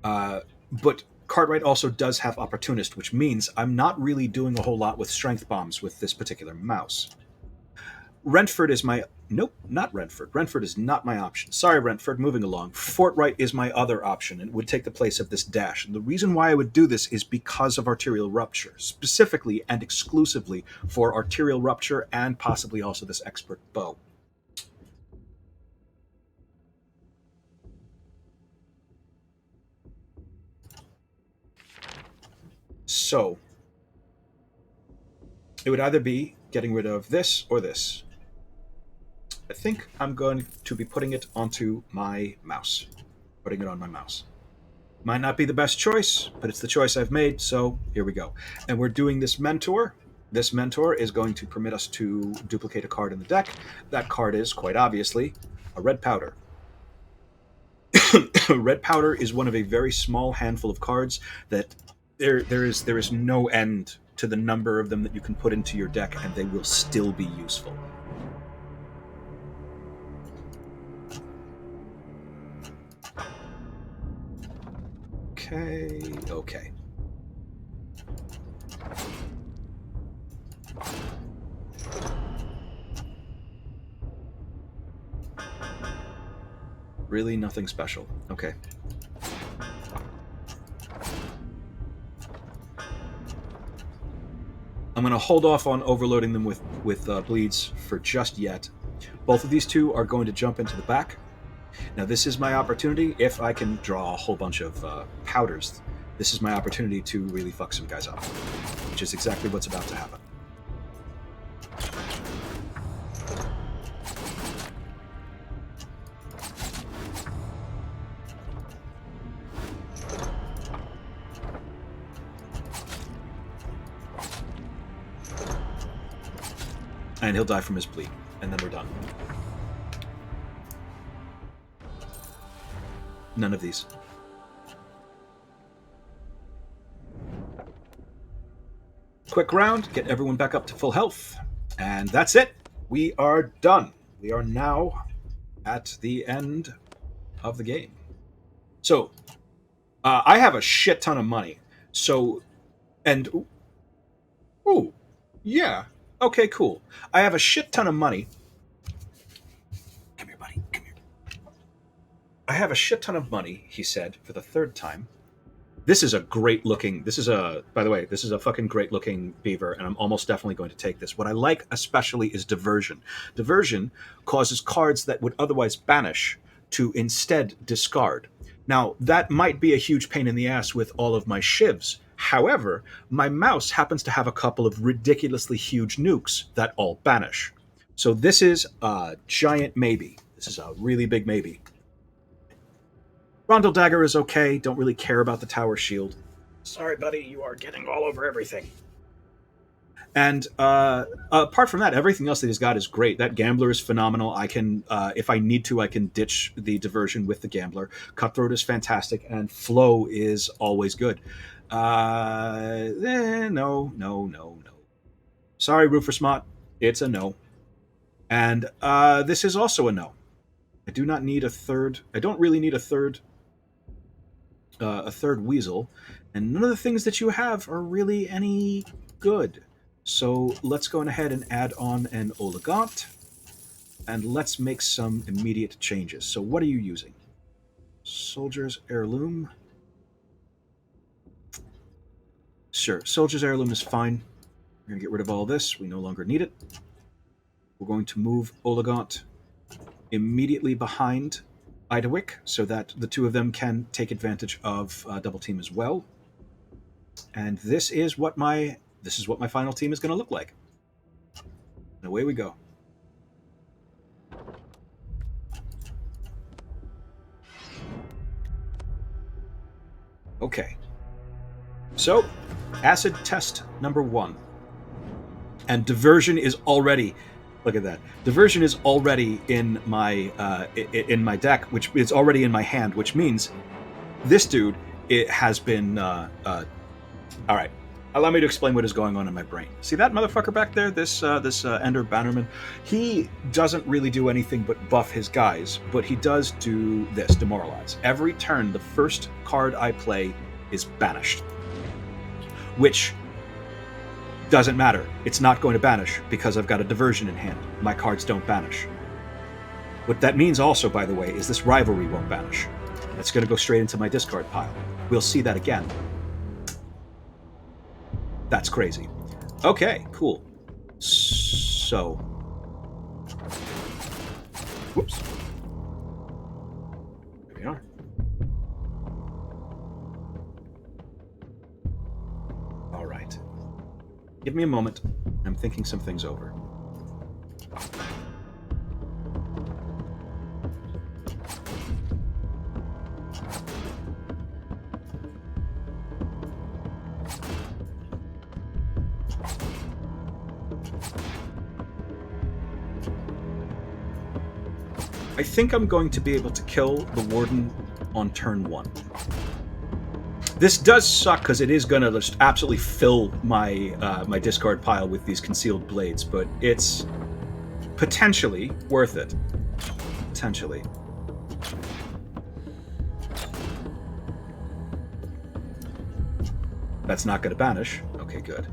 But Cartwright also does have Opportunist, which means I'm not really doing a whole lot with strength bombs with this particular mouse. Rentford is my... Nope, not Rentford. Rentford is not my option. Sorry, Rentford, moving along. Fortright is my other option and would take the place of this dash. And the reason why I would do this is because of Arterial Rupture, specifically and exclusively for Arterial Rupture and possibly also this Expert Bow. So, it would either be getting rid of this or this. I think I'm going to be putting it onto my mouse. Putting it on my mouse. Might not be the best choice, but it's the choice I've made, so here we go. And we're doing this Mentor. This Mentor is going to permit us to duplicate a card in the deck. That card is, quite obviously, a Red Powder. Red Powder is one of a very small handful of cards that there is no end to the number of them that you can put into your deck, and they will still be useful. Okay. Really nothing special. Okay. I'm going to hold off on overloading them with bleeds for just yet. Both of these two are going to jump into the back. Now, this is my opportunity. If I can draw a whole bunch of powders, this is my opportunity to really fuck some guys up, which is exactly what's about to happen. And he'll die from his bleed, and then we're done. None of these. Quick round, get everyone back up to full health. And that's it. We are done. We are now at the end of the game. So, I have a shit ton of money. So, and... Ooh, yeah. Okay, cool. I have a shit ton of money. Come here, buddy. Come here. I have a shit ton of money, he said, for the third time. This is a great looking... by the way, this is a fucking great looking beaver, and I'm almost definitely going to take this. What I like especially is Diversion. Diversion causes cards that would otherwise banish to instead discard. Now, that might be a huge pain in the ass with all of my shivs. However, my mouse happens to have a couple of ridiculously huge nukes that all banish. So this is a giant maybe. This is a really big maybe. Rondel Dagger is okay. Don't really care about the Tower Shield. Sorry, buddy. You are getting all over everything. And apart from that, everything else that he's got is great. That Gambler is phenomenal. I can, if I need to, I can ditch the Diversion with the Gambler. Cutthroat is fantastic, and Flow is always good. No. Sorry, Rufus Mott. It's a no. And this is also a no. I do not need a third. I don't really need a third Weasel. And none of the things that you have are really any good. So let's go ahead and add on an Oligant. And let's make some immediate changes. So what are you using? Soldier's Heirloom. Sure, Soldier's Heirloom is fine. We're going to get rid of all this. We no longer need it. We're going to move Oligant immediately behind IDEWYCK so that the two of them can take advantage of double team as well. And this is what my final team is going to look like. And away we go. Okay. So, acid test number 1. And Diversion is already... Look at that. Diversion is already in my deck, which is already in my hand, which means this dude, it has been... all right. Allow me to explain what is going on in my brain. See that motherfucker back there? This Ender Bannerman? He doesn't really do anything but buff his guys, but he does do this, Demoralize. Every turn, the first card I play is banished. Which doesn't matter. It's not going to banish because I've got a diversion in hand. My cards don't banish. What that means also, by the way, is this rivalry won't banish. It's going to go straight into my discard pile. We'll see that again. That's crazy. Okay, cool. So... Whoops. There we are. All right. Give me a moment. I'm thinking some things over. I think I'm going to be able to kill the Warden on turn 1. This does suck because it is going to just absolutely fill my my discard pile with these concealed blades, but it's potentially worth it. Potentially. That's not going to banish. Okay, good.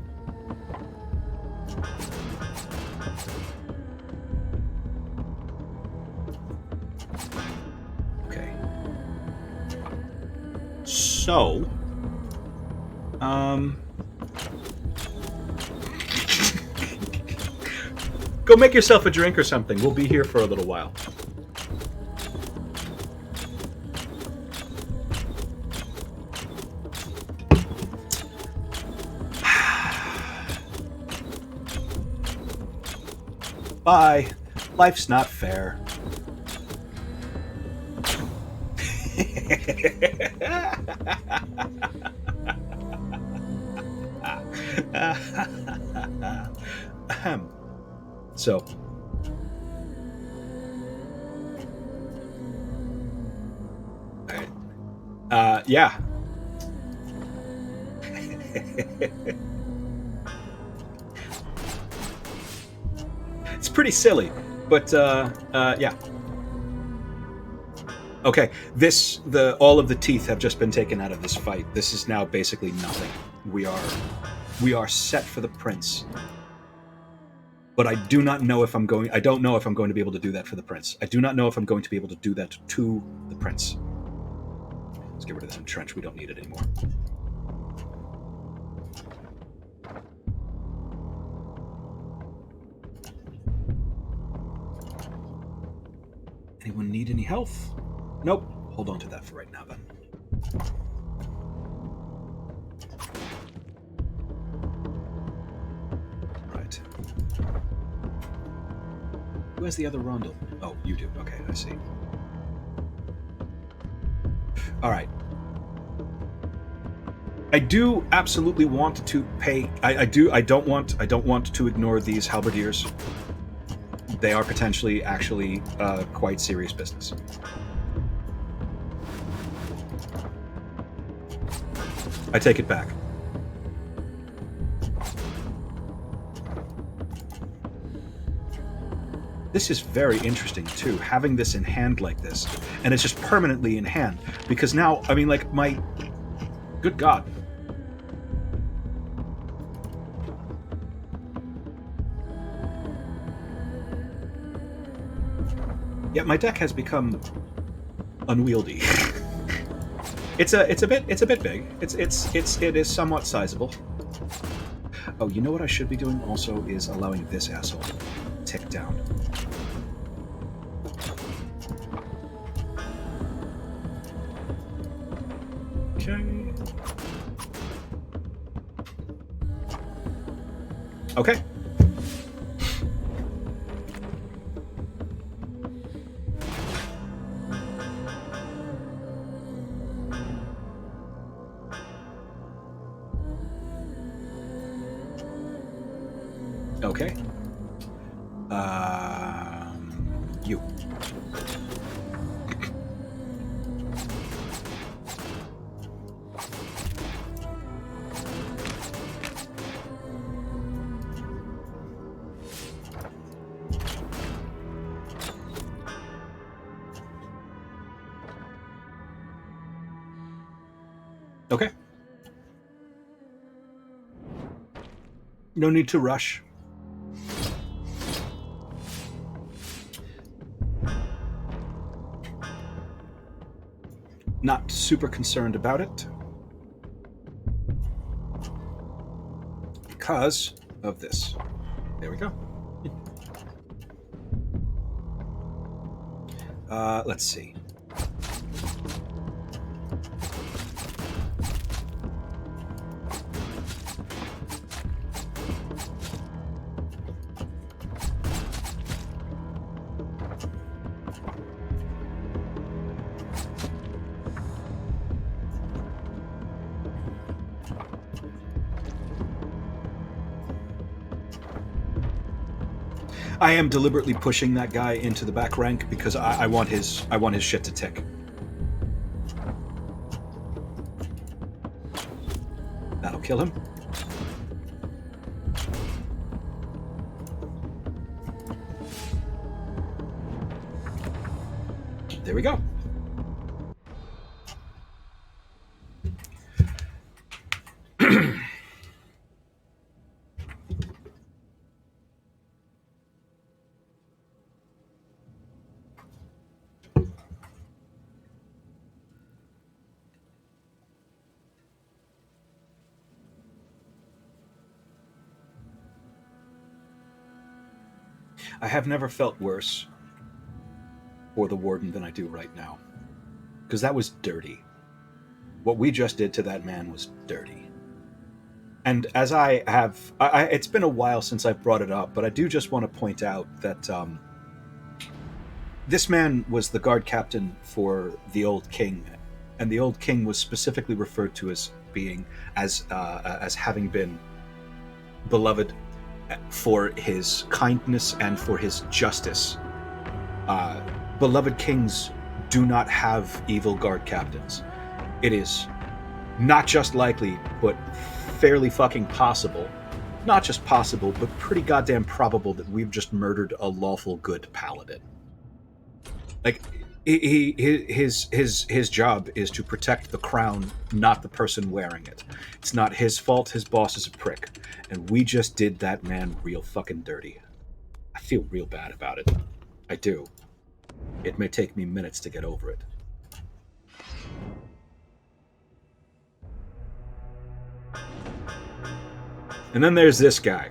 So, go make yourself a drink or something. We'll be here for a little while. Bye. Life's not fair. So, yeah. It's pretty silly, but yeah. Okay, all of the teeth have just been taken out of this fight. This is now basically nothing. We are set for the prince. But I do not know if I don't know if I'm going to be able to do that for the prince. I do not know if I'm going to be able to do that to the prince. Let's get rid of that trench. We don't need it anymore. Anyone need any health? Nope. Hold on to that for right now, then. Right. Who has the other rondel? Oh, you do. Okay, I see. All right. I do absolutely want to pay. I don't want to ignore these halberdiers. They are potentially actually quite serious business. I take it back. This is very interesting too, having this in hand like this, and it's just permanently in hand, because now, I mean, like, my... Good God. Yeah, my deck has become unwieldy. It's a bit big. It is somewhat sizable. Oh, you know what I should be doing also is allowing this asshole to tick down. Okay. Okay. Okay. You. Okay. No need to rush. Not super concerned about it. Because of this. There we go. Let's see. I am deliberately pushing that guy into the back rank because I want his shit to tick. That'll kill him. There we go. I have never felt worse for the Warden than I do right now. Because that was dirty. What we just did to that man was dirty. And as I have... it's been a while since I've brought it up, but I do just want to point out that this man was the guard captain for the Old King. And the Old King was specifically referred to as being... as having been beloved for his kindness and for his justice. Beloved kings do not have evil guard captains. It is not just likely, but fairly fucking possible. Not just possible, but pretty goddamn probable that we've just murdered a lawful good paladin. Like, his job is to protect the crown, not the person wearing it. It's not his fault. His boss is a prick, and we just did that man real fucking dirty. I feel real bad about it. I do. It may take me minutes to get over it. And then there's this guy.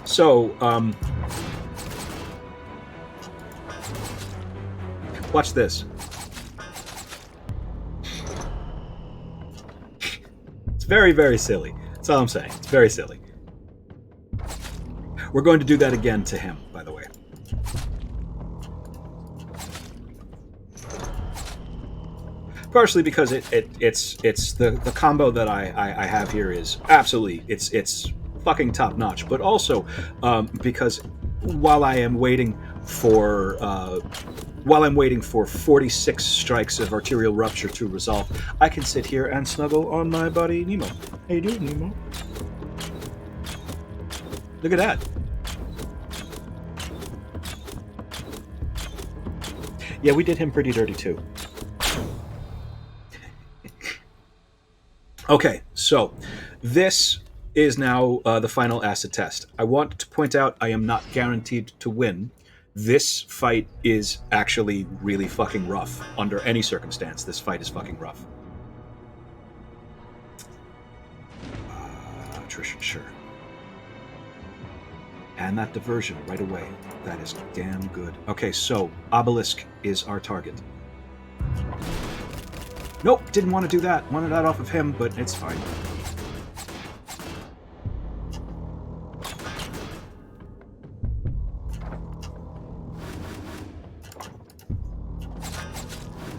So, watch this. It's very, very silly. That's all I'm saying. It's very silly. We're going to do that again to him, by the way. Partially because it's the combo that I have here is absolutely it's fucking top notch, but also because while I'm waiting for 46 strikes of arterial rupture to resolve, I can sit here and snuggle on my buddy Nemo. How you doing, Nemo? Look at that. Yeah, we did him pretty dirty too. Okay, so this is now the final acid test. I want to point out I am not guaranteed to win. This fight is actually really fucking rough. Under any circumstance, this fight is fucking rough. Attrition, sure. And that diversion right away. That is damn good. Okay, so Obelisk is our target. Nope, didn't want to do that. Wanted that off of him, but it's fine.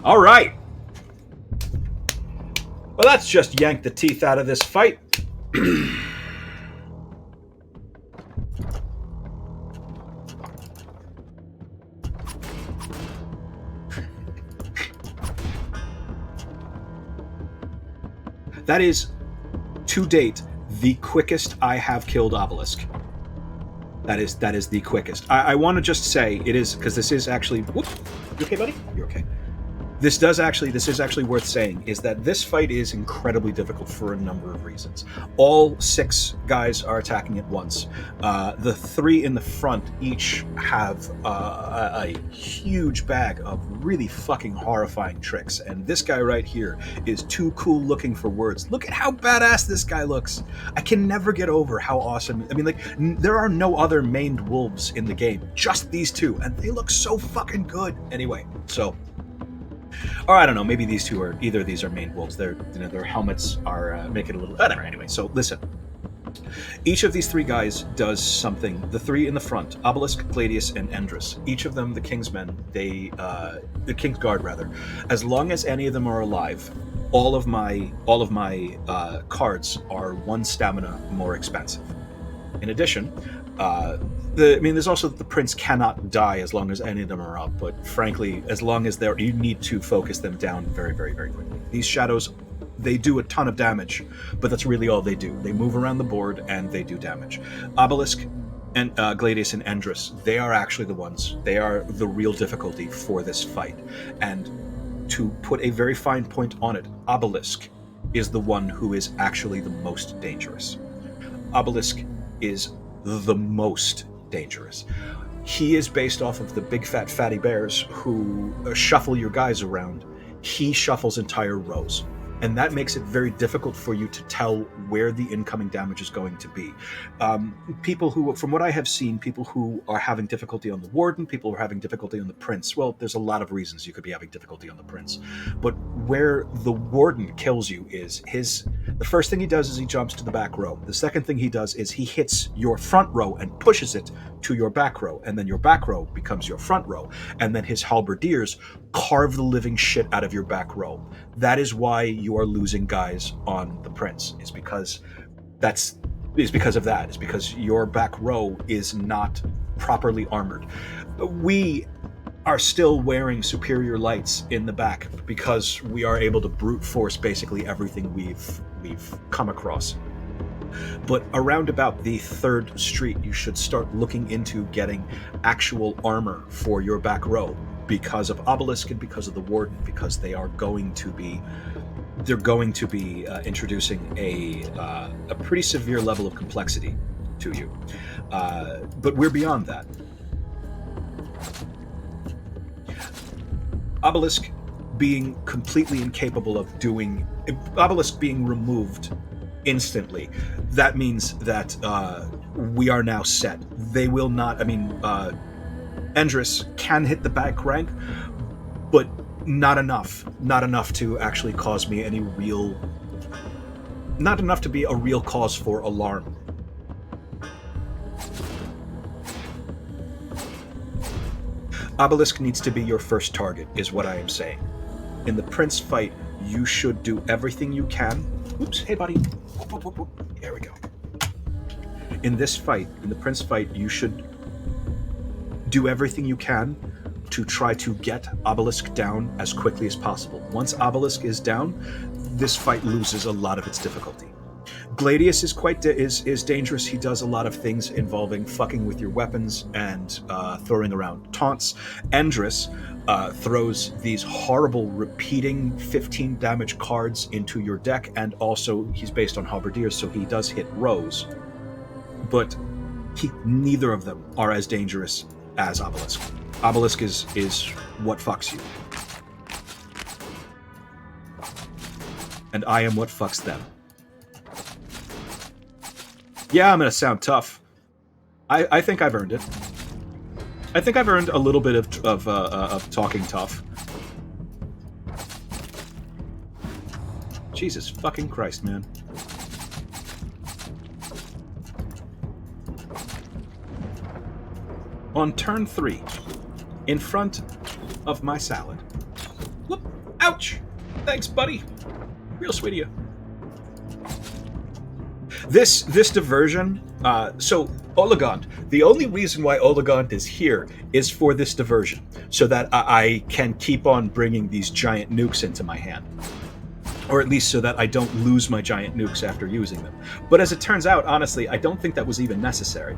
All right. Well, that's just yanked the teeth out of this fight. That is, to date, the quickest I have killed Obelisk. That is the quickest. I want to just say it is, because this is actually... Whoop, you okay, buddy? You're okay. This is actually worth saying, is that this fight is incredibly difficult for a number of reasons. All 6 guys are attacking at once. The 3 in the front each have a huge bag of really fucking horrifying tricks, and this guy right here is too cool looking for words. Look at how badass this guy looks. I can never get over how awesome. I mean, like, there are no other maned wolves in the game, just these 2, and they look so fucking good. Anyway, so, or I don't know, maybe these 2 are, either of these are maned wolves. Their helmets are make it a little whatever. Anyway, so listen. Each of these 3 guys does something. The 3 in the front, Obelisk, Gladius, and Endris. Each of them, the King's Men, the King's Guard rather. As long as any of them are alive, all of my cards are 1 stamina more expensive. In addition, there's also the prince cannot die as long as any of them are up, but frankly, as long as you need to focus them down very, very, very quickly. These shadows, they do a ton of damage, but that's really all they do. They move around the board and they do damage. Obelisk and Gladius and Endris, they are actually the ones. They are the real difficulty for this fight. And to put a very fine point on it, Obelisk is the one who is actually the most dangerous. Obelisk is the most dangerous. He is based off of the big fat fatty bears who shuffle your guys around. He shuffles entire rows, and that makes it very difficult for you to tell where the incoming damage is going to be. People who, from what I have seen, people who are having difficulty on the Warden, people who are having difficulty on the Prince, well, there's a lot of reasons you could be having difficulty on the Prince, but where the Warden kills you is the first thing he does is he jumps to the back row. The second thing he does is he hits your front row and pushes it to your back row, and then your back row becomes your front row, and then his halberdiers carve the living shit out of your back row. That is why you are losing guys on the Prince, is because of that. It's because your back row is not properly armored. We are still wearing superior lights in the back because we are able to brute force basically everything we've come across. But around about the 3rd street, you should start looking into getting actual armor for your back row because of Obelisk and because of the Warden, because they're going to be introducing a pretty severe level of complexity to you. But we're beyond that. Obelisk being completely incapable of doing... Obelisk being removed instantly, that means that we are now set. They will not... Endris can hit the back rank, but not enough. Not enough to actually cause me any real... Not enough to be a real cause for alarm. Obelisk needs to be your first target, is what I am saying. In the Prince fight, you should do everything you can. Oops, hey buddy. Whoop, whoop, whoop, whoop. There we go. In this fight, in the Prince fight, you should do everything you can to try to get Obelisk down as quickly as possible. Once Obelisk is down, this fight loses a lot of its difficulty. Gladius is dangerous. He does a lot of things involving fucking with your weapons and throwing around taunts. Endris throws these horrible repeating 15 damage cards into your deck, and also he's based on halberdiers, so he does hit rows. But neither of them are as dangerous as Obelisk. Obelisk is what fucks you. And I am what fucks them. Yeah, I'm gonna sound tough. I think I've earned it. I think I've earned a little bit of talking tough. Jesus fucking Christ, man. On turn 3, in front of my salad. Whoop! Ouch! Thanks, buddy. Real sweet of you. This diversion, so Oligond, the only reason why Oligond is here is for this diversion, so that I can keep on bringing these giant nukes into my hand. Or at least so that I don't lose my giant nukes after using them. But as it turns out, honestly, I don't think that was even necessary.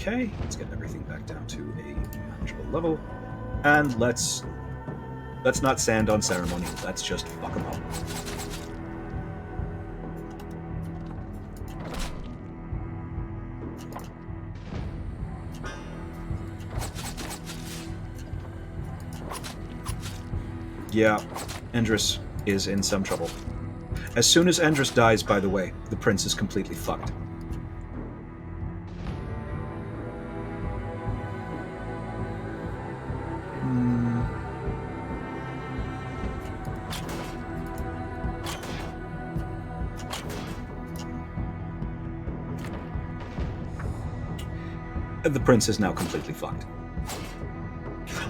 Okay, let's get everything back down to a manageable level, and let's not sand on ceremony. Let's just fuck them up. Yeah, Endris is in some trouble. As soon as Endris dies, by the way, the prince is completely fucked. The prince is now completely fucked.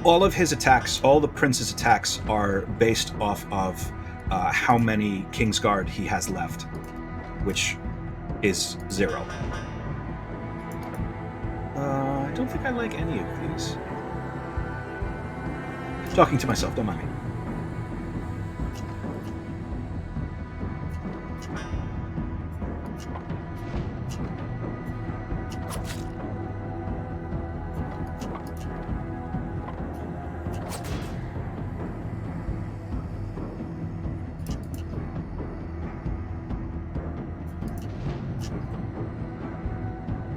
All of his attacks, all the prince's attacks, are based off of how many Kingsguard he has left, which is 0. I don't think I like any of these. Talking to myself, don't mind me.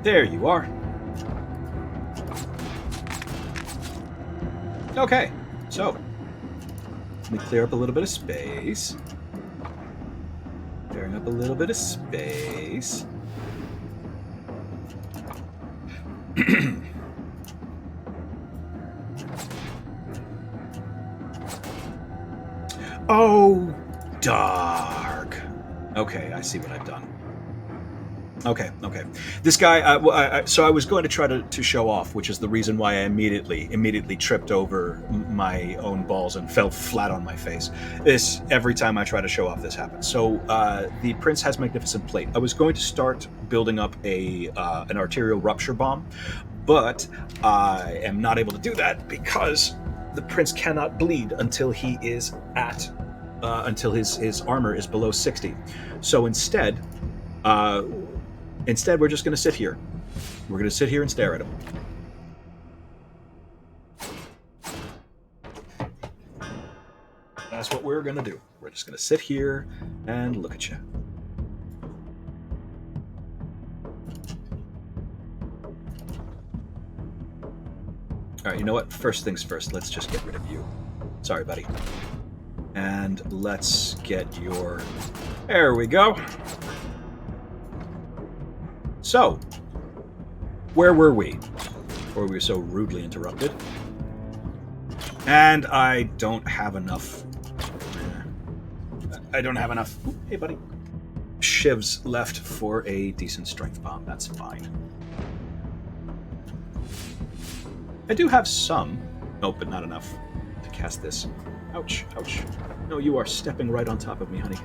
There you are. Okay, so let me clear up a little bit of space. Clearing up a little bit of space. Oh, dark. Okay, I see what I've done. Okay. This guy. So I was going to try to show off, which is the reason why I immediately tripped over my own balls and fell flat on my face. Every time I try to show off, this happens. So the prince has magnificent plate. I was going to start building up an arterial rupture bomb, but I am not able to do that because the prince cannot bleed until he is until his armor is below 60. So instead, we're just going to sit here. We're going to sit here and stare at him. That's what we're going to do. We're just going to sit here and look at you. All right, you know what? First things first, let's just get rid of you. Sorry, buddy. And let's get your... There we go. So, where were we? Before we were so rudely interrupted. And I don't have enough... Ooh, hey, buddy. Shivs left for a decent strength bomb. That's fine. I do have some. Oh, but not enough to cast this. Ouch, ouch. No, you are stepping right on top of me, honey.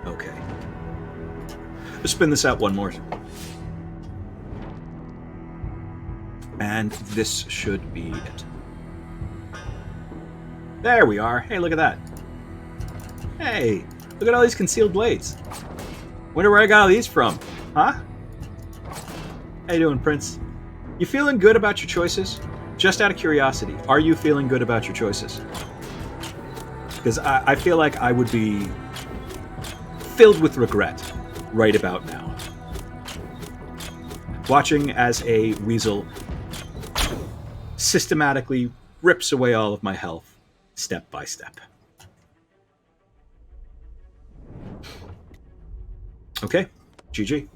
Okay. Let's spin this out one more. And this should be it. There we are. Hey, look at that. Hey, look at all these concealed blades. Wonder where I got all these from. Huh? How you doing, Prince? You feeling good about your choices? Just out of curiosity, are you feeling good about your choices? Because I feel like I would be filled with regret right about now. Watching as a weasel systematically rips away all of my health, step by step. Okay, GG.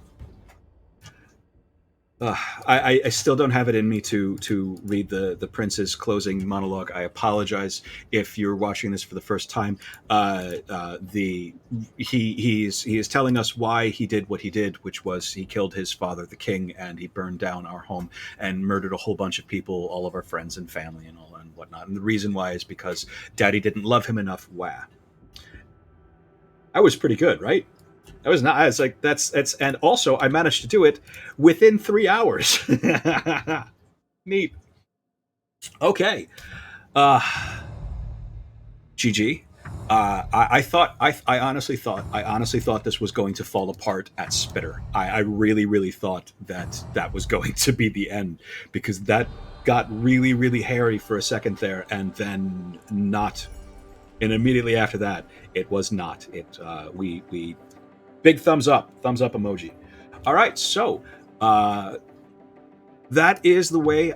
I still don't have it in me to read the prince's closing monologue. I apologize if you're watching this for the first time. He is telling us why he did what he did, which was he killed his father, the king, and he burned down our home and murdered a whole bunch of people, all of our friends and family and all and whatnot. And the reason why is because Daddy didn't love him enough. Wow, I was pretty good, right? That was not. It's like that's and also I managed to do it within 3 hours. Neat. Okay. Uh, GG. I honestly thought this was going to fall apart at Spitter. I really, really thought that that was going to be the end, because that got really, really hairy for a second there, and then not. And immediately after that, it was not. We big thumbs up emoji. All right, so that is the way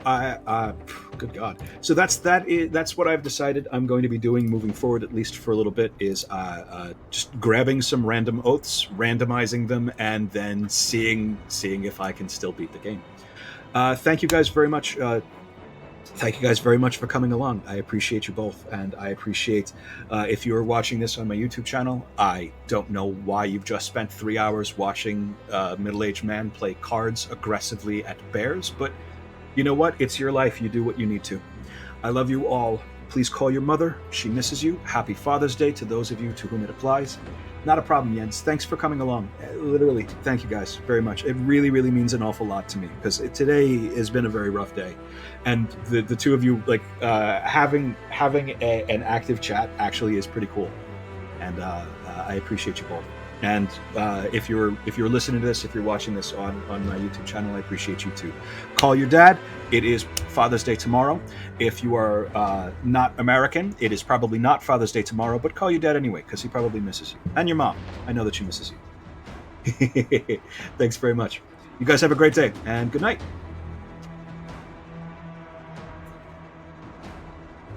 good god, so that's what I've decided I'm going to be doing moving forward, at least for a little bit, is just grabbing some random oaths, randomizing them, and then seeing if I can still beat the game. Thank you guys very much. Thank you guys very much for coming along. I appreciate you both, and I appreciate if you are watching this on my YouTube channel. I don't know why you've just spent 3 hours watching a middle-aged man play cards aggressively at bears, but you know what? It's your life. You do what you need to. I love you all. Please call your mother. She misses you. Happy Father's Day to those of you to whom it applies. Not a problem, Jens. Thanks for coming along. Literally, thank you guys very much. It really, really means an awful lot to me, because today has been a very rough day, and the two of you, like, having an active chat actually is pretty cool, and I appreciate you both. And if you're listening to this, if you're watching this on my YouTube channel, I appreciate you too. Call your dad. It is Father's Day tomorrow. If you are not American, it is probably not Father's Day tomorrow, but call your dad anyway, because he probably misses you. And your mom. I know that she misses you. Thanks very much. You guys have a great day, and good night.